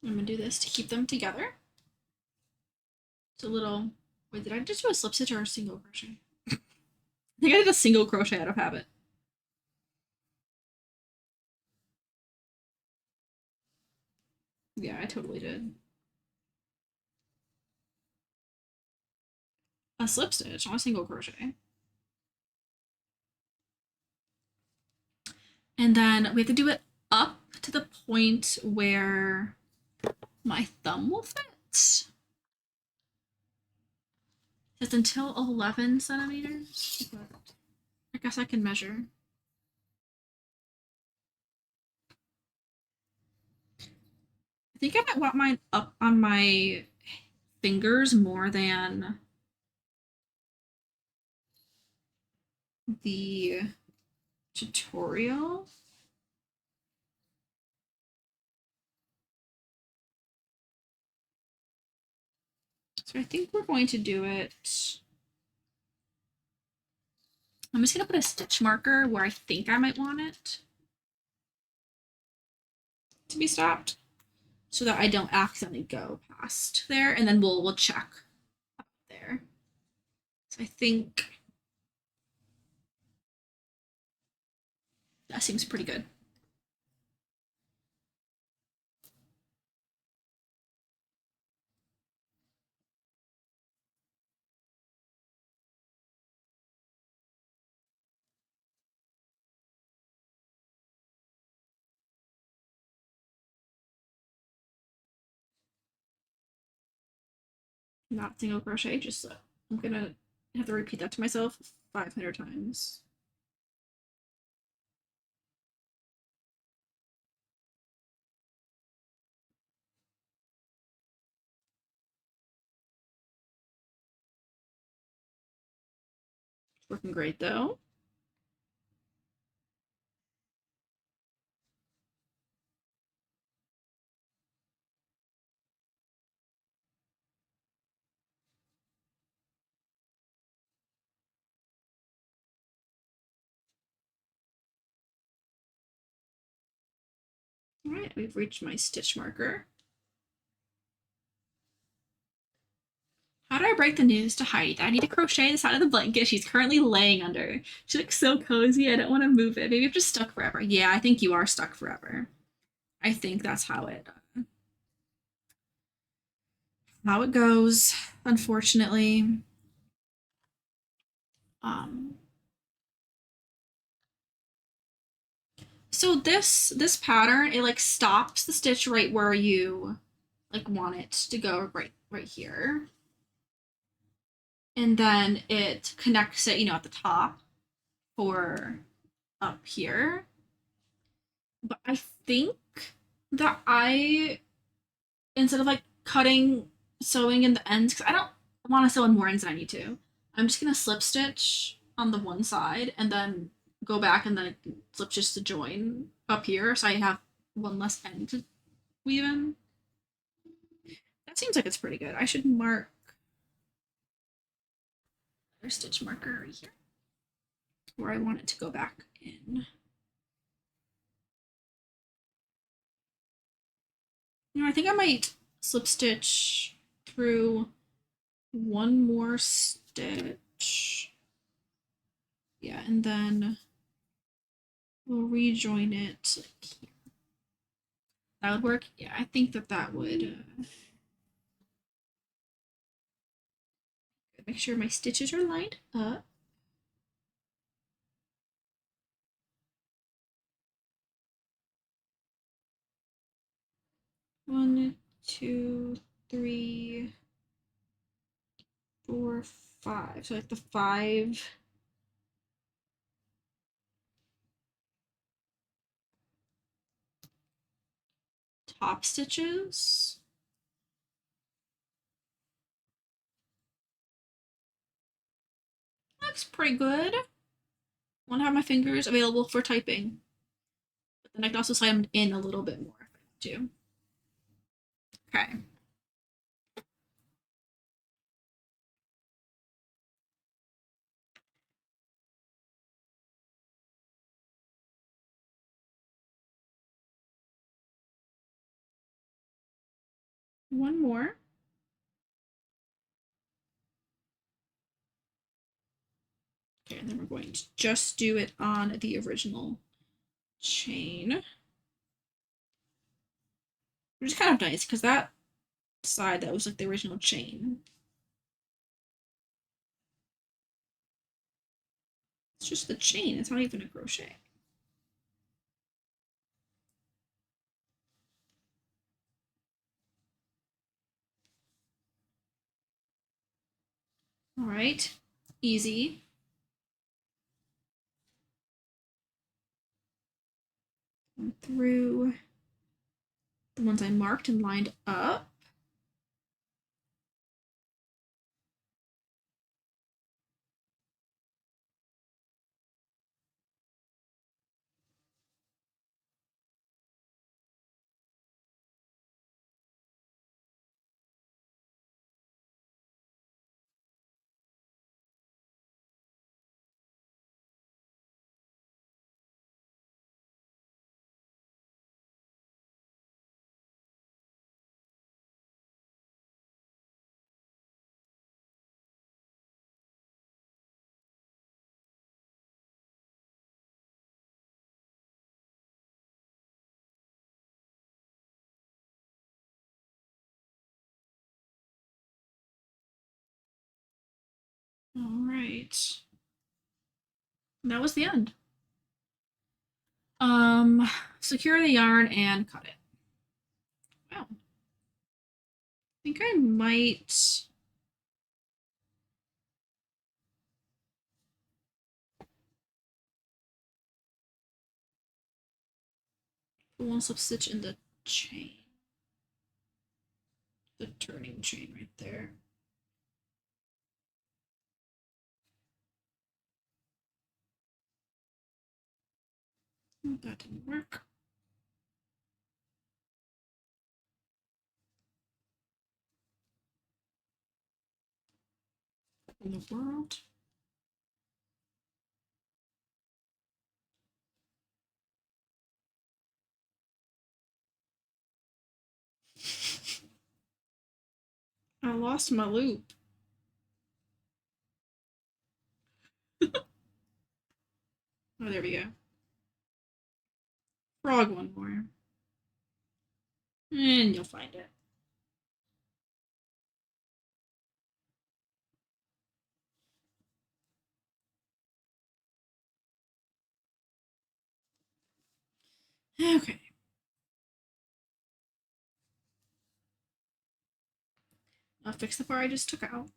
I'm going to do this to keep them together. It's a little, wait, did I just do a slip stitch or a single crochet? I think I did a single crochet out of habit. Yeah, I totally did. A slip stitch, not a single crochet. And then we have to do it up to the point where my thumb will fit. It's until 11 centimeters. I guess I can measure. I think I might want mine up on my fingers more than the tutorial. So I think we're going to do it. I'm just going to put a stitch marker where I think I might want it to be stopped so that I don't accidentally go past there, and then we'll check up there. So I think that seems pretty good. Not single crochet, just I'm gonna have to repeat that to myself 500 times. It's working great though. All right, we've reached my stitch marker. How do I break the news to Heidi? I need to crochet the side of the blanket she's currently laying under. She looks so cozy. I don't want to move it. Maybe I'm just stuck forever. Yeah, I think you are stuck forever. I think that's how it goes, unfortunately. So this pattern, it like stops the stitch right where you like want it to go, right here. And then it connects it, at the top for up here. But I think that instead of like sewing in the ends, because I don't want to sew in more ends than I need to, I'm just gonna slip stitch on the one side and then go back and then slip stitch to join up here so I have one less end to weave in. That seems like it's pretty good. I should mark our stitch marker right here where I want it to go back in. You know, I think I might slip stitch through one more stitch. Yeah, and then we'll rejoin it like here. That would work. Yeah, I think that that would. Make sure my stitches are lined up. One, two, three, four, five. So like the five top stitches. Looks pretty good. I want to have my fingers available for typing, but then I can also slide them in a little bit more if I want to. Okay. One more. Okay, and then we're going to just do it on the original chain. Which is kind of nice because that side that was like the original chain. It's just the chain, it's not even a crochet. All right, easy. Through the ones I marked and lined up. All right. That was the end. Secure the yarn and cut it. Wow. I think I might put one slip stitch in the chain. The turning chain right there. That didn't work. In the world. I lost my loop. Oh, there we go. Frog one more. And you'll find it. Okay. I'll fix the part I just took out.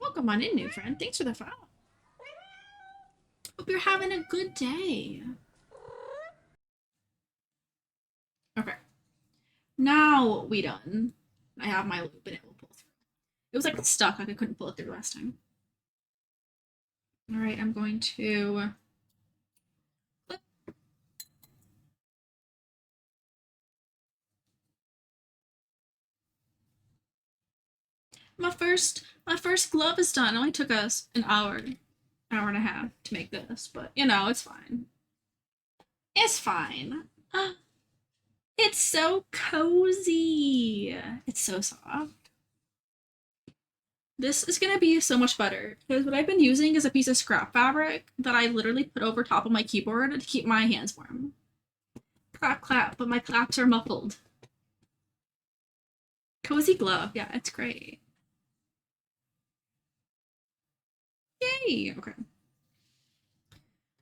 Welcome on in, new friend. Thanks for the follow. Hope you're having a good day. Okay. Now we done. I have my loop and it will pull through. It was like stuck, like I couldn't pull it through last time. All right, I'm going to clip. My first glove is done. It only took us an hour and a half to make this, but you know, it's fine. It's fine. It's so cozy. It's so soft. This is gonna be so much better because what I've been using is a piece of scrap fabric that I literally put over top of my keyboard to keep my hands warm. Clap, clap, but my claps are muffled. Cozy glove, yeah, it's great. Yay! Okay.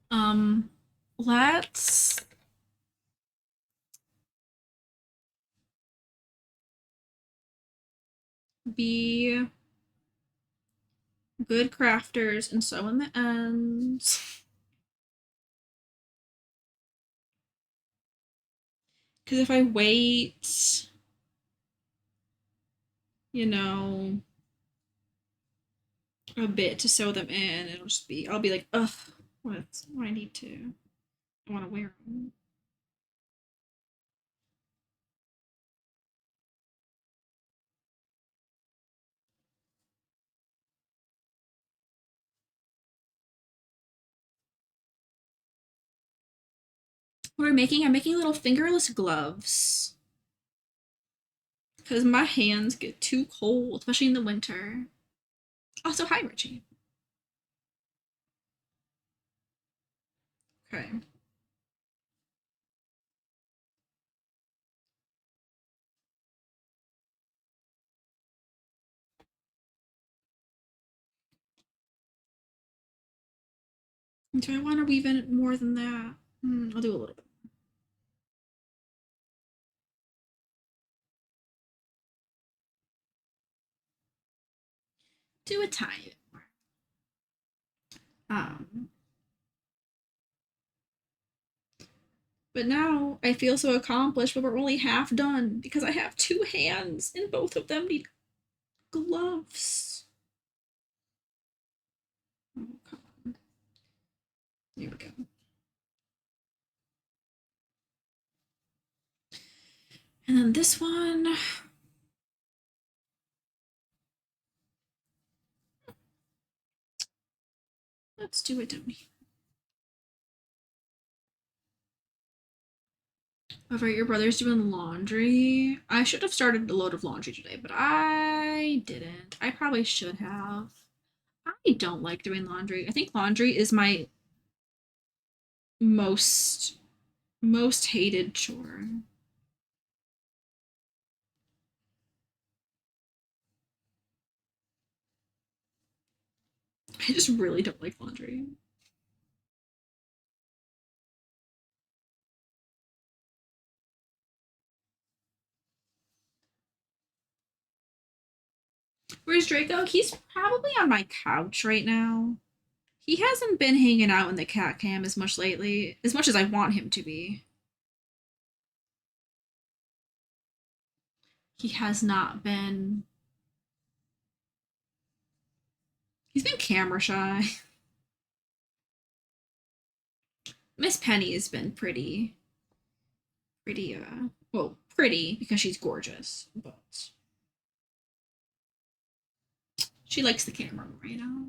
Um, let's be good crafters and sew in the ends. Because if I wait, you know, a bit to sew them in, it'll just be, I'll be like, ugh, what I need to, I want to wear them. What am I making? I'm making little fingerless gloves. Because my hands get too cold, especially in the winter. Also, hi, Richie. Okay. Do I want to weave in more than that? I'll do a little bit. Do a tiny bit more. Um, but now I feel so accomplished, but we're only half done because I have two hands and both of them need gloves. Oh, come on. There we go. And then this one. Let's do it down here. Over your brother's doing laundry. I should have started a load of laundry today, but I didn't. I probably should have. I don't like doing laundry. I think laundry is my most hated chore. I just really don't like laundry. Where's Draco? He's probably on my couch right now. He hasn't been hanging out in the cat cam as much lately, as much as I want him to be. He has not been. He's been camera shy. Miss Penny has been well, pretty because she's gorgeous, but she likes the camera right now.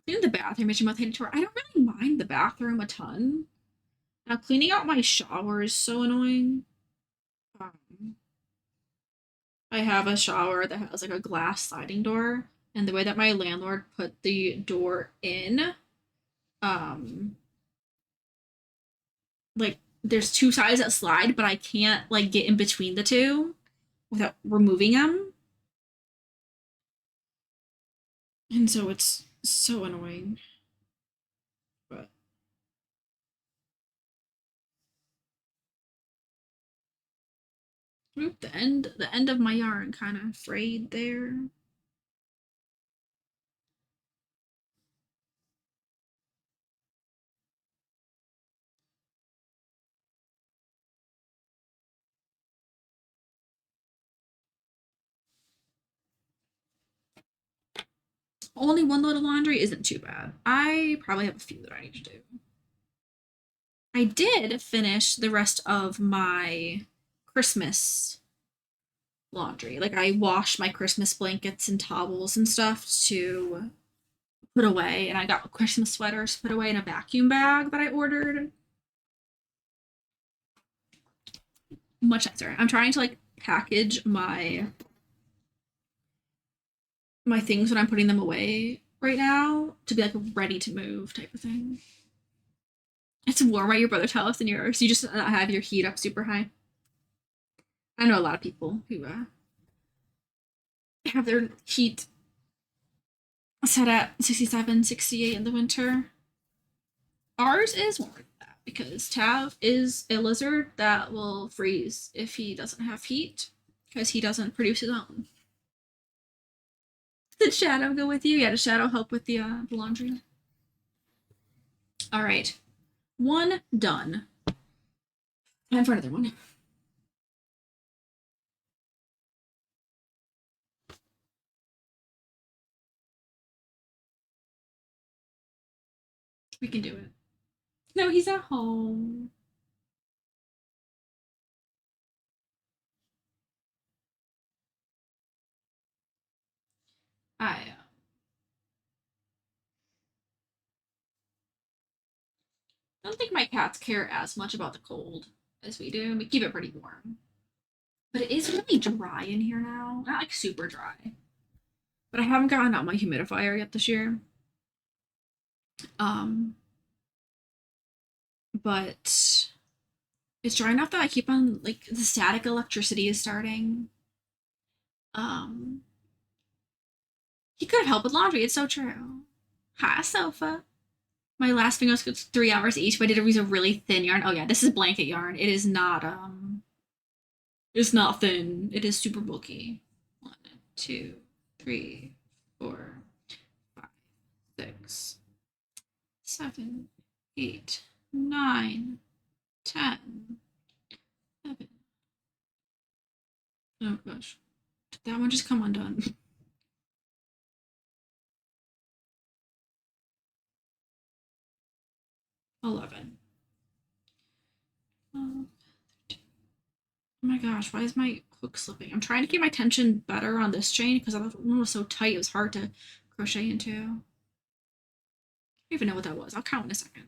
Cleaning the bathroom is my hated chore. I don't really mind the bathroom a ton. Now cleaning out my shower is so annoying. Um, I have a shower that has like a glass sliding door, and the way that my landlord put the door in, um, like there's two sides that slide, but I can't like get in between the two without removing them, and so it's so annoying. But oop, the end of my yarn kind of frayed there. Only one load of laundry isn't too bad. I probably have a few that I need to do. I did finish the rest of my Christmas laundry. Like I washed my Christmas blankets and towels and stuff to put away, and I got Christmas sweaters put away in a vacuum bag that I ordered. Much nicer. I'm trying to like package my things when I'm putting them away right now to be like ready to move type of thing. It's warm at your brother's house and yours. You just have your heat up super high. I know a lot of people who have their heat set at 67, 68 in the winter. Ours is warmer than that because Tav is a lizard that will freeze if he doesn't have heat because he doesn't produce his own. Did Shadow go with you? Yeah, did Shadow help with the laundry? All right. One done. Time for another one. We can do it. No, he's at home. I don't think my cats care as much about the cold as we do. We keep it pretty warm. But it is really dry in here now. Not like super dry. But I haven't gotten out my humidifier yet this year. Um, but it's dry enough that I keep on like the static electricity is starting. Um, he could help with laundry. It's so true. Hi, sofa. My last finger was 3 hours each, but I did use a really thin yarn. Oh yeah, this is blanket yarn. It is not it's not thin. It is super bulky. 1, 2, 3, 4, 5, 6, 7, 8, 9, 10, 11. Oh gosh. Did that one just come undone? 11. Oh my gosh, why is my hook slipping? I'm trying to keep my tension better on this chain because that one was so tight it was hard to crochet into. I don't even know what that was. I'll count in a second.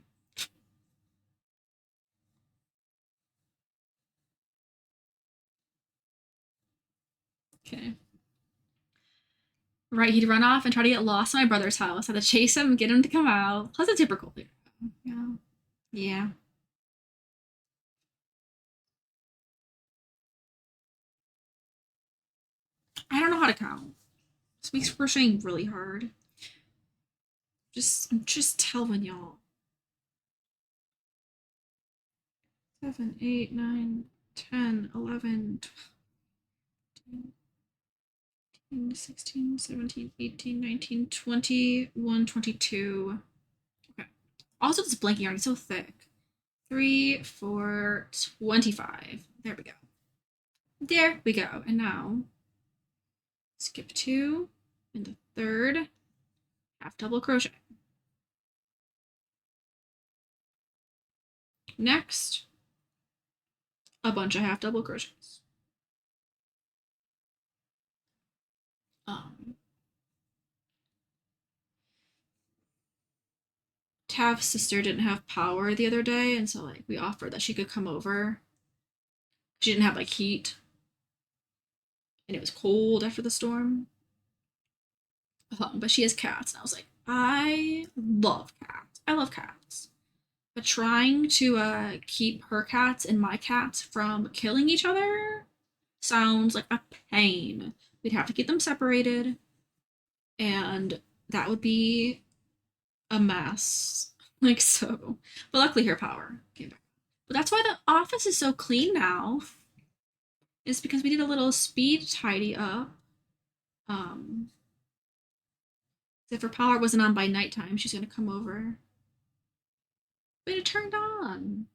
Okay. Right, he'd run off and try to get lost in my brother's house. I had to chase him, get him to come out. Plus, it's super cold here. Yeah. Yeah. I don't know how to count. This makes crocheting really hard. I'm just telling y'all. 7, 8, 9, 10, 11, 12, 16, 17, 18, 19, 21, 22. Okay. Also, this blanket yarn is so thick. 3, 4, 25. There we go. There we go. And now, skip 2 in the third half double crochet. Next, a bunch of half double crochets. Um, Tav's sister didn't have power the other day, and so like we offered that she could come over. She didn't have like heat, and it was cold after the storm. But she has cats, and I was like, I love cats. I love cats. But trying to keep her cats and my cats from killing each other sounds like a pain. We'd have to get them separated, and that would be a mess. Like so. But luckily her power came back. But that's why the office is so clean now. Is because we did a little speed tidy up. If her power wasn't on by nighttime, she's gonna come over. But it turned on.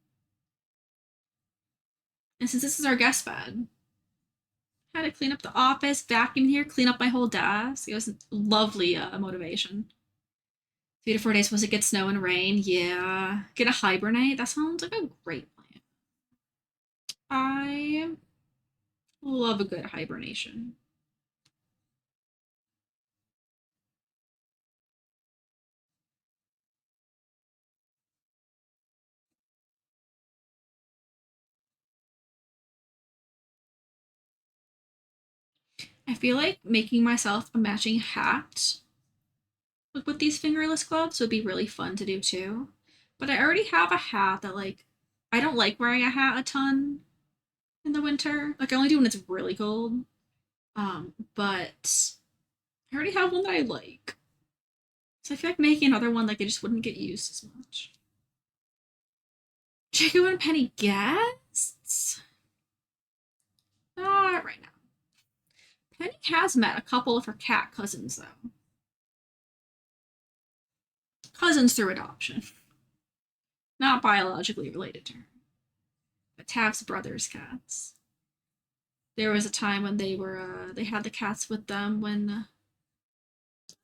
And since this is our guest bed, Had to clean up the office, vacuum here, clean up my whole desk. It was lovely motivation. 3 to 4 days supposed to get snow and rain. Yeah. Gonna hibernate. That sounds like a great plan. I love a good hibernation. I feel like making myself a matching hat with these fingerless gloves would be really fun to do too. But I already have a hat that like I don't like wearing a hat a ton in the winter. Like I only do when it's really cold. But I already have one that I like. So I feel like making another one like it just wouldn't get used as much. Jacob and Penny guests? Not right now. Penny has met a couple of her cat cousins though. Cousins through adoption. Not biologically related to her. But Tav's brother's cats. There was a time when they had the cats with them when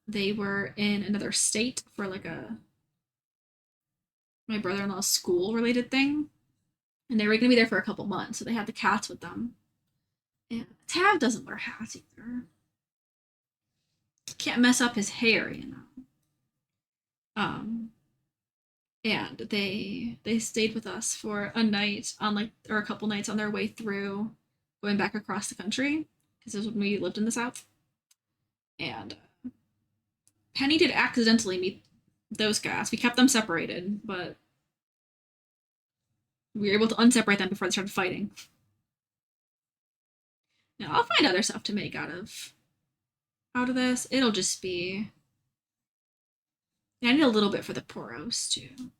they were in another state for like a my brother-in-law's school related thing, and they were gonna be there for a couple months, so they had the cats with them. And Tav doesn't wear hats either. Can't mess up his hair, you know. And they stayed with us for a night on like or a couple nights on their way through, going back across the country because this was when we lived in the South. And Penny did accidentally meet those cats. We kept them separated, but we were able to unseparate them before they started fighting. Now I'll find other stuff to make out of this. It'll just be. Yeah, I need a little bit for the poros too.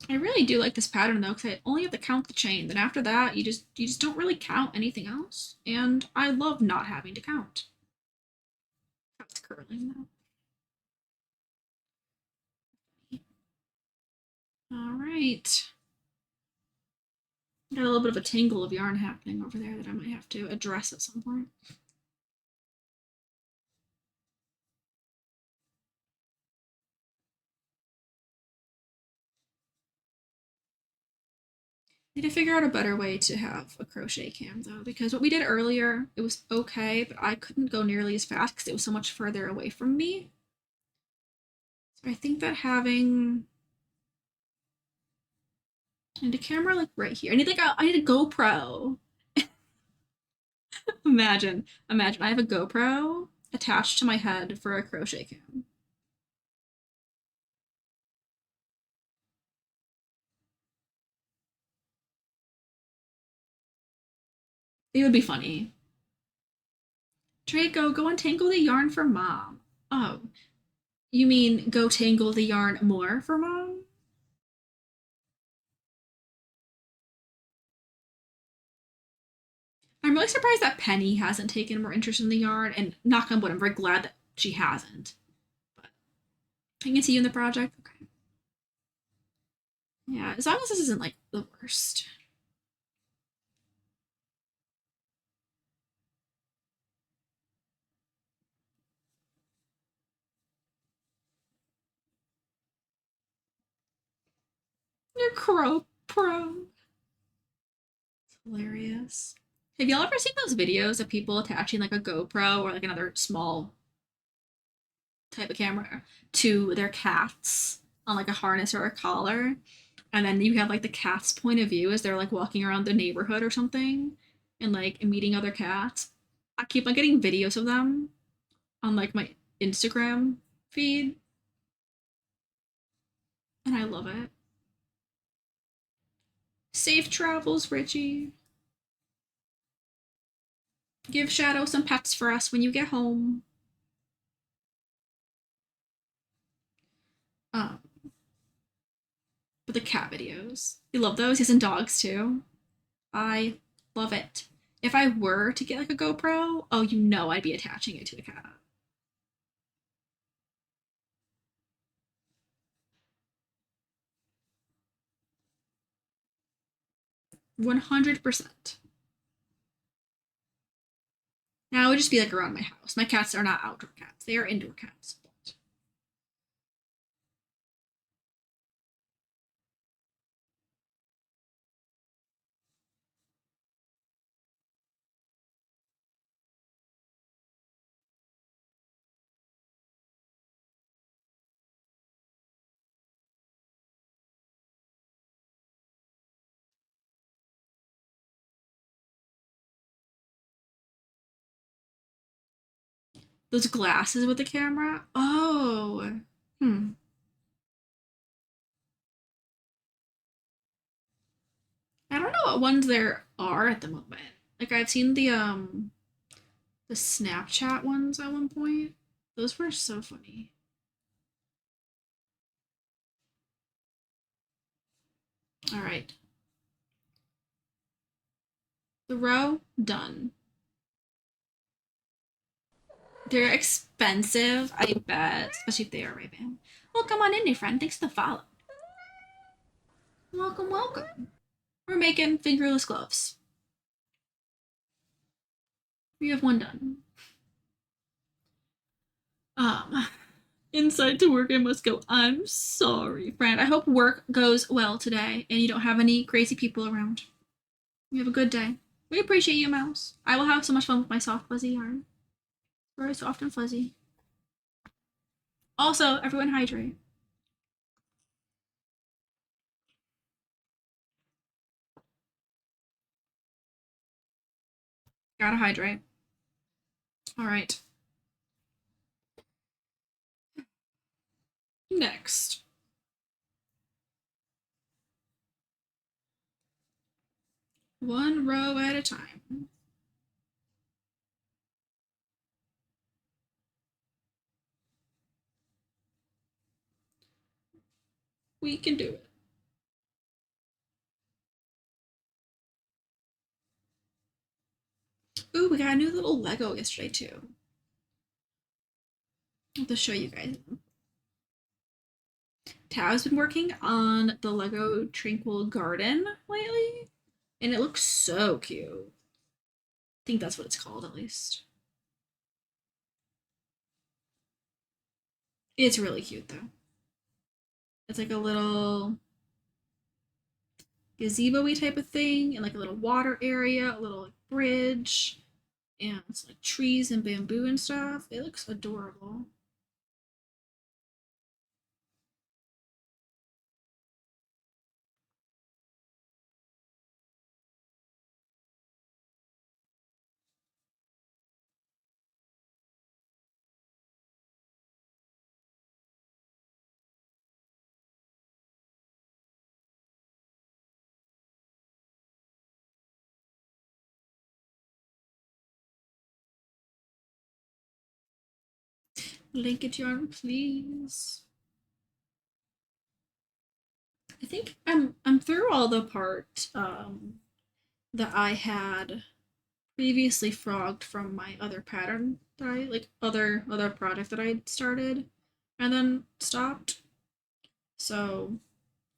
I really do like this pattern though, because I only have to count the chain. Then after that, you just don't really count anything else. And I love not having to count. That's curling though. All right. Got a little bit of a tangle of yarn happening over there that I might have to address at some point. Need to figure out a better way to have a crochet cam though, because what we did earlier, it was okay, but I couldn't go nearly as fast because it was so much further away from me. So I think that having and a camera like right here. I need a GoPro. Imagine I have a GoPro attached to my head for a crochet cam. It would be funny. Draco, go untangle the yarn for mom. Oh, you mean go tangle the yarn more for mom? I'm really surprised that Penny hasn't taken more interest in the yarn, and knock on wood, I'm very glad that she hasn't. But I can see you in the project. Okay. Yeah, as long as this isn't like the worst. You're crow pro. It's hilarious. Have y'all ever seen those videos of people attaching like a GoPro or like another small type of camera to their cats on like a harness or a collar? And then you have like the cat's point of view as they're like walking around the neighborhood or something and like meeting other cats. I keep on getting videos of them on like my Instagram feed, and I love it. Safe travels, Richie. Give Shadow some pets for us when you get home. Um, but the cat videos. You love those? Yes, and dogs too. I love it. If I were to get like a GoPro, oh, you know I'd be attaching it to a cat. 100%. Now it would just be like around my house. My cats are not outdoor cats, they are indoor cats. Those glasses with the camera? Oh. Hmm. I don't know what ones there are at the moment. Like I've seen the Snapchat ones at one point. Those were so funny. All right. The row done. They're expensive, I bet, especially if they are Ray-Ban. Well, come on in, new friend. Thanks for the follow. Welcome, welcome. We're making fingerless gloves. We have one done. Um, inside to work I must go. I'm sorry, friend. I hope work goes well today and you don't have any crazy people around. You have a good day. We appreciate you, Mouse. I will have so much fun with my soft fuzzy yarn. Very soft and fuzzy. Also, everyone hydrate. Gotta hydrate. All right. Next. One row at a time. We can do it. Ooh, we got a new little Lego yesterday too. I'll have to show you guys. Tav's been working on the Lego Tranquil Garden lately, and it looks so cute. I think that's what it's called, at least. It's really cute though. It's like a little gazebo-y type of thing, and like a little water area, a little like, bridge, and it's like trees and bamboo and stuff. It looks adorable. Linkage yarn, please. I think I'm through all the part that I had previously frogged from my other pattern that I like other project that I started and then stopped. So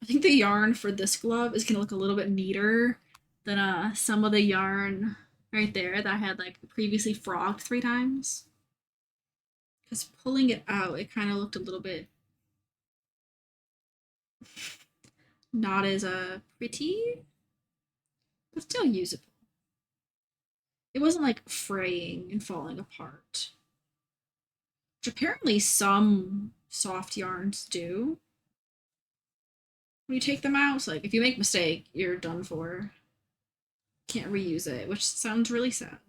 I think the yarn for this glove is gonna look a little bit neater than some of the yarn right there that I had like previously frogged 3 times. Because pulling it out, it kind of looked a little bit not as pretty, but still usable. It wasn't like fraying and falling apart, which apparently some soft yarns do. When you take them out, so like if you make a mistake, you're done for. Can't reuse it, which sounds really sad.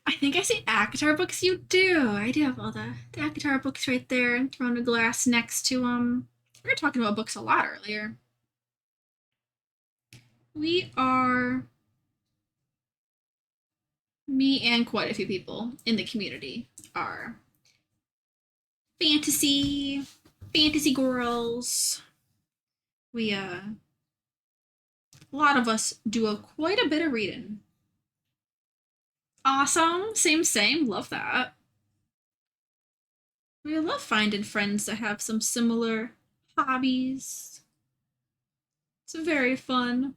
I think I see ACOTAR books. You do. I do have all the ACOTAR books right there and thrown a glass next to them. We were talking about books a lot earlier. We are, me and quite a few people in the community are fantasy, fantasy girls. A lot of us do quite a bit of reading. Awesome. Same, same. Love that. We love finding friends that have some similar hobbies. It's very fun.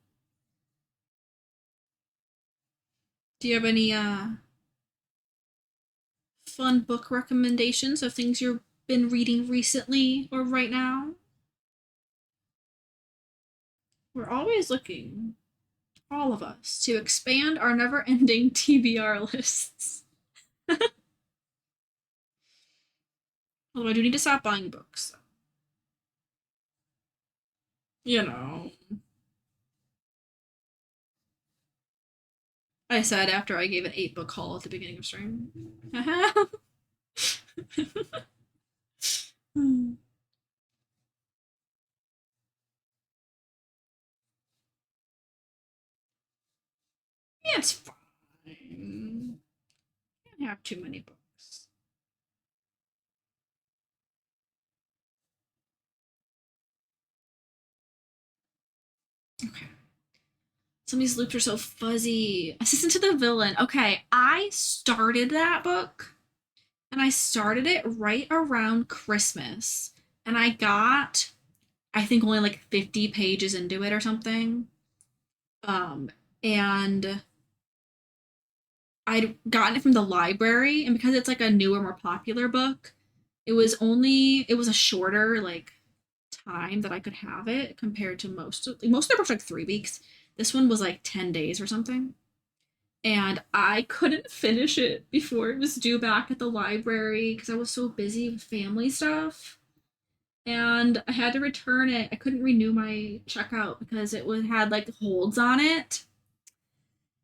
Do you have any fun book recommendations of things you've been reading recently or right now? We're always looking, all of us, to expand our never-ending TBR lists. Although I do need to stop buying books. You know. I said after I gave an 8 book haul at the beginning of stream. It's fine. Can't have too many books. Okay. Some of these loops are so fuzzy. Assistant to the Villain. Okay, I started that book and I started it right around Christmas. And I got, I think, only like 50 pages into it or something. Um, and I'd gotten it from the library, and because it's like a newer, more popular book, it was a shorter like time that I could have it compared to most of their books are like 3 weeks. This one was like 10 days or something. And I couldn't finish it before it was due back at the library because I was so busy with family stuff. And I had to return it. I couldn't renew my checkout because had like holds on it.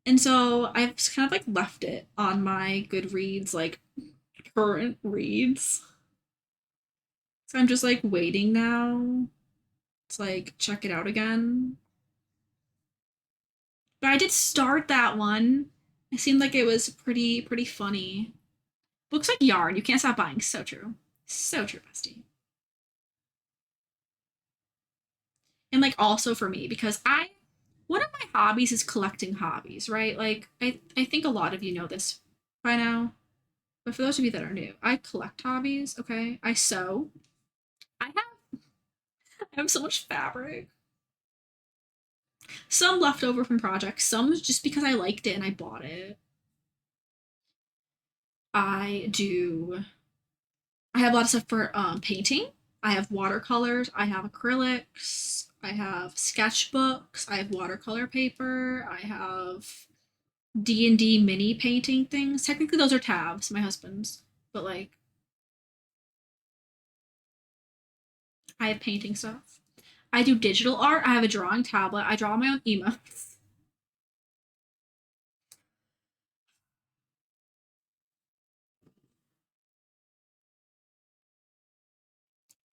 And so I've just kind of like left it on my Goodreads, like current reads. So I'm just like waiting now to like check it out again. But I did start that one. It seemed like it was pretty funny. Books like yarn, you can't stop buying. So true. So true, bestie. And like also for me, because I one of my hobbies is collecting hobbies, right? Like I think a lot of you know this by now. But for those of you that are new, I collect hobbies, okay? I sew. I have so much fabric. Some leftover from projects, some just because I liked it and I bought it. I do I have a lot of stuff for painting. I have watercolors, I have acrylics, I have sketchbooks, I have watercolor paper, I have D&D mini painting things. Technically those are tabs, my husband's, but like I have painting stuff. I do digital art. I have a drawing tablet. I draw my own emotes.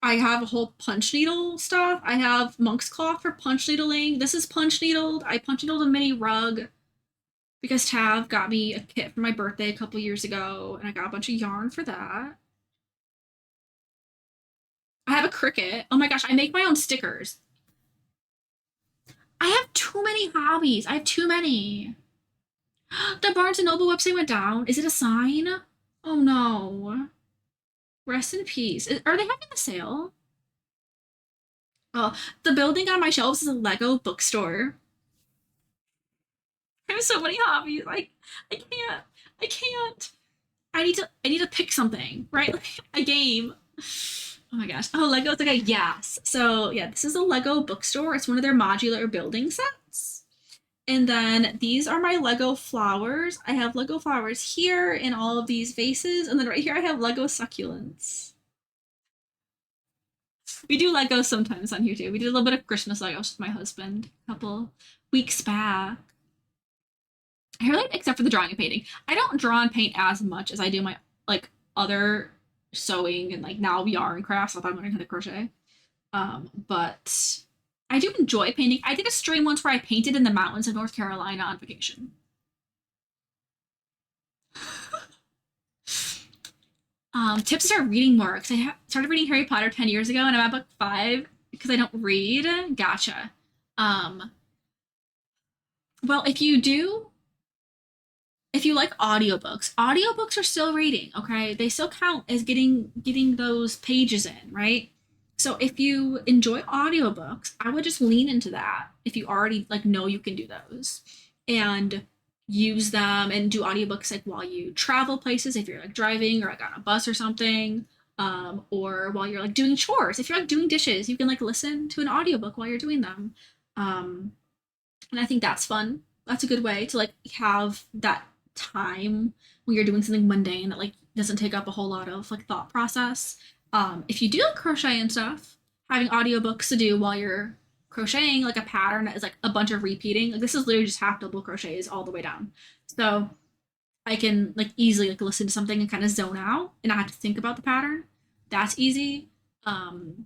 I have a whole punch needle stuff. I have monk's cloth for punch needling. This is punch needled. I punch needled a mini rug because Tav got me a kit for my birthday a couple years ago, and I got a bunch of yarn for that. I have a Cricut. Oh my gosh, I make my own stickers. I have too many hobbies. I have too many. The Barnes and Noble website went down. Is it a sign? Oh no. Rest in peace. Are they having a sale? Oh, the building on my shelves is a Lego bookstore. I have so many hobbies. I can't. I can't. I need to pick something, right? Like a game. Oh my gosh. Oh, Lego. It's like a yes. So yeah, this is a Lego bookstore. It's one of their modular building sets. And then these are my Lego flowers. I have Lego flowers here in all of these vases, and then right here I have Lego succulents. We do Legos sometimes on here too. We did a little bit of Christmas Legos with my husband a couple weeks back. I really, except for the drawing and painting. I don't draw and paint as much as I do my like other sewing and like now yarn crafts. If I'm learning how to crochet, but I do enjoy painting. I did a stream once where I painted in the mountains of North Carolina on vacation. Tips to start reading more because started reading Harry Potter 10 years ago and I'm at book 5 because I don't read. Gotcha. Um, well, if you like audiobooks are still reading, okay? They still count as getting those pages in, right? So if you enjoy audiobooks, I would just lean into that if you already like know you can do those and use them and do audiobooks like while you travel places if you're like driving or like on a bus or something. Or while you're like doing chores. If you're like doing dishes, you can like listen to an audiobook while you're doing them. Um, and I think that's fun. That's a good way to like have that time when you're doing something mundane that like doesn't take up a whole lot of like thought process. If you do like crochet and stuff, having audiobooks to do while you're crocheting like a pattern that is like a bunch of repeating. Like this is literally just half double crochets all the way down. So I can like easily like listen to something and kind of zone out and not have to think about the pattern. That's easy. Um,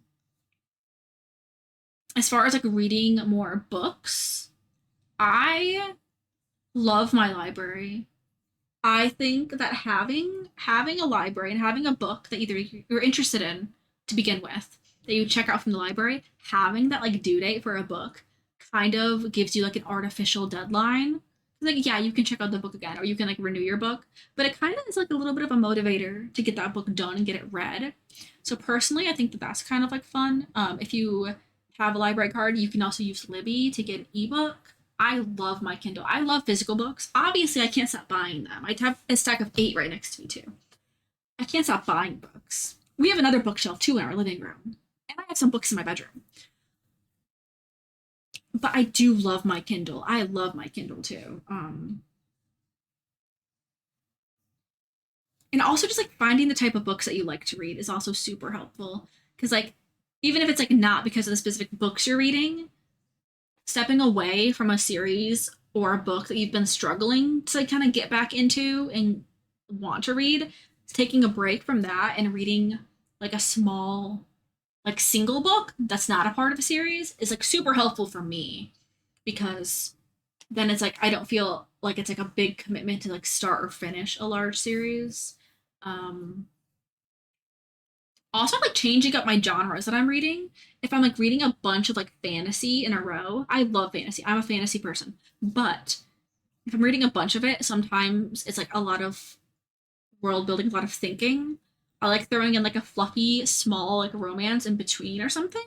as far as like reading more books, I love my library. I think that having a library and having a book that either you're interested in to begin with that you check out from the library, having that like due date for a book kind of gives you like an artificial deadline. Like yeah, you can check out the book again or you can like renew your book, but it kind of is like a little bit of a motivator to get that book done and get it read. So personally, I think that that's kind of like fun. If you have a library card, you can also use Libby to get an ebook. I love my Kindle. I love physical books. Obviously, I can't stop buying them. I have a stack of 8 right next to me too. I can't stop buying books. We have another bookshelf too in our living room, and I have some books in my bedroom. But I do love my Kindle. I love my Kindle too. And also just like finding the type of books that you like to read is also super helpful because like even if it's like not because of the specific books you're reading, stepping away from a series or a book that you've been struggling to like, kind of get back into and want to read, taking a break from that and reading like a small like single book that's not a part of a series is like super helpful for me because then it's like I don't feel like it's like a big commitment to like start or finish a large series. Um, also like changing up my genres that I'm reading. If I'm like reading a bunch of like fantasy in a row, I love fantasy. I'm a fantasy person. But if I'm reading a bunch of it, sometimes it's like a lot of world building, a lot of thinking. I like throwing in like a fluffy, small like romance in between or something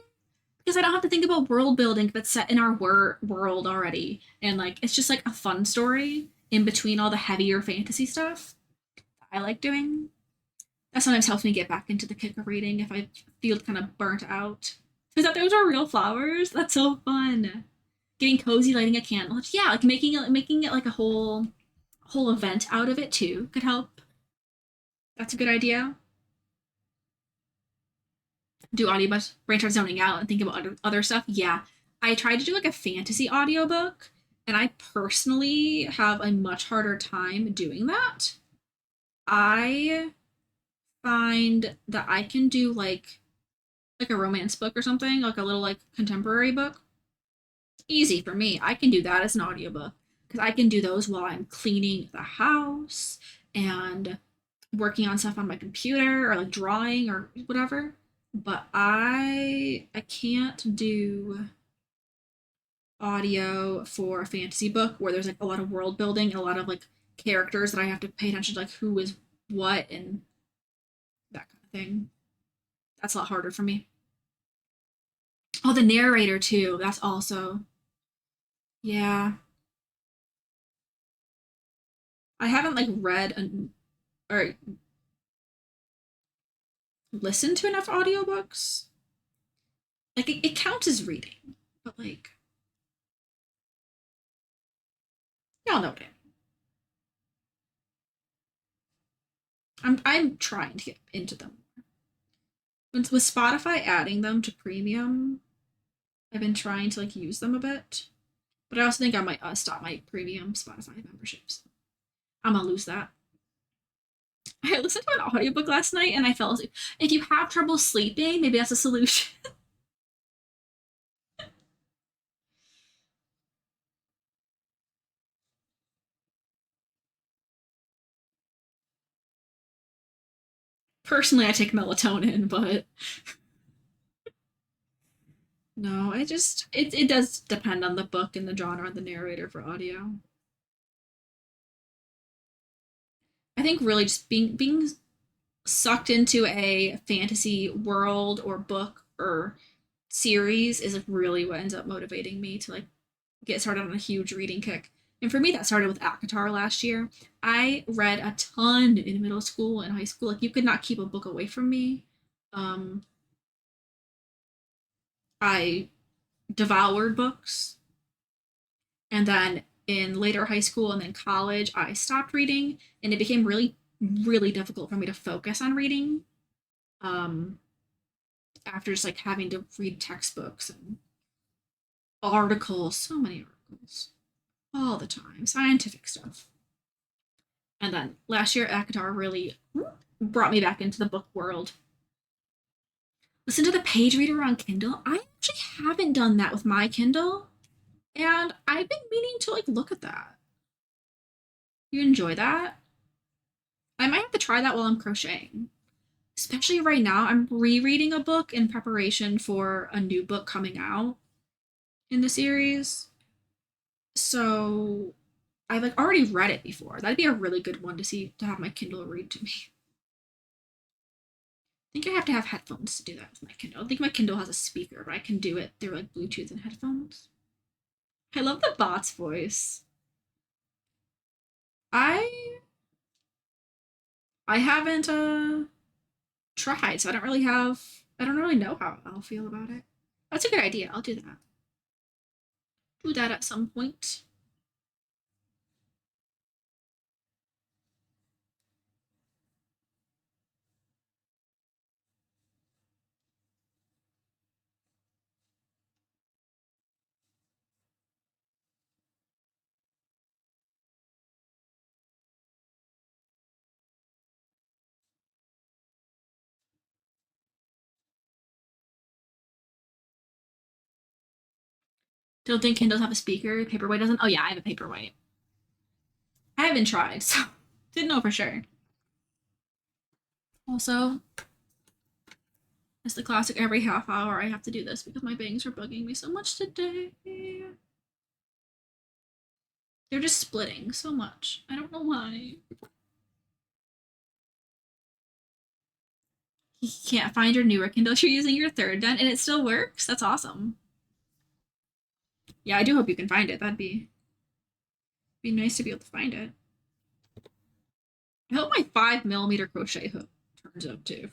because I don't have to think about world building that's set in our world already. And like it's just like a fun story in between all the heavier fantasy stuff I like doing. That sometimes helps me get back into the kick of reading if I feel kind of burnt out. Is that those are real flowers? That's so fun. Getting cozy, lighting a candle. Yeah, like making it like a whole event out of it too could help. That's a good idea. Do audiobooks, branch out zoning out and think about other stuff. Yeah. I tried to do like a fantasy audiobook, and I personally have a much harder time doing that. I find that I can do like a romance book or something, like a little like contemporary book. Easy for me. I can do that as an audiobook because I can do those while I'm cleaning the house and working on stuff on my computer or like drawing or whatever. But I can't do audio for a fantasy book where there's like a lot of world building and a lot of like characters that I have to pay attention to like who is what and that kind of thing. That's a lot harder for me. Oh, the narrator too. That's also yeah. I haven't like read or listened to enough audiobooks. Like it counts as reading, but like y'all know what I mean. I'm trying to get into them. With Spotify adding them to premium, I've been trying to like use them a bit. But I also think I might stop my premium Spotify memberships. I'm gonna lose that. I listened to an audiobook last night and I fell asleep. If you have trouble sleeping, maybe that's a solution. Personally, I take melatonin, but no, it does depend on the book and the genre and the narrator for audio. I think really just being sucked into a fantasy world or book or series is like really what ends up motivating me to like get started on a huge reading kick. And for me, that started with ACOTAR last year. I read a ton in middle school and high school. Like you could not keep a book away from me. Um, I devoured books, and then in later high school and then college, I stopped reading, and it became really, really difficult for me to focus on reading. Um, After just like having to read textbooks and articles, so many articles all the time, scientific stuff. And then last year, ACOTAR really brought me back into the book world. Listen to the page reader on Kindle. I actually haven't done that with my Kindle, and I've been meaning to like look at that. You enjoy that? I might have to try that while I'm crocheting. Especially right now, I'm rereading a book in preparation for a new book coming out in the series. So I've like already read it before. That'd be a really good one to see to have my Kindle read to me. I think I have to have headphones to do that with my Kindle. I think my Kindle has a speaker, but I can do it through like Bluetooth and headphones. I love the bot's voice. I I haven't tried, so I don't really know how I'll feel about it. That's a good idea. I'll do that. Do that at some point. Don't think Kindles have a speaker. Paperwhite doesn't. Oh yeah, I have a paperwhite. I haven't tried, so didn't know for sure. Also, it's the classic every half hour I have to do this because my bangs are bugging me so much today. They're just splitting so much. I don't know why. You can't find your newer Kindle. You're using your third den and it still works. That's awesome. Yeah, I do hope you can find it. That'd be nice to be able to find it. I hope my 5 millimeter crochet hook turns up too.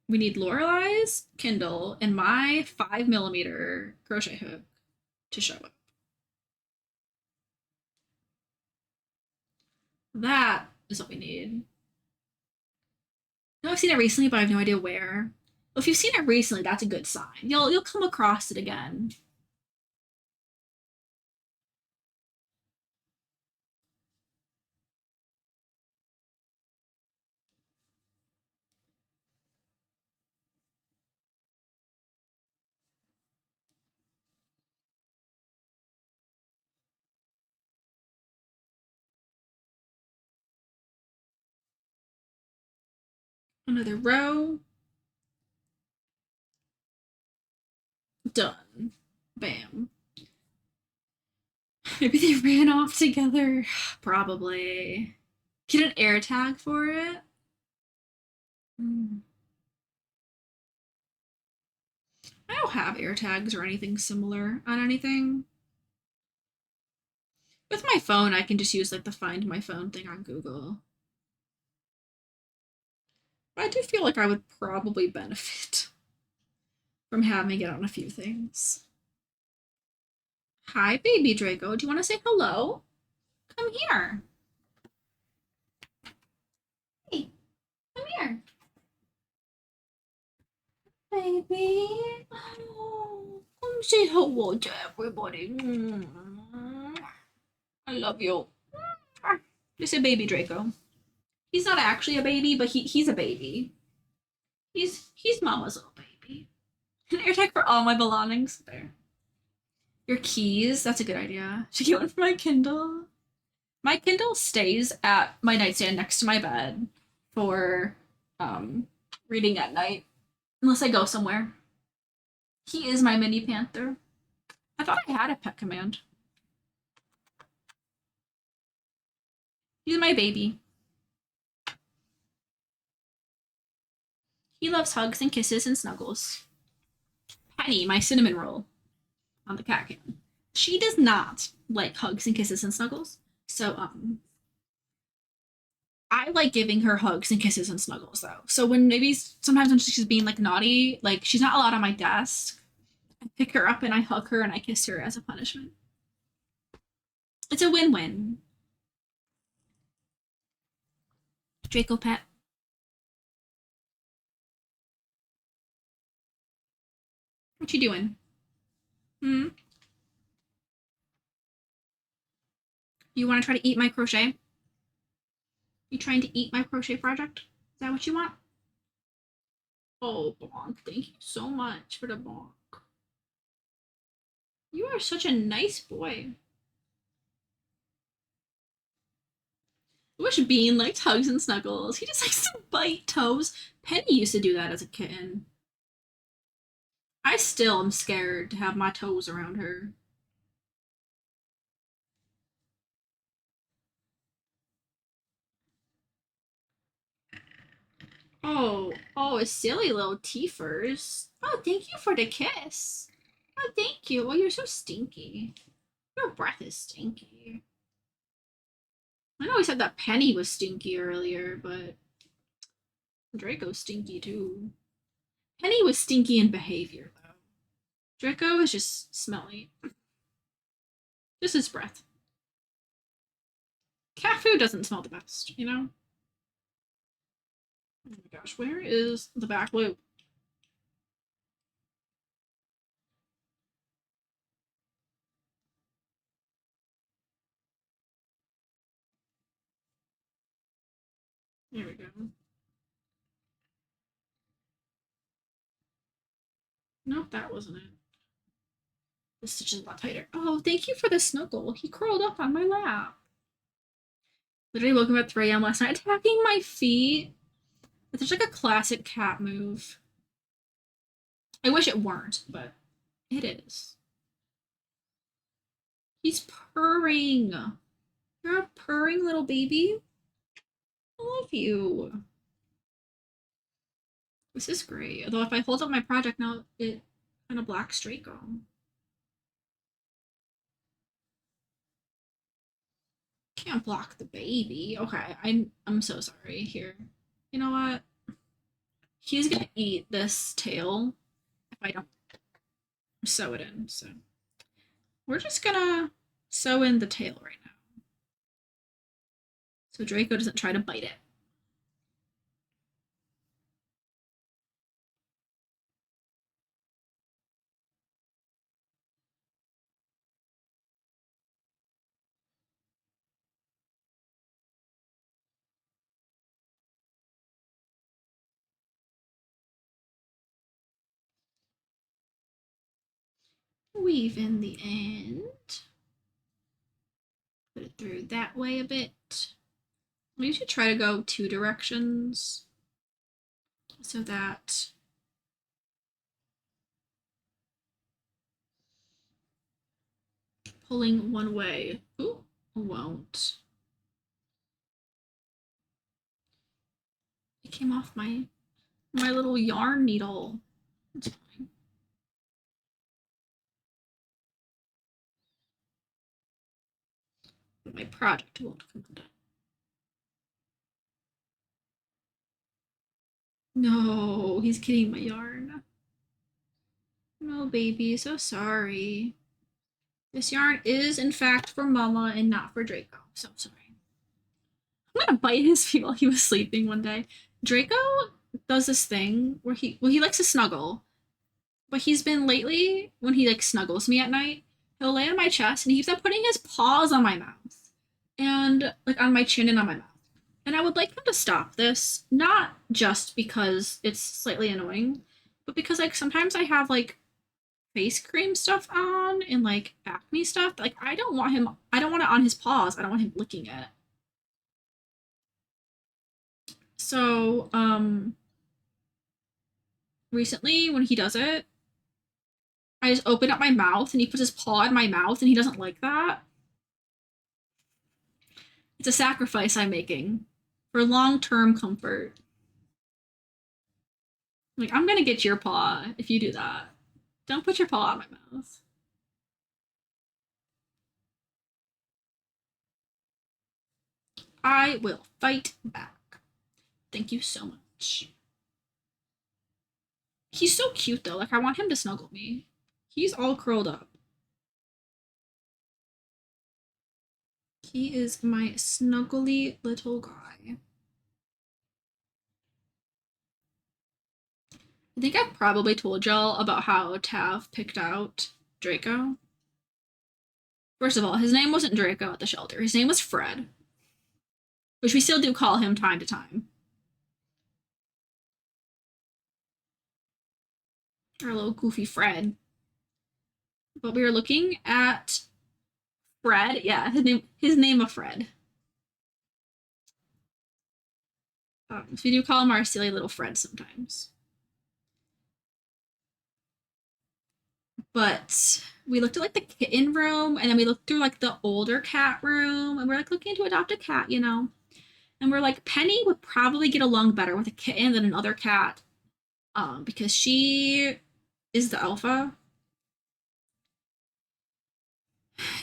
We need Lorelei's Kindle and my 5 millimeter crochet hook to show up. That is what we need. No, I've seen it recently, but I have no idea where. Well, if you've seen it recently, that's a good sign. You'll come across it again. Another row. Done. Bam. Maybe they ran off together. Probably. Get an air tag for it. Hmm. I don't have air tags or anything similar on anything. With my phone, I can just use like the find my phone thing on Google. But I do feel like I would probably benefit from having it on a few things. Hi, baby Draco. Do you want to say hello? Come here. Hey, come here. Baby. Oh, come Say hello to everybody. I love you. Just a baby Draco. He's not actually a baby, but he's a baby. He's mama's little baby. An air tag for all my belongings. There. Your keys. That's a good idea. Should get one for my Kindle. My Kindle stays at my nightstand next to my bed for reading at night, unless I go somewhere. He is my mini panther. I thought I had a pet command. He's my baby. He loves hugs and kisses and snuggles. Penny, my cinnamon roll on the cat can. She does not like hugs and kisses and snuggles. So I like giving her hugs and kisses and snuggles though. So when maybe sometimes when she's being like naughty, like she's not allowed on my desk, I pick her up and I hug her and I kiss her as a punishment. It's a win-win. Draco pet. What you doing? You want to try to eat my crochet? You trying to eat my crochet project? Is that what you want? Oh, Bonk, thank you so much for the bonk. You are such a nice boy. I wish Bean liked hugs and snuggles. He just likes to bite toes. Penny used to do that as a kitten. I still am scared to have my toes around her. Oh, a silly little teefers. Oh, thank you for the kiss. Oh, thank you. Oh, you're so stinky. Your breath is stinky. I know we said that Penny was stinky earlier, but Draco's stinky too. Penny was stinky in behavior, though. Draco is just smelly. Just his breath. Cat food doesn't smell the best, you know? Oh my gosh, where is the back loop? There we go. Nope, that wasn't it. The stitch is a lot tighter. Oh, thank you for the snuggle. He curled up on my lap. Literally woke up at 3 a.m. last night attacking my feet. It's just like a classic cat move. I wish it weren't, but it is. He's purring. You're a purring little baby. I love you. This is great. Although if I hold up my project now, it kind of black streak on. Can't block the baby. Okay, I'm so sorry. Here, you know what? He's gonna eat this tail if I don't sew it in. So we're just gonna sew in the tail right now, so Draco doesn't try to bite it. Weave in the end. Put it through that way a bit. We usually try to go 2 directions so that pulling one way won't. It came off my little yarn needle. It's fine. But my project won't come undone. No, he's getting my yarn. No, baby, so sorry. This yarn is, in fact, for Mama and not for Draco. So sorry. I'm gonna bite his feet while he was sleeping one day. Draco does this thing where he likes to snuggle, But he's been lately, when he like snuggles me at night, he'll lay on my chest and he keeps on putting his paws on my mouth and like on my chin and on my mouth. And I would like him to stop this, not just because it's slightly annoying, but because like sometimes I have like face cream stuff on and like acne stuff. Like I don't want it on his paws. I don't want him licking it. So, recently when he does it, I just open up my mouth and he puts his paw in my mouth and he doesn't like that. It's a sacrifice I'm making for long-term comfort. Like, I'm gonna get your paw if you do that. Don't put your paw on my mouth. I will fight back. Thank you so much. He's so cute though. Like, I want him to snuggle me. He's all curled up. He is my snuggly little guy. I think I've probably told y'all about how Tav picked out Draco. First of all, his name wasn't Draco at the shelter. His name was Fred, which we still do call him time to time. Our little goofy Fred. But we were looking at Fred. Yeah, his name of Fred. So we do call him our silly little Fred sometimes. But we looked at like the kitten room and then we looked through like the older cat room and we're like looking to adopt a cat, you know. And we're like, Penny would probably get along better with a kitten than another cat. Because she is the alpha.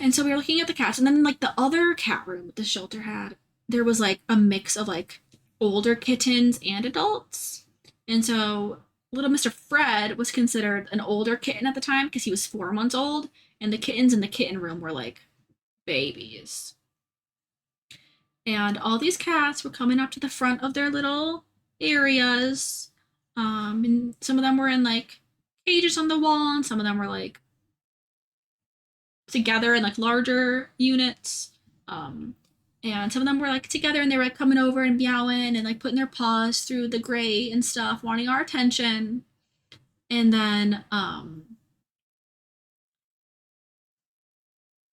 And so we were looking at the cats, and then like the other cat room the shelter had, there was like a mix of like older kittens and adults. And so little Mr. Fred was considered an older kitten at the time because he was 4 months old, and the kittens in the kitten room were like babies. And all these cats were coming up to the front of their little areas. And some of them were in like cages on the wall, and some of them were like together in like larger units. And some of them were like together and they were like coming over and meowing and like putting their paws through the grate and stuff, wanting our attention. And then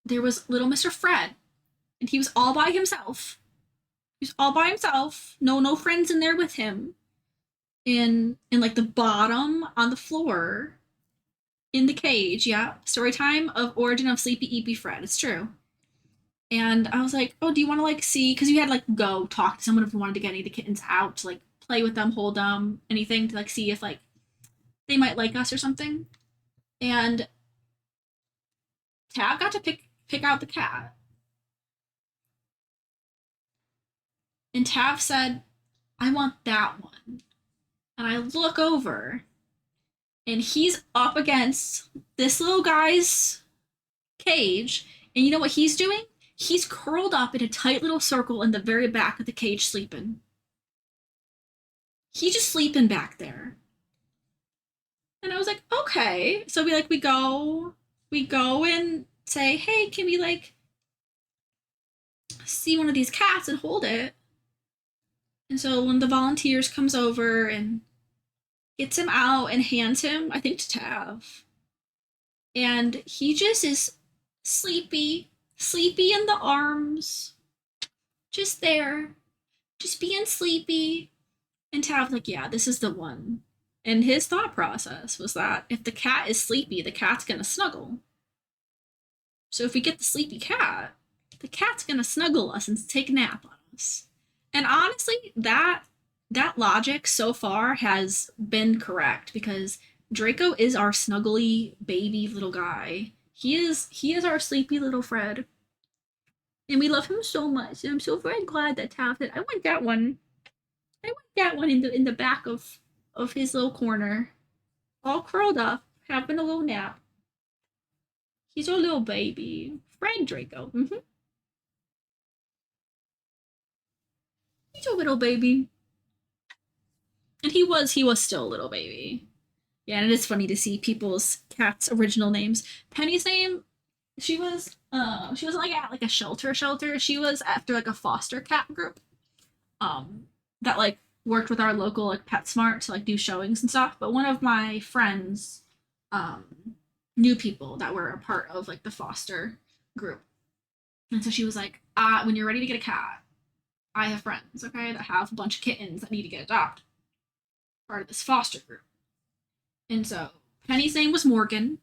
there was little Mr. Fred, and he was all by himself. He was all by himself. No friends in there with him. In like the bottom on the floor in the cage. Yeah, story time of origin of Sleepy Eepy Fred. It's true. And I was like, oh, do you want to like see? Because you had to like go talk to someone if you wanted to get any of the kittens out to like play with them, hold them, anything to like see if like they might like us or something. And Tab got to pick out the cat. And Tab said, I want that one. And I look over and he's up against this little guy's cage. And you know what he's doing? He's curled up in a tight little circle in the very back of the cage sleeping. He's just sleeping back there. And I was like, okay. So we go and say, hey, can we like see one of these cats and hold it? And so one of the volunteers comes over and gets him out and hands him, I think, to Tav. And he just is sleepy in the arms, just there, just being sleepy. And Tav's like, yeah, this is the one. And his thought process was that if the cat is sleepy, the cat's gonna snuggle. So if we get the sleepy cat, the cat's gonna snuggle us and take a nap on us. And honestly, that logic so far has been correct because Draco is our snuggly baby little guy. He is our sleepy little Fred. And we love him so much. And I'm so very glad that Tav said, I want that one. I want that one in the back of his little corner. All curled up, having a little nap. He's our little baby. Fred Draco. He's a little baby. And he was still a little baby. Yeah, and it is funny to see people's cats' original names. Penny's name, she wasn't like at like a shelter. She was after like a foster cat group. That like worked with our local like PetSmart to like do showings and stuff. But one of my friends um knew people that were a part of like the foster group. And so she was like, when you're ready to get a cat, I have friends, okay, that have a bunch of kittens that need to get adopted. Part of this foster group. And so Penny's name was Morgan.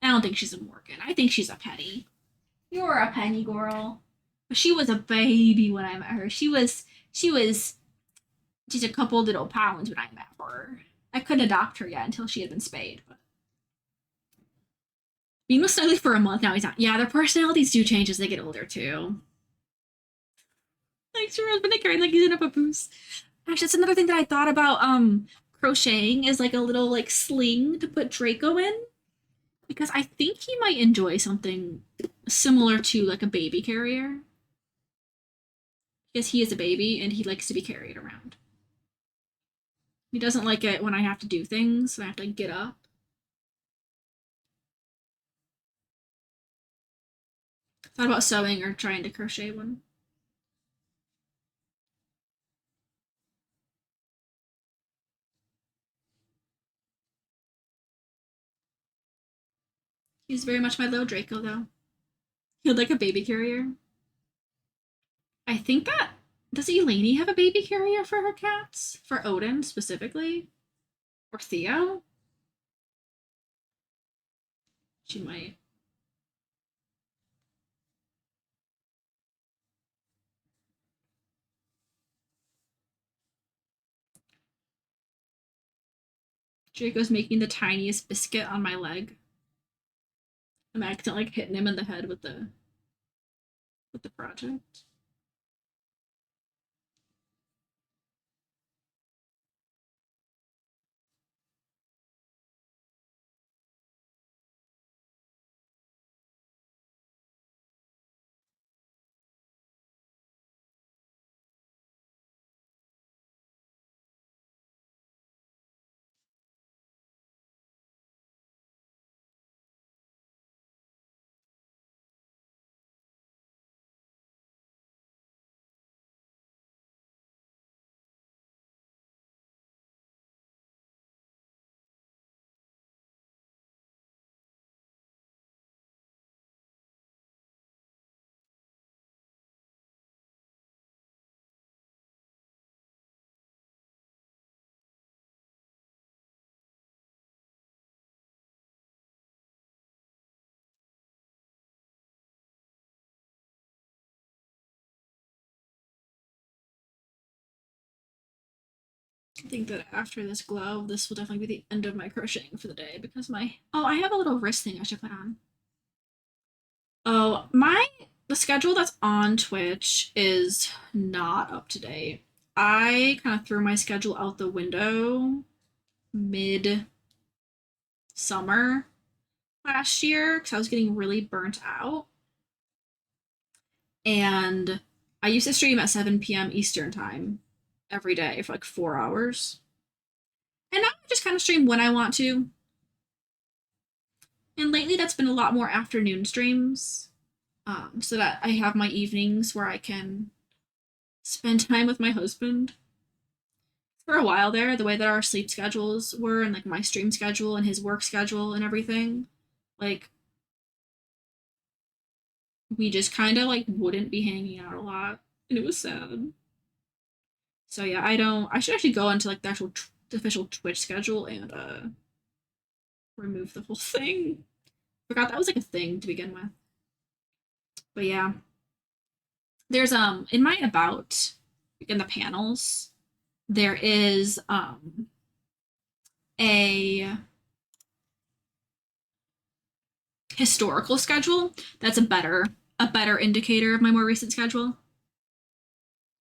I don't think she's a Morgan. I think she's a Penny. You're a Penny girl. But she was a baby when I met her. She was just a couple little pounds when I met her. I couldn't adopt her yet until she had been spayed. But being with Snuggly for a month now, he's not. Yeah, their personalities do change as they get older too. Like sure, been carrying like he's in a papoose. Actually, that's another thing that I thought about. Crocheting is like a little like sling to put Draco in because I think he might enjoy something similar to like a baby carrier because he is a baby and he likes to be carried around. He doesn't like it when I have to do things. I have to like, get up. Thought about sewing or trying to crochet one. He's very much my little Draco though. He'd like a baby carrier. I think that does Eleni have a baby carrier for her cats? For Odin specifically? Or Theo? She might. Draco's making the tiniest biscuit on my leg. I'm accidentally like hitting him in the head with the project. I think that after this glove, this will definitely be the end of my crocheting for the day because my I have a little wrist thing I should put on. Oh, the schedule that's on Twitch is not up to date. I kind of threw my schedule out the window mid summer last year because I was getting really burnt out. And I used to stream at 7 p.m. Eastern time every day for like 4 hours. And now I just kind of stream when I want to. And lately that's been a lot more afternoon streams. So that I have my evenings where I can spend time with my husband. For a while there, the way that our sleep schedules were and like my stream schedule and his work schedule and everything, like we just kind of like wouldn't be hanging out a lot. And it was sad. So yeah, I should actually go into like the official Twitch schedule and remove the whole thing. Forgot that was like a thing to begin with. But yeah. There's in my about in the panels, there is a historical schedule that's a better indicator of my more recent schedule.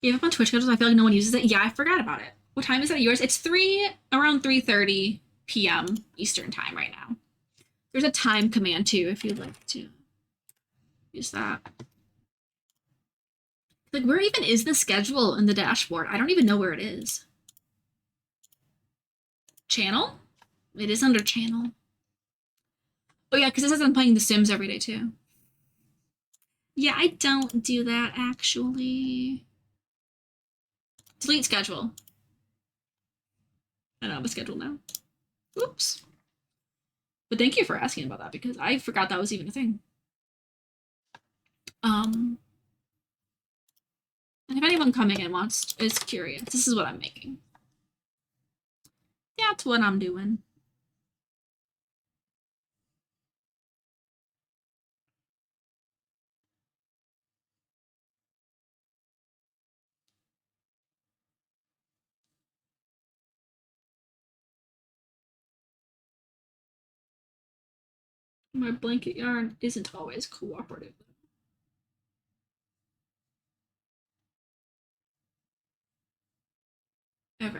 Gave up on Twitch schedules. I feel like no one uses it. Yeah, I forgot about it. What time is it at yours? It's around 3:30 p.m. Eastern time right now. There's a time command too if you'd like to use that. Like where even is the schedule in the dashboard? I don't even know where it is. Channel? It is under channel. Oh yeah, because it says I'm playing The Sims every day too. Yeah, I don't do that actually. Delete schedule. I don't have a schedule now. Oops. But thank you for asking about that because I forgot that was even a thing. And if anyone coming in is curious, this is what I'm making. That's what I'm doing. My blanket yarn isn't always cooperative. Okay.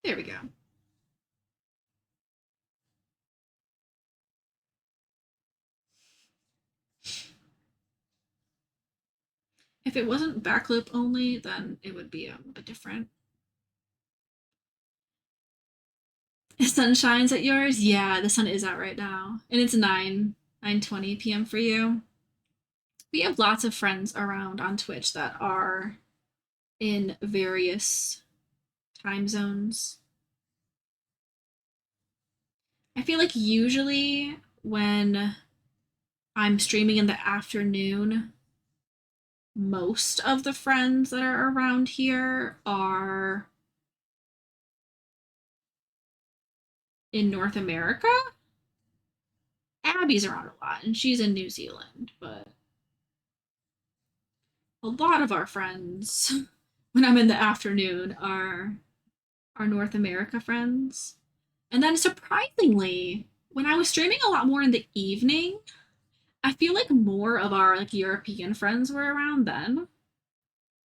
There we go. If it wasn't back loop only, then it would be a bit different. The sun shines at yours? Yeah, the sun is out right now. And it's 9:20 p.m. for you. We have lots of friends around on Twitch that are in various time zones. I feel like usually when I'm streaming in the afternoon, most of the friends that are around here are in North America. Abby's around a lot, and she's in New Zealand, but a lot of our friends, when I'm in the afternoon, are North America friends. And then surprisingly, when I was streaming a lot more in the evening, I feel like more of our like European friends were around then,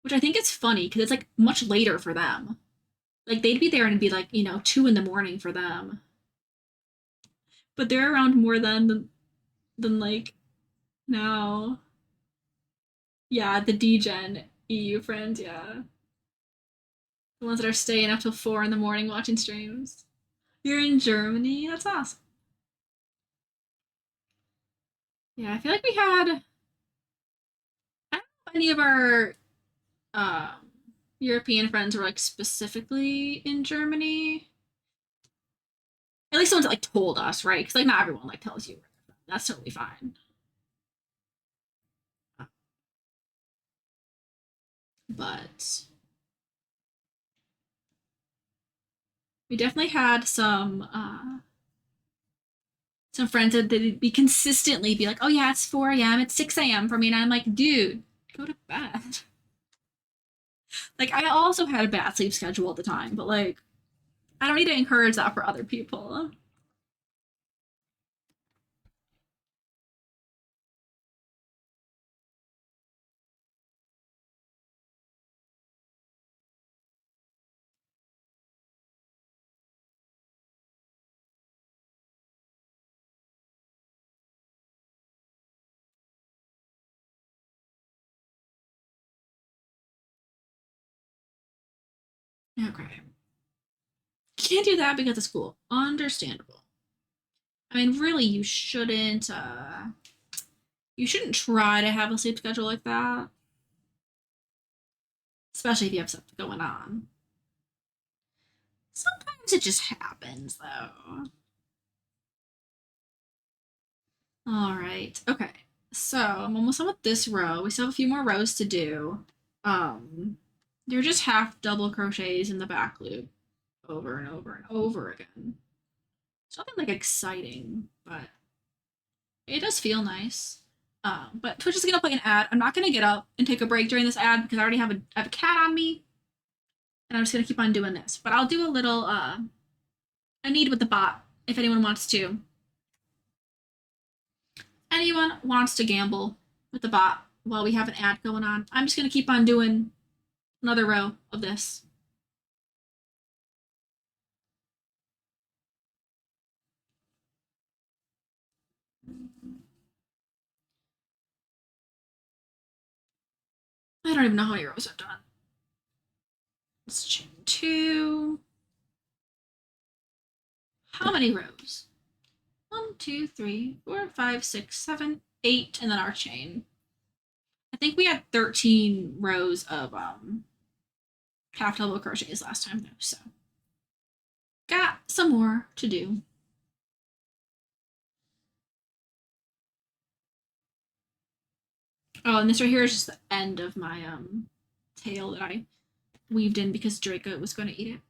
which I think is funny because it's like much later for them. Like they'd be there and it'd be like, 2 in the morning for them. But they're around more than like now. Yeah, the DGen EU friends, yeah. The ones that are staying up till 4 in the morning watching streams. You're in Germany? That's awesome. Yeah, I feel like we had I don't know if any of our um European friends were like specifically in Germany. At least the ones that like told us, right? Because like not everyone like tells you. That's totally fine. But we definitely had some friends that would be consistently be like, "Oh yeah, it's 4 a.m. It's 6 a.m. for me," and I'm like, "Dude, go to bed." Like I also had a bad sleep schedule at the time, but like I don't need to encourage that for other people. Okay. Can't do that because of school. Understandable. I mean, really, you shouldn't try to have a sleep schedule like that, especially if you have stuff going on. Sometimes it just happens, though. All right. Okay. So I'm almost done with this row. We still have a few more rows to do. They're just half double crochets in the back loop over and over and over again. It's nothing like exciting, but it does feel nice. But Twitch is gonna play an ad. I'm not gonna get up and take a break during this ad because I have a cat on me, and I'm just gonna keep on doing this. But I'll do a little a need with the bot if anyone wants to. Anyone wants to gamble with the bot while we have an ad going on. I'm just gonna keep on doing another row of this. I don't even know how many rows I've done. Let's chain 2. How many rows? 1, 2, 3, 4, 5, 6, 7, 8, and then our chain. I think we had 13 rows of half double crochets last time though, so got some more to do. Oh, and this right here is just the end of my tail that I weaved in because Draco was going to eat it.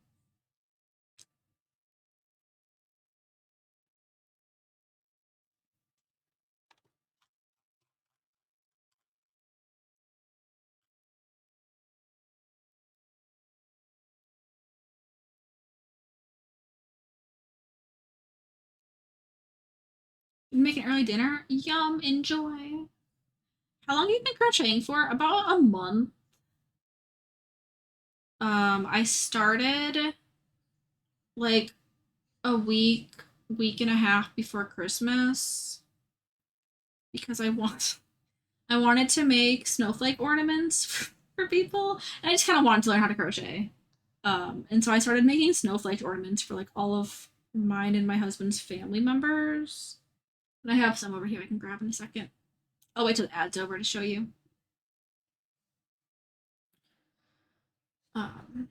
Making early dinner? Yum, enjoy. How long have you been crocheting for? About a month. I started like a week and a half before Christmas because I wanted to make snowflake ornaments for people, and I just kind of wanted to learn how to crochet. And so I started making snowflake ornaments for like all of mine and my husband's family members. And I have some over here I can grab in a second. I'll wait till the ad's over to show you. Um,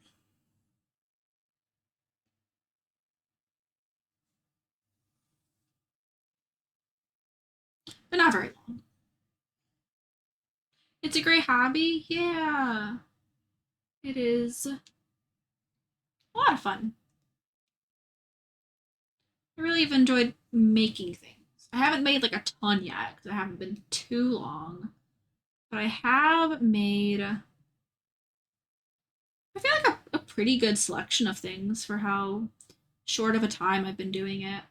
but not very long. It's a great hobby. Yeah, it is a lot of fun. I really have enjoyed making things. I haven't made like a ton yet because I haven't been too long, but I have made, I feel like a pretty good selection of things for how short of a time I've been doing it.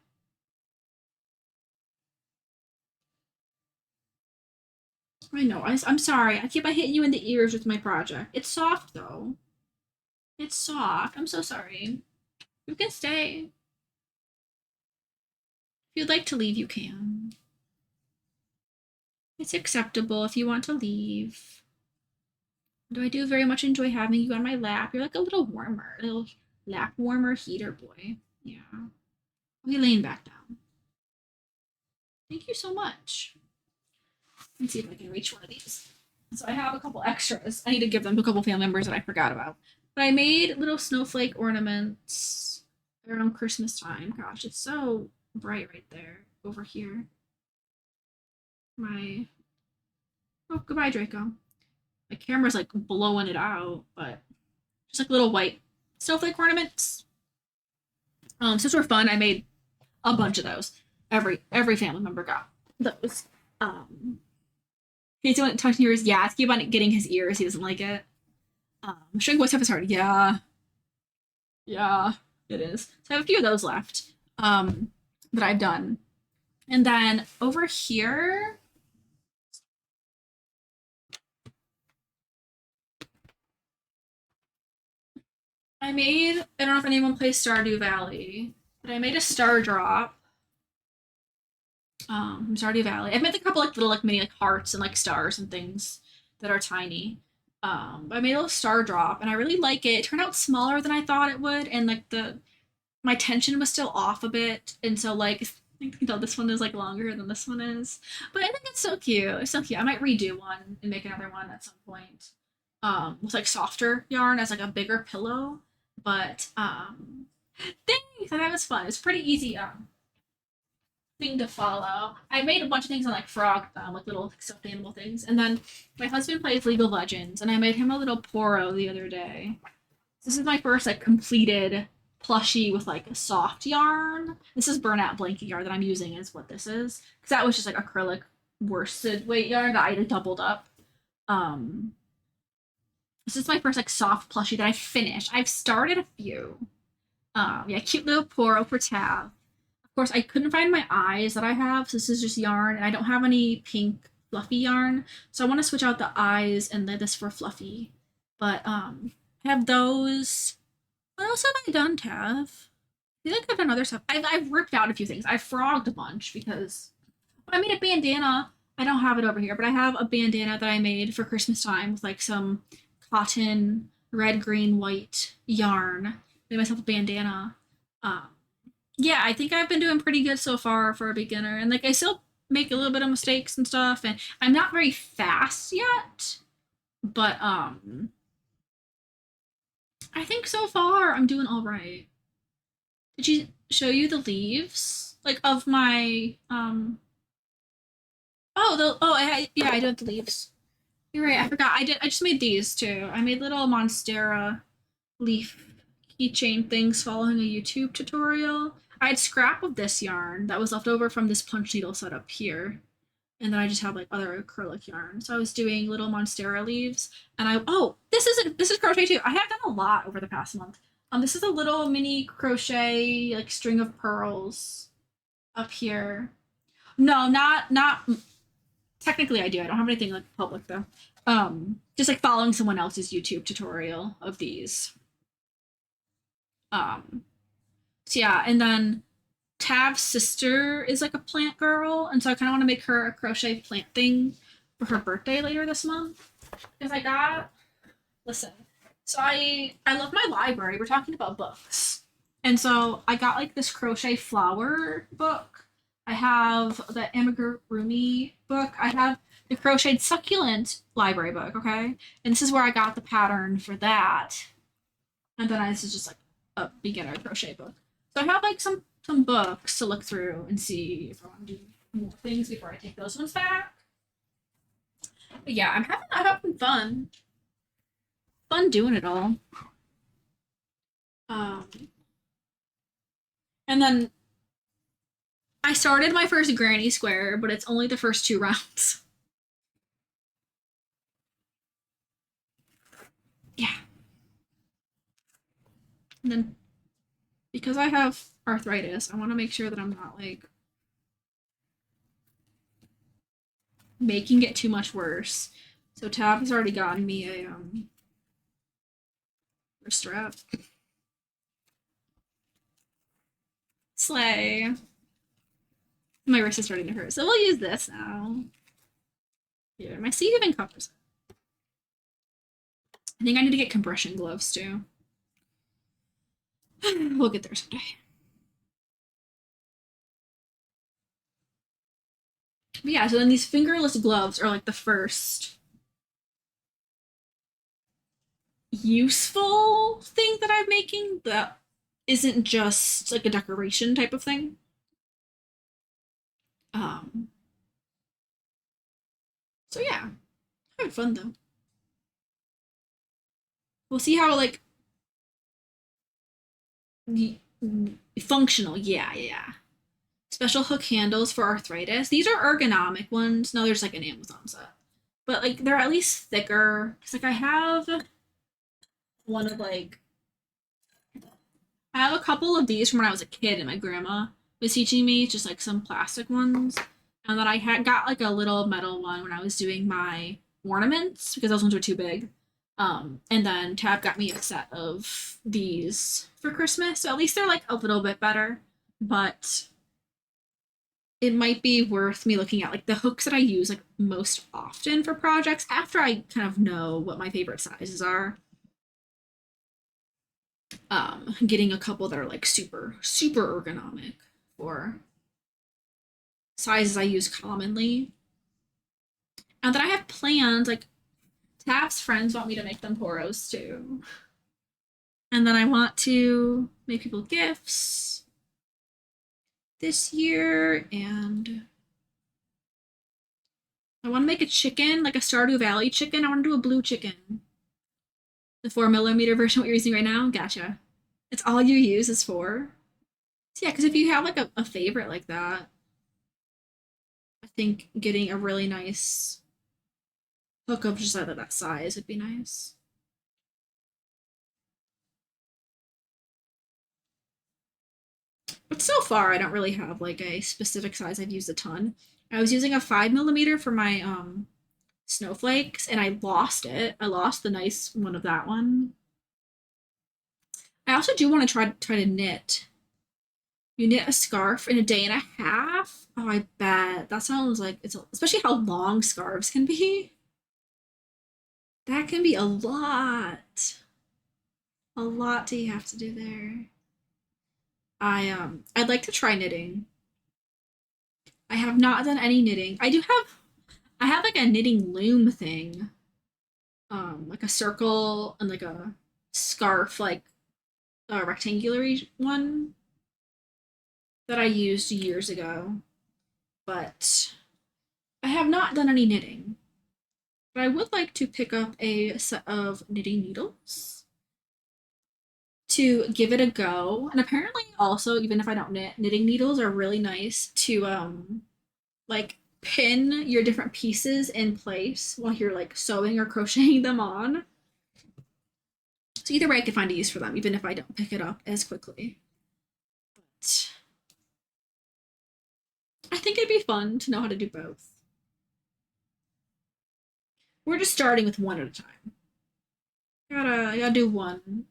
I know. I'm sorry. I keep on hitting you in the ears with my project. It's soft though. It's soft. I'm so sorry. You can stay. If you'd like to leave, you can. It's acceptable if you want to leave. Though I do very much enjoy having you on my lap. You're like a little warmer, a little lap warmer heater boy. Yeah. Okay, laying back down. Thank you so much. Let's see if I can reach one of these. So I have a couple extras. I need to give them to a couple family members that I forgot about. But I made little snowflake ornaments around Christmas time. Gosh, it's so bright right there over here. My oh, goodbye, Draco. My camera's like blowing it out, but just like little white snowflake ornaments. Since we're fun, I made a bunch of those. Every family member got those. He's doing touching ears. Yeah, I keep on getting his ears. He doesn't like it. Showing voice stuff is hard. Yeah, yeah, it is. So I have a few of those left. That I've done, and then over here. I made, I don't know if anyone plays Stardew Valley, but I made a star drop from Stardew Valley. I've made a couple like little like mini like hearts and like stars and things that are tiny. But I made a little star drop and I really like it. It turned out smaller than I thought it would, and like the my tension was still off a bit, and so like you can tell this one is like longer than this one is. But I think it's so cute. It's so cute. I might redo one and make another one at some point. With like softer yarn as like a bigger pillow. But thanks. That was fun. It's pretty easy thing to follow. I made a bunch of things on like frog, like little stuffed animal things, and then my husband plays League of Legends, and I made him a little Poro the other day. This is my first like completed plushie with like a soft yarn. This is burnout blanket yarn that I'm using is what this is, because that was just like acrylic worsted weight yarn that I like, doubled up. Um, this is my first like soft plushie that I finished. I've started a few. Yeah, cute little Poro for Tab. Of course, I couldn't find my eyes that I have, so this is just yarn, and I don't have any pink fluffy yarn, so I want to switch out the eyes and this for fluffy. But I have those. What else have I done, Tav? I feel like I've done other stuff. I've ripped out a few things. I frogged a bunch because when I made a bandana, I don't have it over here, but I have a bandana that I made for Christmas time with like some cotton, red, green, white yarn. Made myself a bandana. Um, yeah, I think I've been doing pretty good so far for a beginner. And like I still make a little bit of mistakes and stuff, and I'm not very fast yet, but I think so far I'm doing all right. Did she show you the leaves? Like of my oh the oh yeah, I did the leaves. You're right, I forgot. I just made these too. I made little Monstera leaf keychain things following a YouTube tutorial. I had scrap of this yarn that was left over from this punch needle set up here. And then I just have like other acrylic yarn. So I was doing little Monstera leaves, and this is crochet too. I have done a lot over the past month. This is a little mini crochet like string of pearls up here. No, not technically I do. I don't have anything like public though. Just like following someone else's YouTube tutorial of these. Um, so yeah, and then Tav's sister is like a plant girl, and so I kind of want to make her a crochet plant thing for her birthday later this month. Because I got, listen, so I love my library. We're talking about books, and so I got like this crochet flower book. I have the amigurumi book. I have the crocheted succulent library book. Okay, and this is where I got the pattern for that. And then this is just like a beginner crochet book. So I have like some books to look through and see if I want to do more things before I take those ones back. But yeah, I'm having fun doing it all. Um, and then I started my first granny square, but it's only the first two rounds. Yeah, and then because I have arthritis, I want to make sure that I'm not like making it too much worse. So Tab has already gotten me a wrist strap. Slay. My wrist is starting to hurt, so we'll use this now. Here, my sleeve even covers it. I think I need to get compression gloves too. We'll get there someday. But yeah, so then these fingerless gloves are like the first useful thing that I'm making that isn't just like a decoration type of thing. Um, so yeah, having fun though. We'll see how like functional. Yeah, yeah. Special hook handles for arthritis. These are ergonomic ones. No, there's like an Amazon set, but like they're at least thicker. Cause like I have one of like I have a couple of these from when I was a kid and my grandma was teaching me, just like some plastic ones. And then I had got like a little metal one when I was doing my ornaments because those ones were too big. And then Tab got me a set of these for Christmas. So at least they're like a little bit better. But it might be worth me looking at like the hooks that I use like most often for projects after I kind of know what my favorite sizes are. Getting a couple that are like super ergonomic for sizes I use commonly. And then I have plans like Tab's friends want me to make them poros too. And then I want to make people gifts this year, and I want to make a chicken, like a Stardew Valley chicken. I want to do a blue chicken. The 4mm version, what you're using right now? Gotcha. It's all you use is 4. So yeah, because if you have like a favorite like that, I think getting a really nice hook up just out of that size would be nice. But so far, I don't really have like a specific size I've used a ton. I was using a 5mm for my snowflakes, and I lost it. I lost the nice one of that one. I also do want to try to knit. You knit a scarf in a day and a half? Oh, I bet. That sounds like especially how long scarves can be. That can be a lot. A lot that you have to do there. I'd like to try knitting. I have not done any knitting. I have like a knitting loom thing. Like a circle and like a scarf, like a rectangular one that I used years ago. But I have not done any knitting. But I would like to pick up a set of knitting needles to give it a go. And apparently also, even if I don't knit, knitting needles are really nice to like pin your different pieces in place while you're like sewing or crocheting them on. So either way I could find a use for them, even if I don't pick it up as quickly. But I think it'd be fun to know how to do both. We're just starting with one at a time. Gotta do one.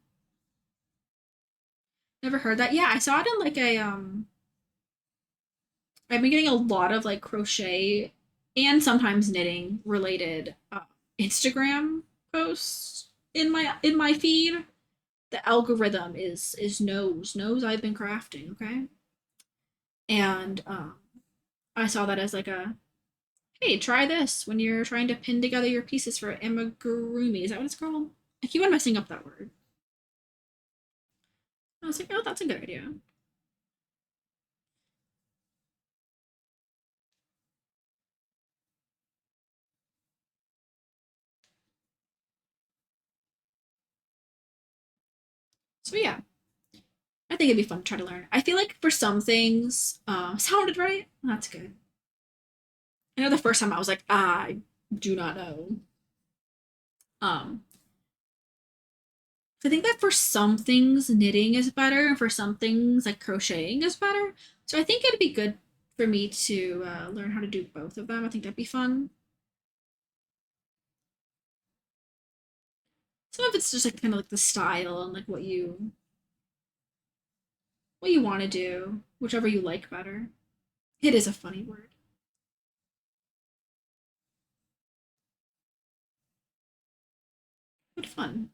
Never heard that. Yeah, I saw it in like a I've been getting a lot of like crochet and sometimes knitting related Instagram posts in my feed. The algorithm is knows I've been crafting, okay? And I saw that as like a hey, try this when you're trying to pin together your pieces for amigurumi. Is that what it's called? I keep on messing up that word. I was like, oh, that's a good idea. So yeah, I think it'd be fun to try to learn. I feel like for some things, sounded right. That's good. I know the first time I was like, I do not know. Um, I think that for some things knitting is better, and for some things like crocheting is better. So I think it'd be good for me to learn how to do both of them. I think that'd be fun. Some of it's just like kind of like the style and like what you want to do, whichever you like better. It is a funny word. But fun.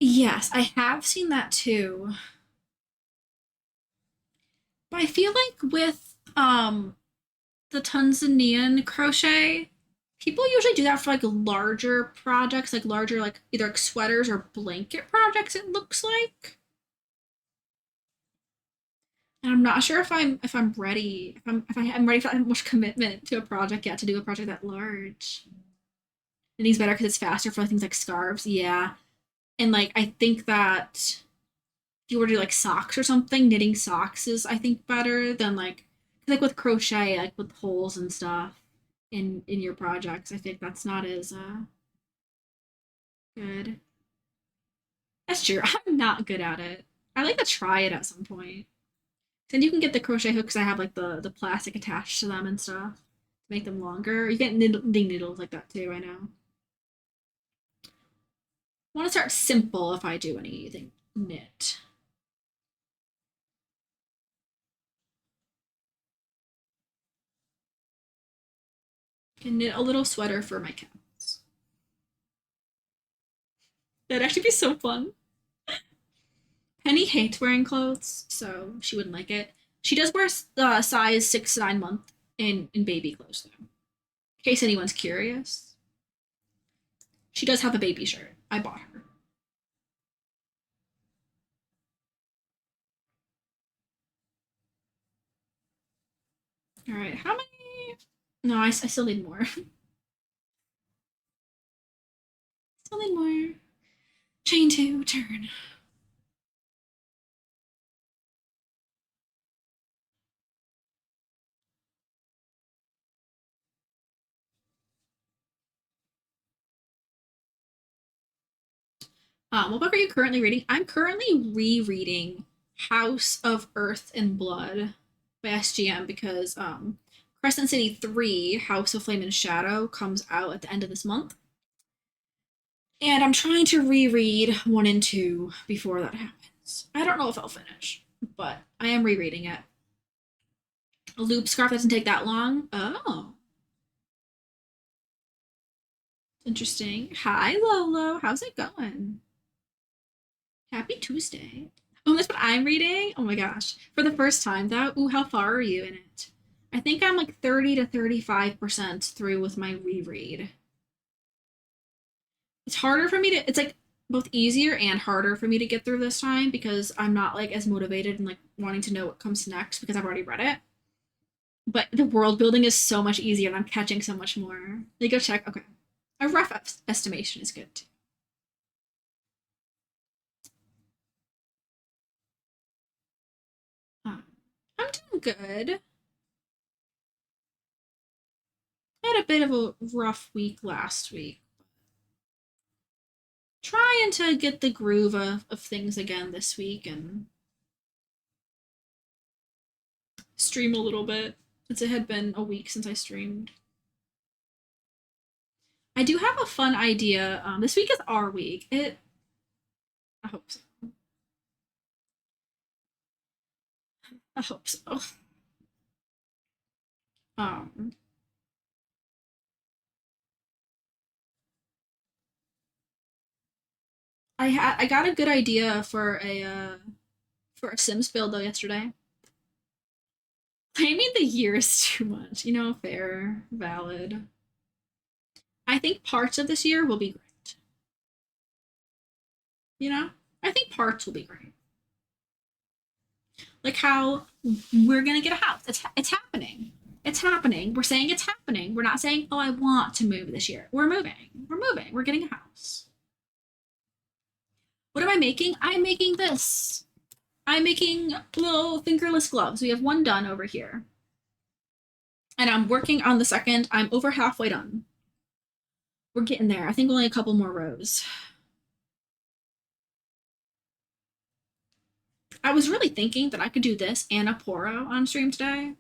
Yes, I have seen that too. But I feel like with the Tanzanian crochet, people usually do that for like larger projects, like larger like either like sweaters or blanket projects, it looks like. And I'm not sure if I'm ready, if I'm ready for that much commitment to a project yet to do a project that large. And it's better because it's faster for things like scarves, yeah. And like I think that if you were to do like socks or something, knitting socks is I think better than like with crochet, like with holes and stuff in your projects. I think that's not as good. That's true. I'm not good at it. I like to try it at some point. Then you can get the crochet hooks. I have like the plastic attached to them and stuff to make them longer. You get knitting needles like that too. I know. I want to start simple if I do anything knit. I can knit a little sweater for my cats. That'd actually be so fun. Penny hates wearing clothes, so she wouldn't like it. She does wear size 6 to 9 month in baby clothes though. In case anyone's curious, she does have a baby shirt. I bought her. All right, how many? No, I still need more. Still need more. Chain two, turn. What book are you currently reading? I'm currently rereading House of Earth and Blood by SGM because Crescent City 3, House of Flame and Shadow, comes out at the end of this month. And I'm trying to reread 1 and 2 before that happens. I don't know if I'll finish, but I am rereading it. A loop scarf doesn't take that long. Oh, interesting. Hi, Lolo. How's it going? Happy Tuesday. Oh, that's what I'm reading? Oh my gosh. For the first time, though. Ooh, how far are you in it? I think I'm like 30 to 35% through with my reread. It's harder for me to, it's like both easier and harder for me to get through this time because I'm not like as motivated and like wanting to know what comes next because I've already read it. But the world building is so much easier and I'm catching so much more. You go check. Okay. A rough estimation is good too. I'm doing good. I had a bit of a rough week last week. Trying to get the groove of things again this week and stream a little bit since it had been a week since I streamed. I do have a fun idea. This week is our week. I hope so. I hope so. Um, I got a good idea for a Sims build though yesterday. Claiming the year is too much. Fair, valid. I think parts of this year will be great. You know, I think parts will be great. Like how we're gonna get a house. It's happening. It's happening. We're saying it's happening. We're not saying, oh, I want to move this year. We're moving. We're moving. We're getting a house. What am I making? I'm making this. I'm making little fingerless gloves. We have one done over here. And I'm working on the second. I'm over halfway done. We're getting there. I think only a couple more rows. I was really thinking that I could do this and a poro on stream today,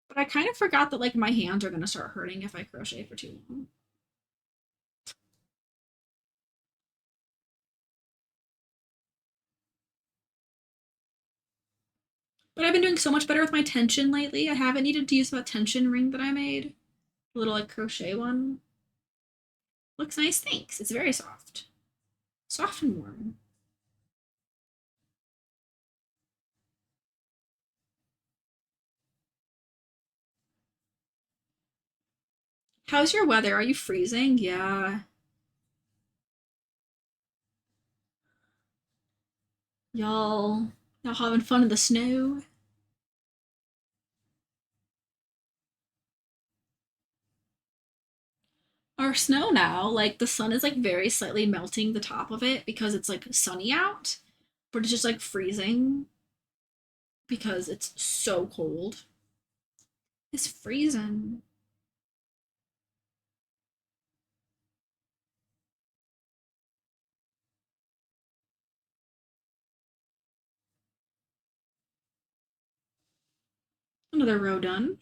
but I kind of forgot that like my hands are gonna start hurting if I crochet for too long. But I've been doing so much better with my tension lately. I haven't needed to use that tension ring that I made. A little like crochet one. Looks nice, thanks. It's very soft. Soft and warm. How's your weather? Are you freezing? Yeah. Y'all having fun in the snow? Our snow now, like the sun is like very slightly melting the top of it because it's like sunny out, but it's just like freezing because it's so cold. It's freezing. Another row done.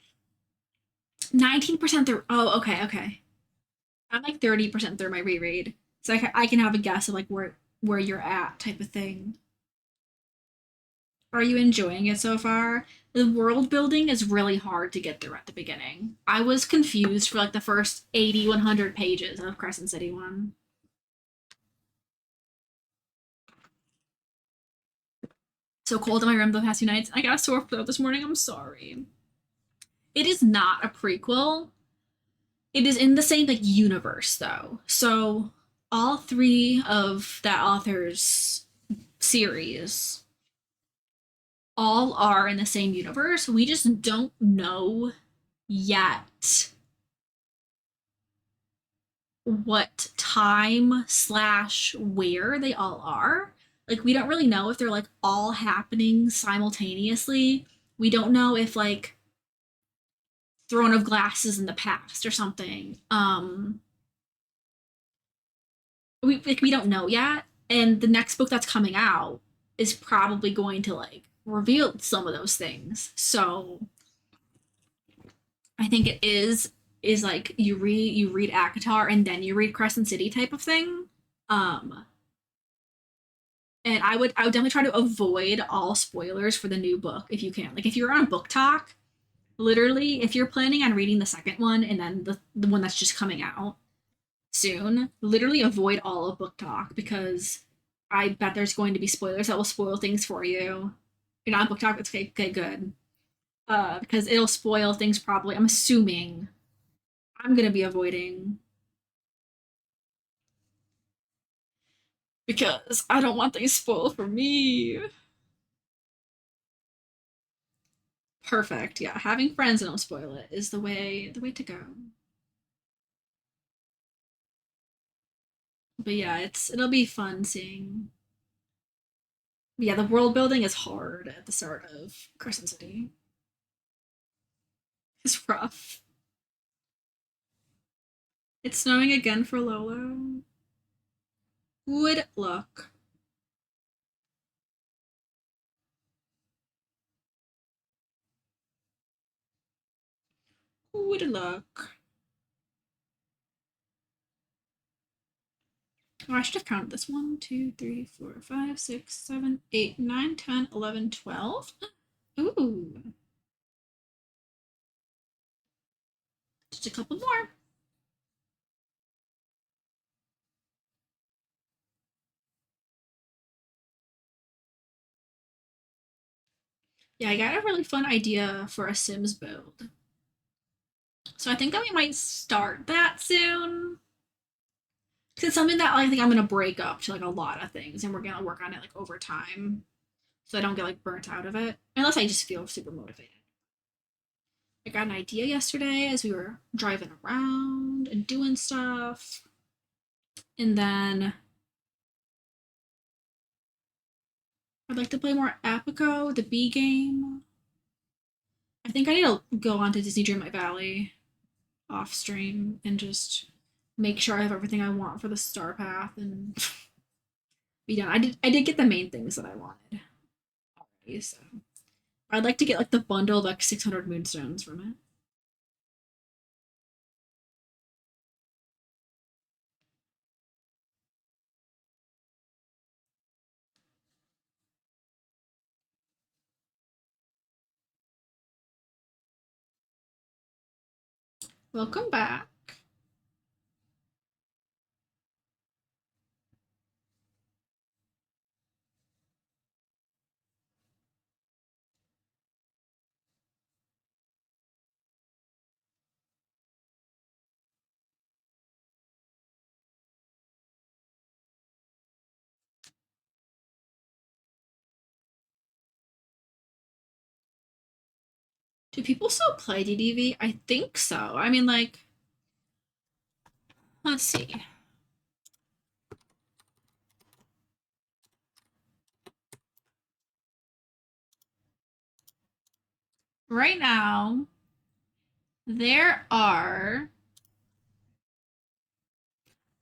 19% through. Oh, okay, okay. I'm like 30% through my reread. So I can have a guess of like where you're at type of thing. Are you enjoying it so far? The world building is really hard to get through at the beginning. I was confused for like the first 80, 100 pages of Crescent City 1. So cold in my room the past few nights. I got a sore throat this morning. I'm sorry. It is not a prequel. It is in the same like universe though. So all three of that author's series all are in the same universe. We just don't know yet what time slash where they all are. Like we don't really know if they're like all happening simultaneously. We don't know if like Throne of Glass is in the past or something. We don't know yet. And the next book that's coming out is probably going to like reveal some of those things. So I think it is like you read Akatar and then you read Crescent City type of thing. Um and I would definitely try to avoid all spoilers for the new book if you can. Like if you're on book talk, literally if you're planning on reading the second one and then the one that's just coming out soon, literally avoid all of book talk because I bet there's going to be spoilers that will spoil things for you. You're not on book talk, it's okay, okay good. Because it'll spoil things probably. I'm assuming I'm gonna be avoiding because I don't want things spoiled for me. Perfect. Yeah, having friends that don't spoil it is the way to go. But yeah, it'll be fun seeing. Yeah, the world building is hard at the start of Crescent City. It's rough. It's snowing again for Lolo. Good luck. Good luck. Oh, I should have counted this. 1, 2, 3, 4, 5, 6, 7, 8, 9, 10, 11, 12. Ooh. Just a couple more. Yeah, I got a really fun idea for a Sims build. So I think that we might start that soon. Because it's something that I think I'm gonna break up to like a lot of things and we're gonna work on it like over time. So I don't get like burnt out of it. Unless I just feel super motivated. I got an idea yesterday as we were driving around and doing stuff. And then I'd like to play more Apico, the B game. I think I need to go on to Disney Dreamlight Valley off stream and just make sure I have everything I want for the Star Path and be done. I did get the main things that I wanted already, so I'd like to get like the bundle of like 600 moonstones from it. Welcome back. Do people still play DDV? I think so. I mean, like, let's see. Right now, there are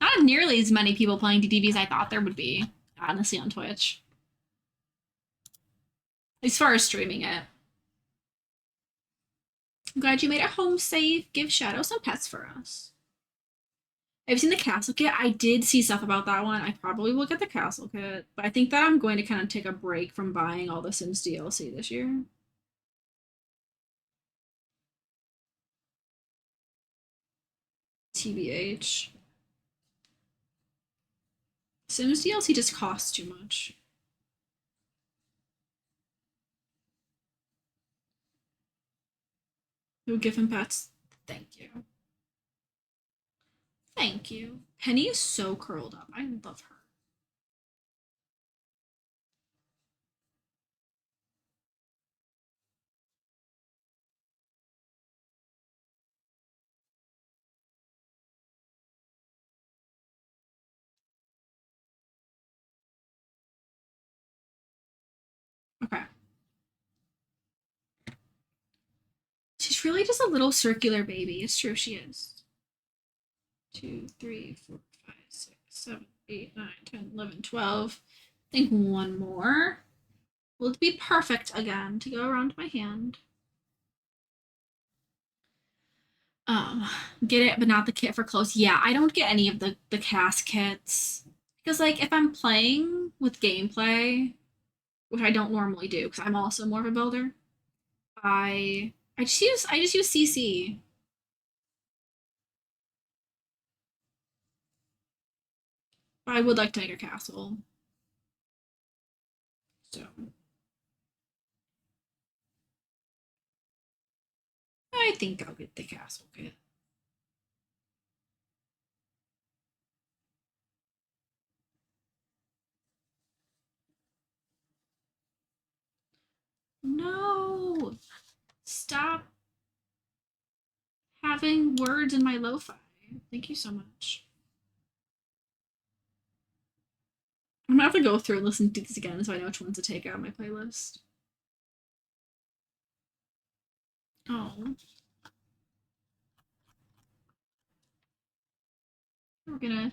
not nearly as many people playing DDV as I thought there would be, honestly, on Twitch. As far as streaming it. I'm glad you made it home safe. Give Shadow some pets for us. I've seen the castle kit. I did see stuff about that one. I probably will get the castle kit, but I think that I'm going to kind of take a break from buying all the Sims DLC this year. TBH. Sims DLC just costs too much. Who give him pets? Thank you. Thank you. Penny is so curled up. I love her. Okay. She's really just a little circular baby. It's true, she is. 2, 3, 4, 5, 6, 7, 8, 9, 10, 11, 12. I think one more will be perfect again to go around my hand. Um, get it, but not the kit for clothes. Yeah, I don't get any of the cast kits because like if I'm playing with gameplay, which I don't normally do because I'm also more of a builder, I just use CC. But I would like to make a castle, so I think I'll get the castle kit. No, stop having words in my lo-fi. Thank you so much. I'm gonna have to go through and listen to these again so I know which ones to take out of my playlist. Oh, we're gonna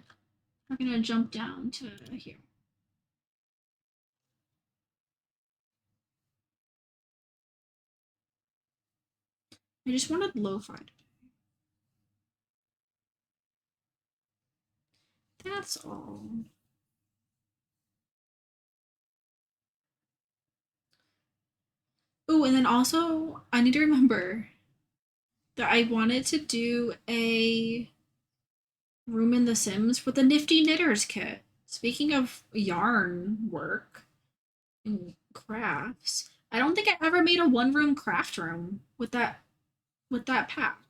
we're gonna jump down to here. I just wanted lo-fi. That's all. Oh, and then also I need to remember that I wanted to do a room in The Sims for the Nifty Knitters kit. Speaking of yarn work and crafts, I don't think I ever made a one room craft room with that pack.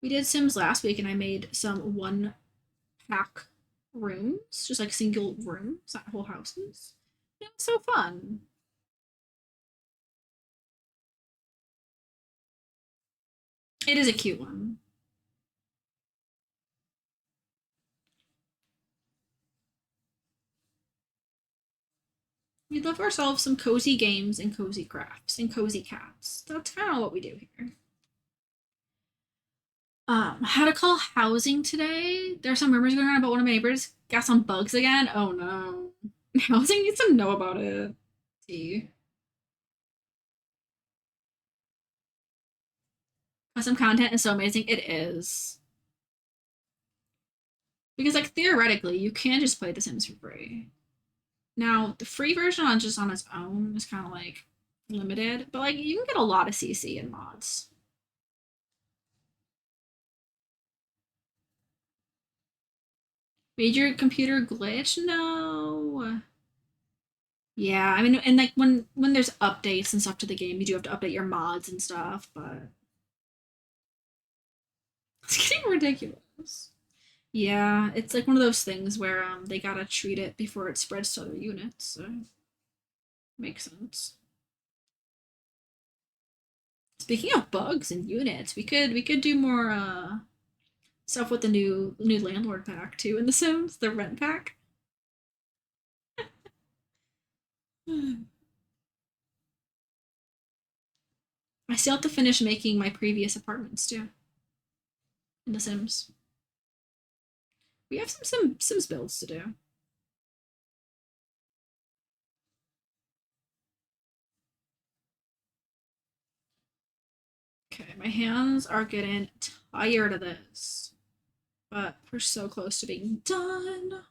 We did Sims last week and I made some one pack rooms, just like single rooms, not whole houses. It was so fun. It is a cute one. We love ourselves some cozy games and cozy crafts and cozy cats. That's kind of what we do here. How to call housing today. There are some rumors going around about one of my neighbors got some bugs again. Oh no. Housing needs to know about it. See. Custom content is so amazing. It is. Because like theoretically, you can just play The Sims for free. Now, the free version on just on its own is kind of like limited, but like you can get a lot of CC and mods. Major computer glitch? No. Yeah, I mean, and like when there's updates and stuff to the game, you do have to update your mods and stuff, but it's getting ridiculous. Yeah, it's like one of those things where they gotta treat it before it spreads to other units. So makes sense. Speaking of bugs and units, we could do more stuff with the new landlord pack too in The Sims, the rent pack. I still have to finish making my previous apartments too in The Sims. We have some Sims builds to do. Okay, my hands are getting tired of this, but we're so close to being done.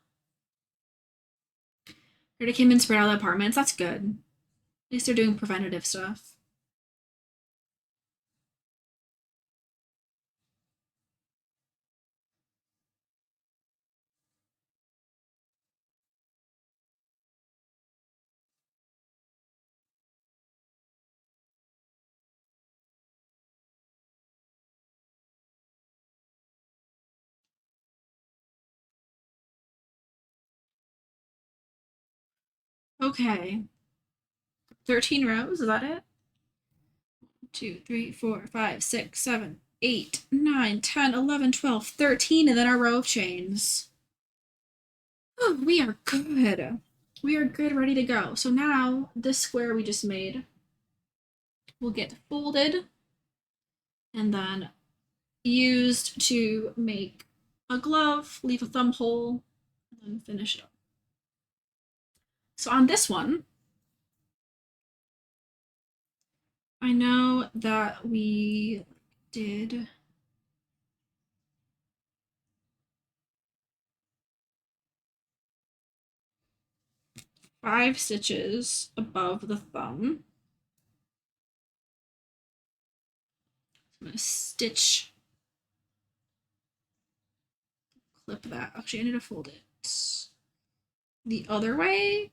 Already came in spread out the apartments. That's good. At least they're doing preventative stuff. Okay, 13 rows. Is that it? 2, 3, 4, 5, 6, 7, 8, 9, 10, 11, 12, 13, and then our row of chains. Oh, we are good. We are good, ready to go. So now this square we just made will get folded and then used to make a glove, leave a thumb hole, and then finish it up. So on this one, I know that we did 5 stitches above the thumb. I'm gonna stitch, clip that. Actually, I need to fold it the other way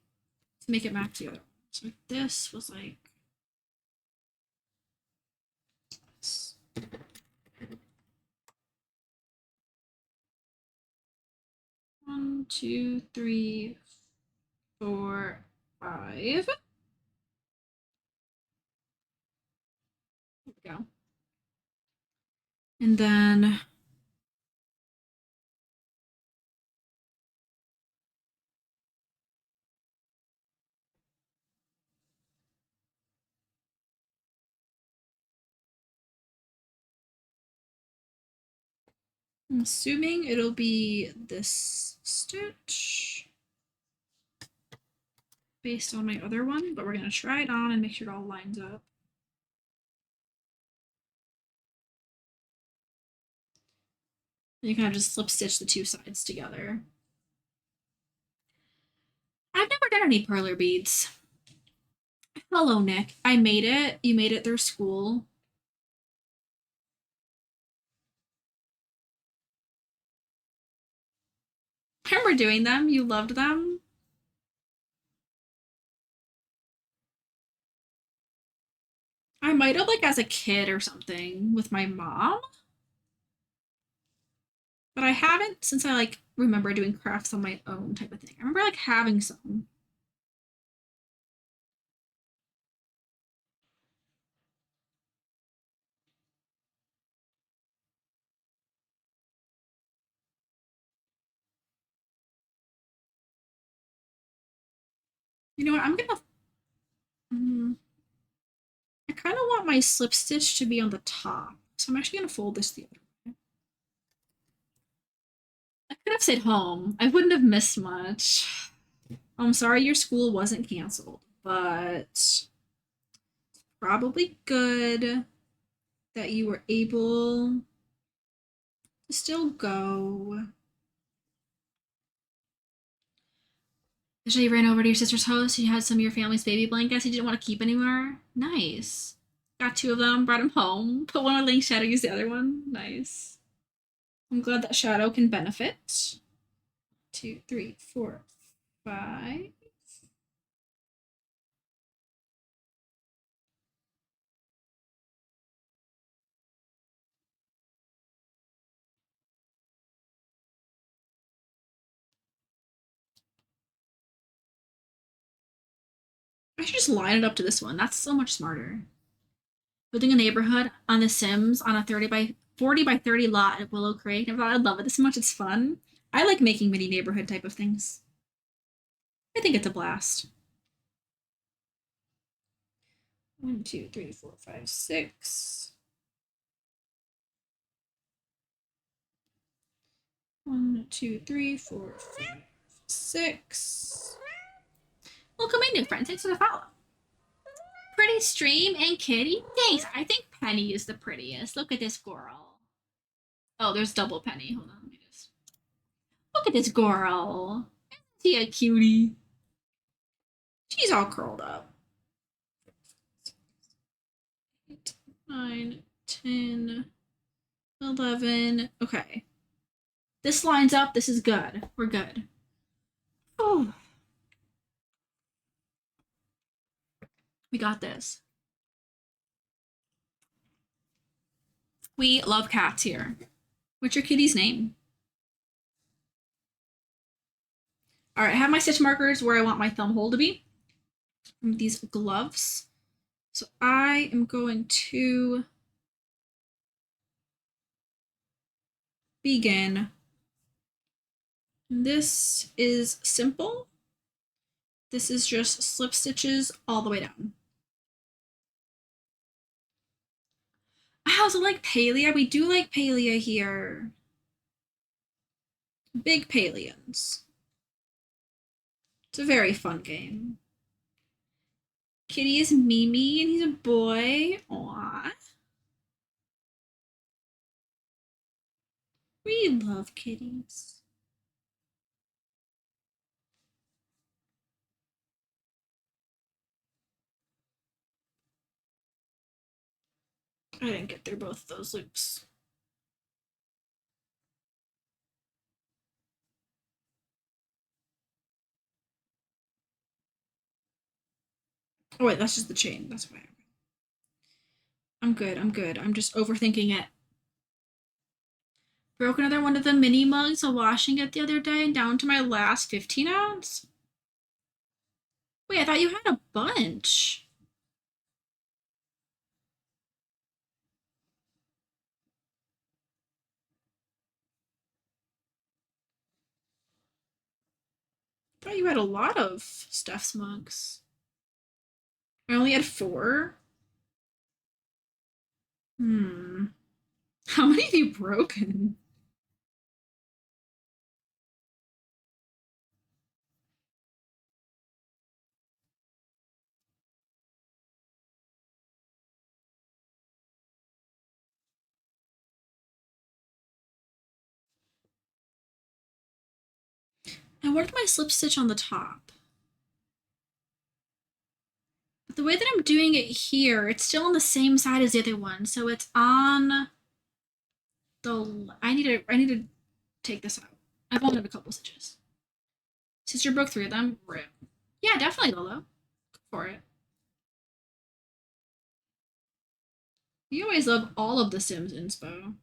to make it match the other one. So this was like this. 1, 2, 3, 4, 5. There we go. And then I'm assuming it'll be this stitch based on my other one, but we're going to try it on and make sure it all lines up. And you kind of just slip stitch the 2 sides together. I've never done any perler beads. Hello, Nick. I made it. You made it through school. I remember doing them. You loved them. I might have, like, as a kid or something with my mom. But I haven't since I, like, remember doing crafts on my own type of thing. I remember, like, having some. You know what? I'm gonna. I kind of want my slip stitch to be on the top. So I'm actually gonna fold this the other way. I could have stayed home. I wouldn't have missed much. I'm sorry your school wasn't canceled, but probably good that you were able to still go. So you ran over to your sister's house. You had some of your family's baby blankets you didn't want to keep anymore. Nice. Got 2 of them, brought them home. Put one on Link's shadow, use the other one. Nice. I'm glad that shadow can benefit. 2, 3, 4, 5. I should just line it up to this one. That's so much smarter. Building a neighborhood on The Sims on a 40 by 30 lot at Willow Creek. I love it this much. It's fun. I like making mini neighborhood type of things. I think it's a blast. 1, 2, 3, 4, 5, 6. 1, 2, 3, 4, 5, 6. Welcome in, new friends. Thanks for the follow. Pretty stream and kitty. Thanks. I think Penny is the prettiest. Look at this girl. Oh, there's double Penny. Hold on. Let me just. Look at this girl. Isn't she a cutie? She's all curled up. 8, 9, 10, 11. Okay. This lines up. This is good. We're good. Oh. We got this. We love cats here. What's your kitty's name? All right, I have my stitch markers where I want my thumb hole to be. These gloves. So I am going to begin. This is simple. This is just slip stitches all the way down. I also like Palea. We do like Palea here. Big Palians. It's a very fun game. Kitty is Mimi and he's a boy. Aww. We love kitties. I didn't get through both of those loops. Oh wait, that's just the chain. That's why. I'm good. I'm good. I'm just overthinking it. Broke another one of the mini mugs while washing it the other day and down to my last 15 ounce. Wait, I thought you had a bunch. I thought you had a lot of Steph's mugs. I only had 4. Hmm. How many have you broken? I wanted my slip stitch on the top. But the way that I'm doing it here, it's still on the same side as the other one. So it's on the I need to take this out. I've only done a couple stitches. Sister broke 3 of them. Rip. Yeah, definitely, Lolo. Go for it. You always love all of the Sims inspo.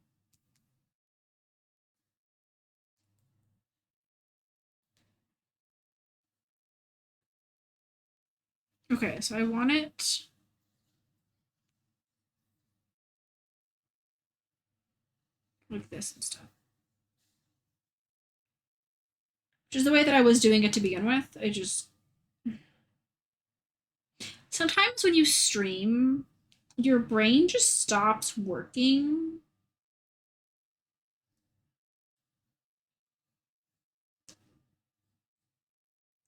Okay, so I want it like this and stuff. Which is the way that I was doing it to begin with. I just sometimes when you stream, your brain just stops working.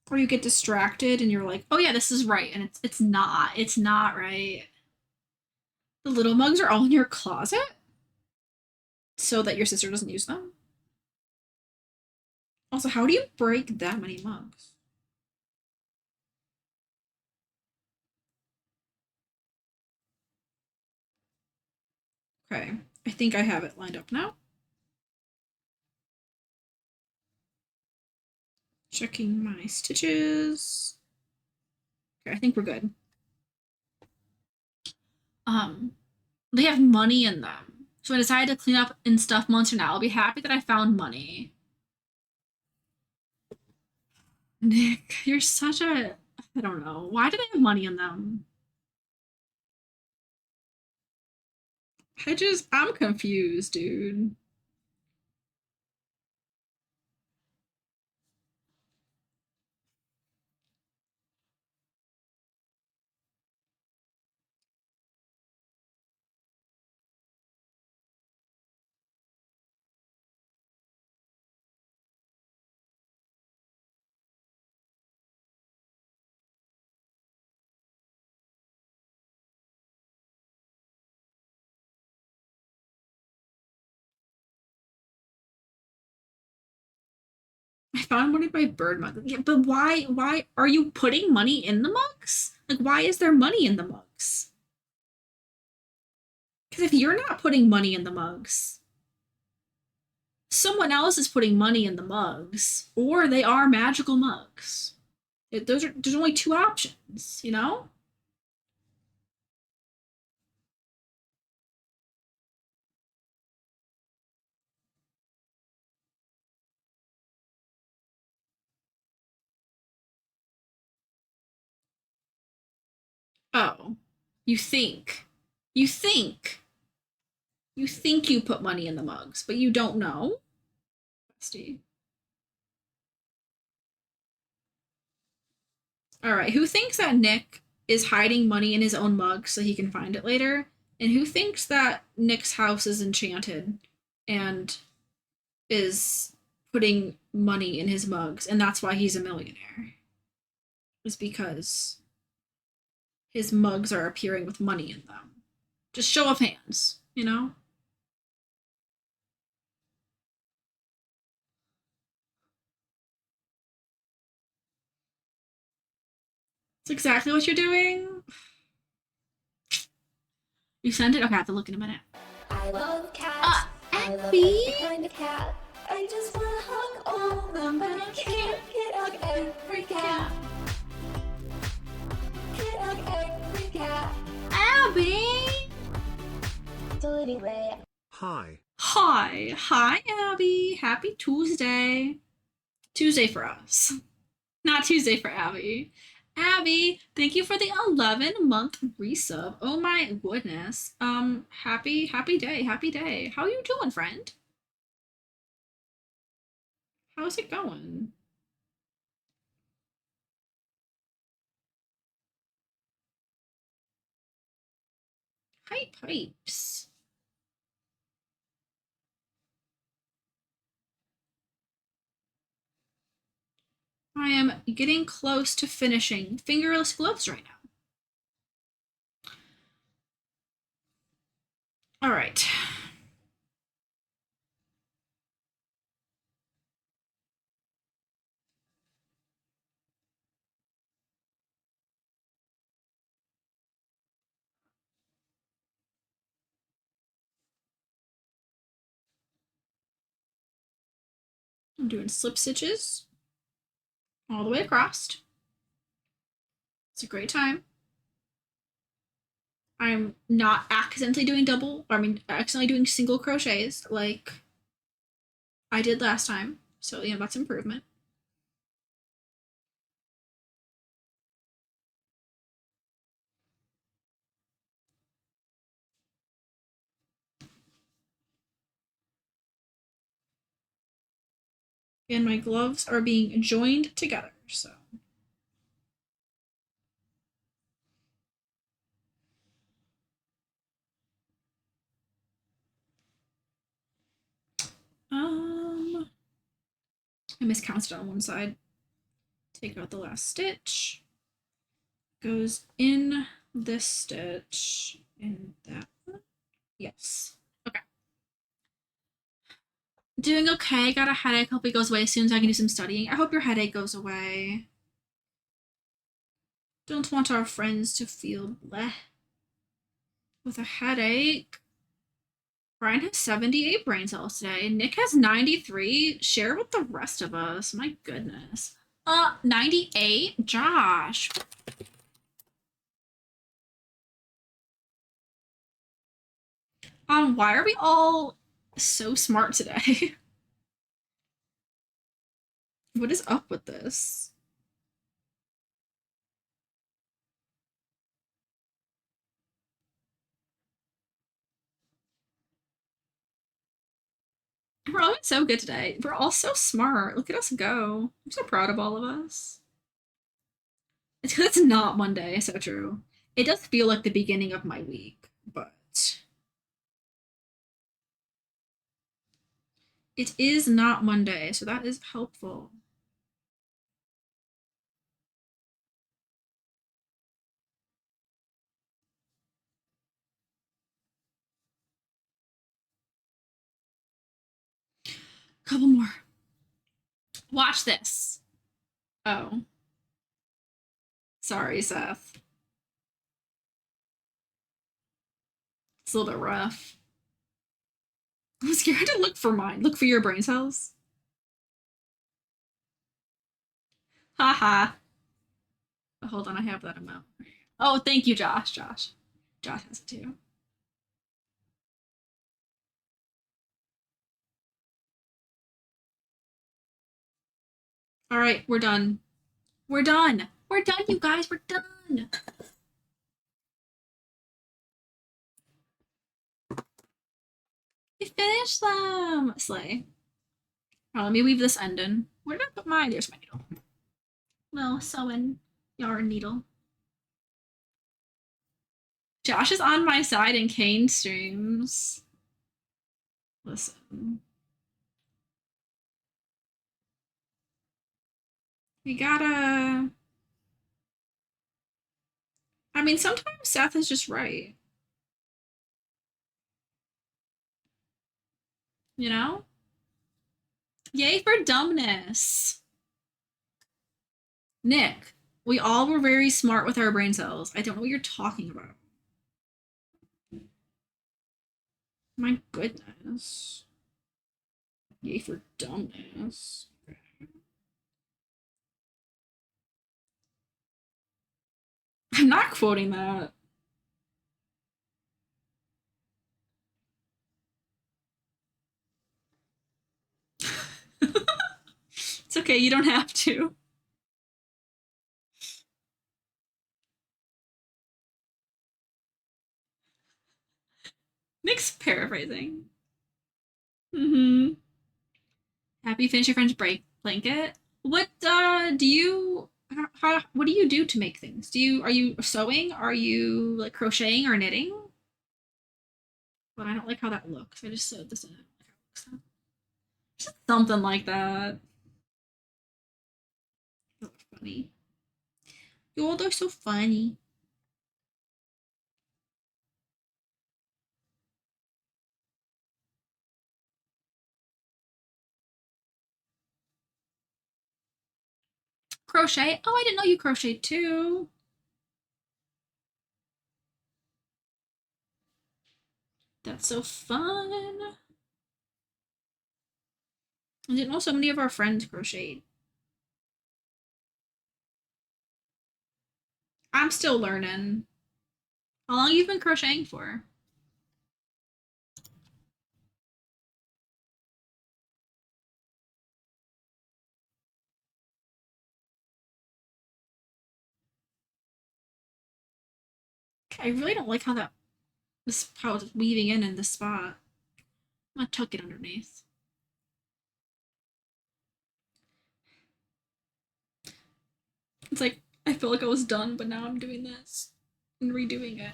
Or you get distracted and you're like, oh yeah, this is right. And it's not. It's not right. The little mugs are all in your closet so that your sister doesn't use them. Also, how do you break that many mugs? Okay, I think I have it lined up now. Checking my stitches. Okay, I think we're good. Um, they have money in them. So I decided to clean up and stuff months from now. I'll be happy that I found money. Nick, you're such a I don't know. Why do they have money in them? I'm confused, dude. I found one of my bird mugs. Yeah, but why are you putting money in the mugs? Like why is there money in the mugs? Because if you're not putting money in the mugs, someone else is putting money in the mugs, or they are magical mugs. There's only 2 options, you know? Oh, you think, you think, you think you put money in the mugs, but you don't know. Bestie. All right, who thinks that Nick is hiding money in his own mug so he can find it later? And who thinks that Nick's house is enchanted and is putting money in his mugs, and that's why he's a millionaire. Is because his mugs are appearing with money in them. Just show of hands, you know? It's exactly what you're doing. You sent it? Okay, I have to look in a minute. I love cats. I love Abby? every kind of cat. I just wanna hug all of them, but I can't hug every cat. Can't hug every cat. Abby! So anyway, Hi. Hi. Hi, Abby. Happy Tuesday. Tuesday for us. Not Tuesday for Abby. Abby, thank you for the 11-month resub. Oh my goodness. Happy day. Happy day. How you doing, friend? How's it going? Hi, pipes. I am getting close to finishing fingerless gloves right now. All right. I'm doing slip stitches all the way across. It's a great time. I'm not accidentally doing accidentally doing single crochets like I did last time. So, that's improvement. And my gloves are being joined together, so. I miscounted on one side. Take out the last stitch. Goes in this stitch, in that one. Yes. Okay. Doing okay. Got a headache. Hope it goes away as soon as I can do some studying. I hope your headache goes away. Don't want our friends to feel bleh with a headache. Brian has 78 brain cells today. Nick has 93. Share with the rest of us. My goodness. 98? Josh. Why are we all so smart today? What is up with this? We're all so good today. We're all so smart. Look at us go. I'm so proud of all of us. It's because it's not Monday, so true. It does feel like the beginning of my week, but it is not Monday, so that is helpful. Couple more. Watch this. Oh. Sorry, Seth. It's a little bit rough. I'm scared to look for mine. Look for your brain cells. Haha. Oh, hold on, I have that amount. Oh, thank you, Josh. Josh has it too. All right, we're done. We're done. We're done, you guys. We're done. We finished them. Slay. Oh, let me weave this end in. Where did I put mine? There's my needle. Little sewing yarn needle. Josh is on my side in kaen streams. Listen. We gotta. I mean, sometimes Seth is just right, you know? Yay for dumbness. Nick, we all were very smart with our brain cells. I don't know what you're talking about. My goodness. Yay for dumbness. I'm not quoting that. It's okay, you don't have to. Nick's paraphrasing. Mm-hmm. Happy finish your friend's break blanket. What do you what do you do to make things? Are you sewing? Are you like crocheting or knitting? But I don't like how that looks. I just sewed this in. I don't like how it looks. Just something like that. That looks funny. You all are so funny. Crochet? Oh, I didn't know you crocheted too. That's so fun. I didn't know so many of our friends crocheted. I'm still learning. How long have you been crocheting for? I really don't like how how it's weaving in this spot. I'm gonna tuck it underneath. It's like I feel like I was done, but now I'm doing this and redoing it.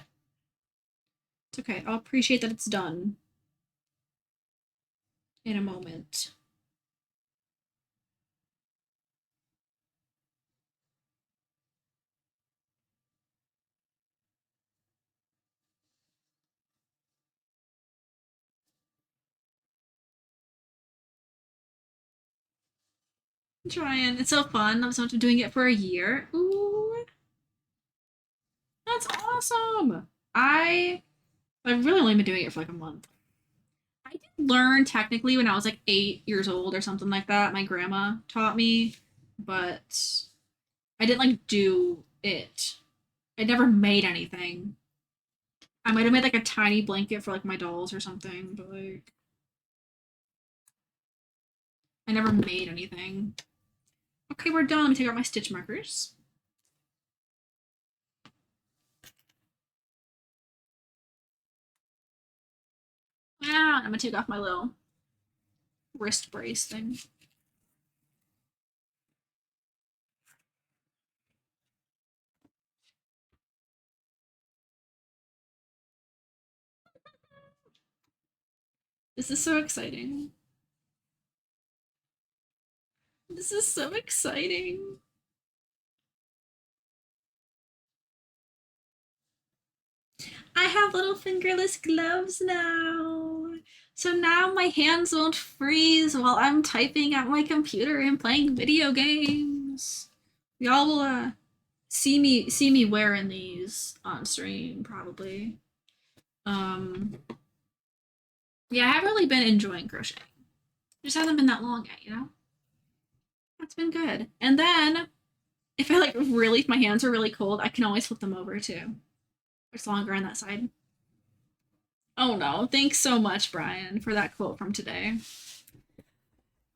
It's okay. I'll appreciate that it's done in a moment. I'm trying. It's so fun. I'm so doing it for a year. Ooh, that's awesome. I've really only been doing it for like a month. I did learn technically when I was like 8 years old or something like that. My grandma taught me, but I didn't like do it. I never made anything. I might have made like a tiny blanket for like my dolls or something, but like I never made anything. Okay, we're done. Let me take out my stitch markers. Ah, I'm gonna take off my little wrist brace thing. This is so exciting. This is so exciting. I have little fingerless gloves now. So now my hands won't freeze while I'm typing at my computer and playing video games. Y'all will see me wearing these on stream probably. Um yeah, I haven't really been enjoying crocheting. It just hasn't been that long yet, you know? That's been good. And then if I like really if my hands are really cold, I can always flip them over too. It's longer on that side. Oh no. Thanks so much, Brian, for that quote from today.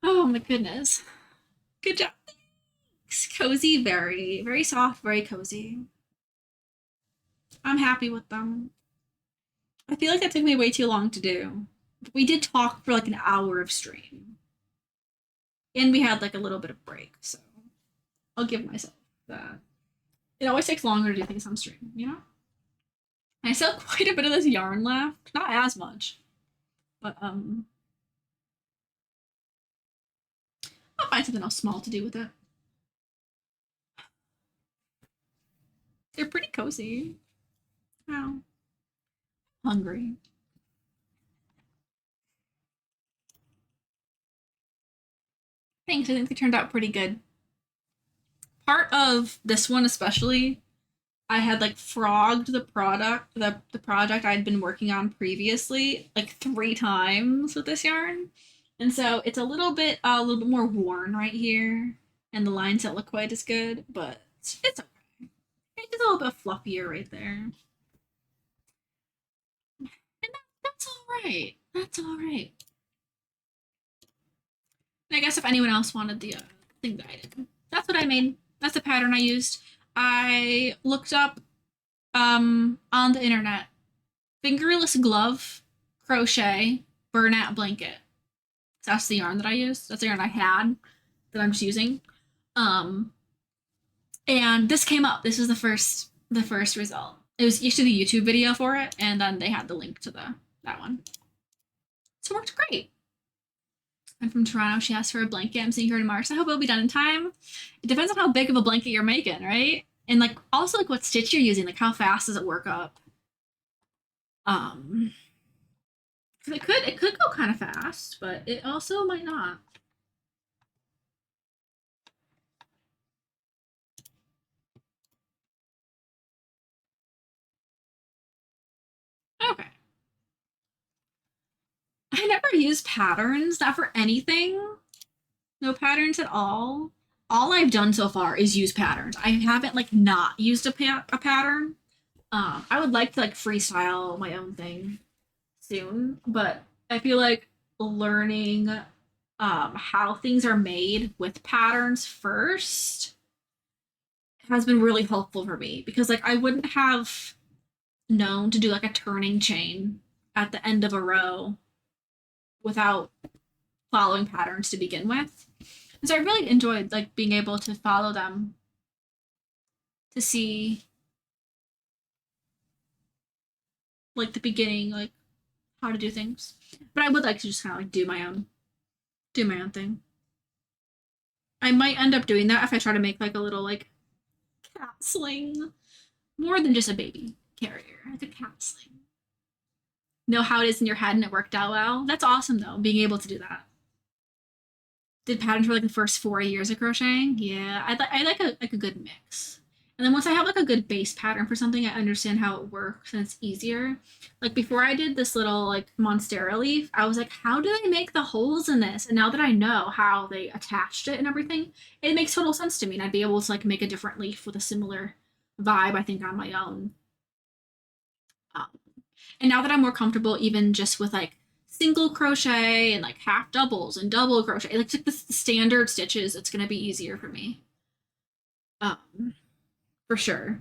Oh my goodness. Good job. Thanks. Cozy, very, very soft, very cozy. I'm happy with them. I feel like that took me way too long to do. We did talk for like an hour of stream. And we had like a little bit of break, so I'll give myself that. It always takes longer to do things on stream, you know? I still have quite a bit of this yarn left. Not as much. But I'll find something else small to do with it. They're pretty cozy. Wow. Hungry. Thanks. I think they turned out pretty good. Part of this one especially, I had like frogged the project I'd been working on previously like 3 times with this yarn. And so it's a little bit more worn right here, and the lines don't look quite as good, but it's okay. It's a little bit fluffier right there. And that's all right. That's all right. And I guess if anyone else wanted the thing that I did, that's what I made. That's the pattern I used. I looked up on the internet fingerless glove crochet burnout blanket. That's the yarn that I used. That's the yarn I had that I'm just using. Um, and this came up. This was the first result. It was actually the YouTube video for it, and then they had the link to that one. So it worked great. I'm from Toronto. She asked for a blanket. I'm seeing her in March. I hope it'll be done in time. It depends on how big of a blanket you're making, right? And like also like what stitch you're using. Like how fast does it work up? Um, it could go kind of fast, but it also might not. Okay. I never use patterns, not for anything. No patterns at all. All I've done so far is use patterns. I haven't like not used a pattern. I would like to like freestyle my own thing soon, but I feel like learning how things are made with patterns first has been really helpful for me, because like I wouldn't have known to do like a turning chain at the end of a row without following patterns to begin with. And so I really enjoyed like being able to follow them to see like the beginning, like how to do things. But I would like to just kind of like do my own thing. I might end up doing that if I try to make like a little like cat sling, more than just a baby carrier, like a cat sling. Know how it is in your head and it worked out well. That's awesome though, being able to do that. Did patterns for like the first 4 years of crocheting. Yeah, I like a good mix. And then once I have like a good base pattern for something, I understand how it works and it's easier. Like before I did this little like monstera leaf, I was like, how do they make the holes in this? And now that I know how they attached it and everything, it makes total sense to me. And I'd be able to like make a different leaf with a similar vibe, I think, on my own. Um, and now that I'm more comfortable, even just with like single crochet and like half doubles and double crochet, like the standard stitches, it's gonna be easier for me. Um, for sure.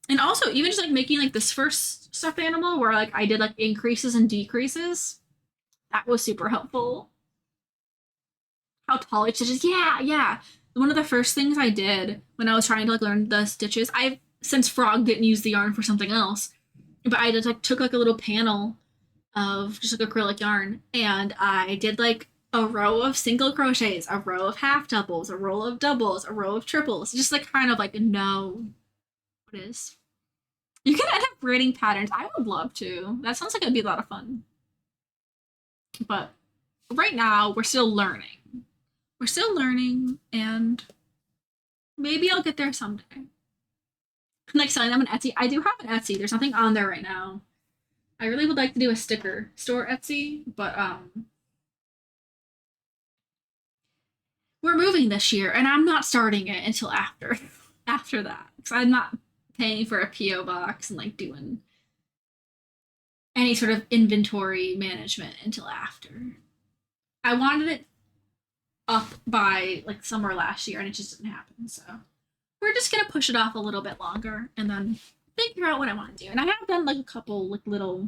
And also, even just like making like this first stuffed animal where like I did like increases and decreases, that was super helpful. How tall each stitch is, yeah, yeah. One of the first things I did when I was trying to like learn the stitches, I've since Frog didn't use the yarn for something else, but I just like took like a little panel of just like acrylic yarn, and I did like a row of single crochets, a row of half doubles, a row of doubles, a row of triples, just like kind of like know what it is. You can end up creating patterns. I would love to. That sounds like it'd be a lot of fun. But right now, we're still learning. We're still learning, and maybe I'll get there someday. Like selling them on Etsy. I do have an Etsy. There's nothing on there right now. I really would like to do a sticker store Etsy, but we're moving this year, and I'm not starting it until after that, because I'm not paying for a PO box and like doing any sort of inventory management until after. I wanted it up by like summer last year, and it just didn't happen. So we're just gonna push it off a little bit longer, and then figure out what I want to do. And I have done like a couple like little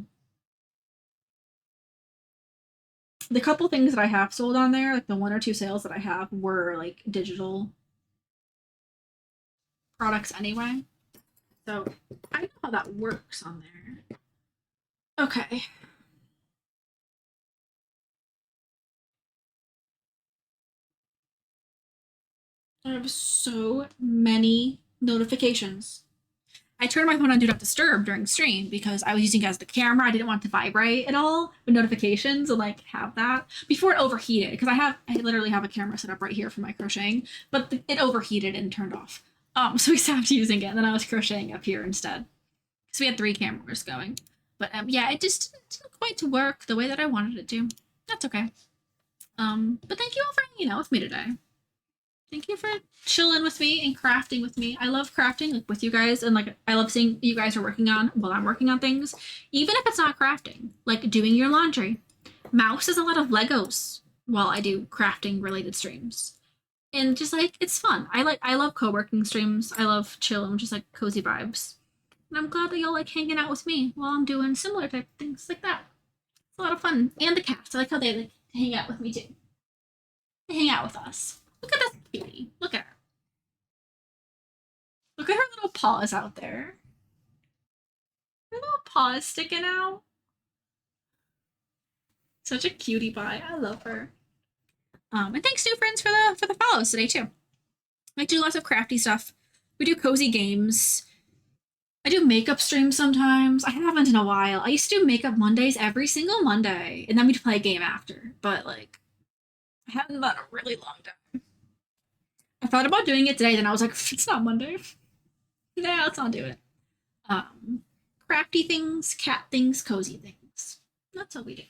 the couple things that I have sold on there, like the 1 or 2 sales that I have were like digital products anyway. So I know how that works on there. Okay. I have so many Notifications. I turned my phone on Do Not Disturb during stream because I was using it as the camera. I didn't want it to vibrate at all with notifications and like have that before it overheated because I literally have a camera set up right here for my crocheting, but it overheated and turned off. So we stopped using it, and then I was crocheting up here instead. So we had 3 cameras going. But yeah, it just didn't quite work the way that I wanted it to. That's okay. But thank you all for hanging out with me today. Thank you for chilling with me and crafting with me. I love crafting like with you guys, and like I love seeing you guys are working on while I'm working on things, even if it's not crafting, like doing your laundry. Mouse does a lot of Legos while I do crafting related streams. And just like it's fun. I love co-working streams. I love chill and just like cozy vibes. And I'm glad that y'all like hanging out with me while I'm doing similar type things like that. It's a lot of fun. And the cats. I like how they like to hang out with me too. They hang out with us. Look at this cutie. Look at her. Look at her little paws out there. Her little paws sticking out. Such a cutie pie. I love her. And thanks new friends for the follows today too. I do lots of crafty stuff. We do cozy games. I do makeup streams sometimes. I haven't in a while. I used to do makeup Mondays every single Monday, and then we'd play a game after. But like, I haven't done a really long time. I thought about doing it today, then I was like, it's not Monday. Yeah, let's not do it. Crafty things, cat things, cozy things. That's what we do.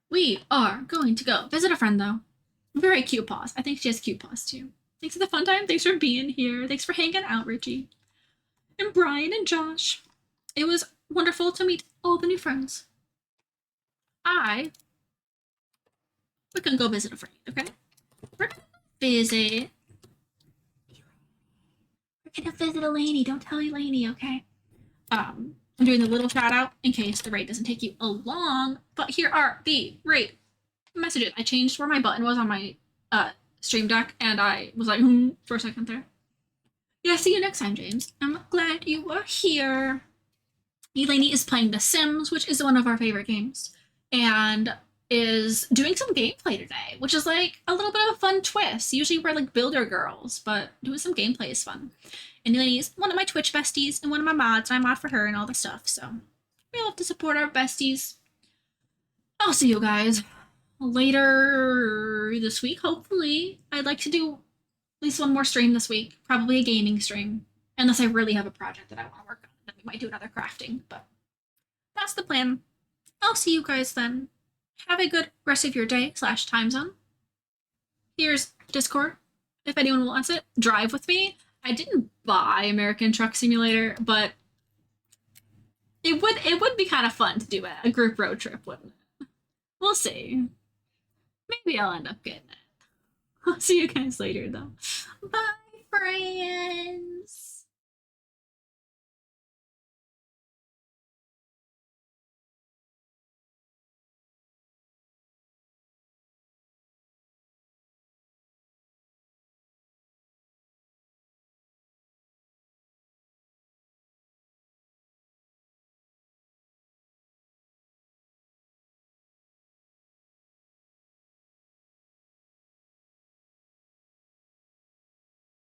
We are going to go visit a friend though. Very cute paws. I think she has cute paws too. Thanks for the fun time. Thanks for being here. Thanks for hanging out, Richie. And Brian and Josh. It was wonderful to meet all the new friends. We're gonna go visit a friend, okay? We're gonna visit. We're gonna visit Elaine. Don't tell Elaine, okay? I'm doing the little shout out in case the raid doesn't take you long. But here are the raid messages. I changed where my button was on my stream deck, and I was like, for a second there. Yeah, see you next time, James. I'm glad you were here. Elaine is playing The Sims, which is one of our favorite games, and is doing some gameplay today, which is like a little bit of a fun twist. Usually we're like builder girls, but doing some gameplay is fun. And Elaine is one of my Twitch besties and one of my mods, and I mod for her and all the stuff, so we love to support our besties. I'll see you guys later this week, hopefully. I'd like to do at least one more stream this week, probably a gaming stream, unless I really have a project that I want to work on. Then we might do another crafting, but that's the plan. I'll see you guys then. Have a good rest of your day / time zone. Here's Discord. If anyone wants it, drive with me. I didn't buy American Truck Simulator, but it would be kind of fun to do a group road trip, wouldn't it? We'll see. Maybe I'll end up getting it. I'll see you guys later, though. Bye, friends.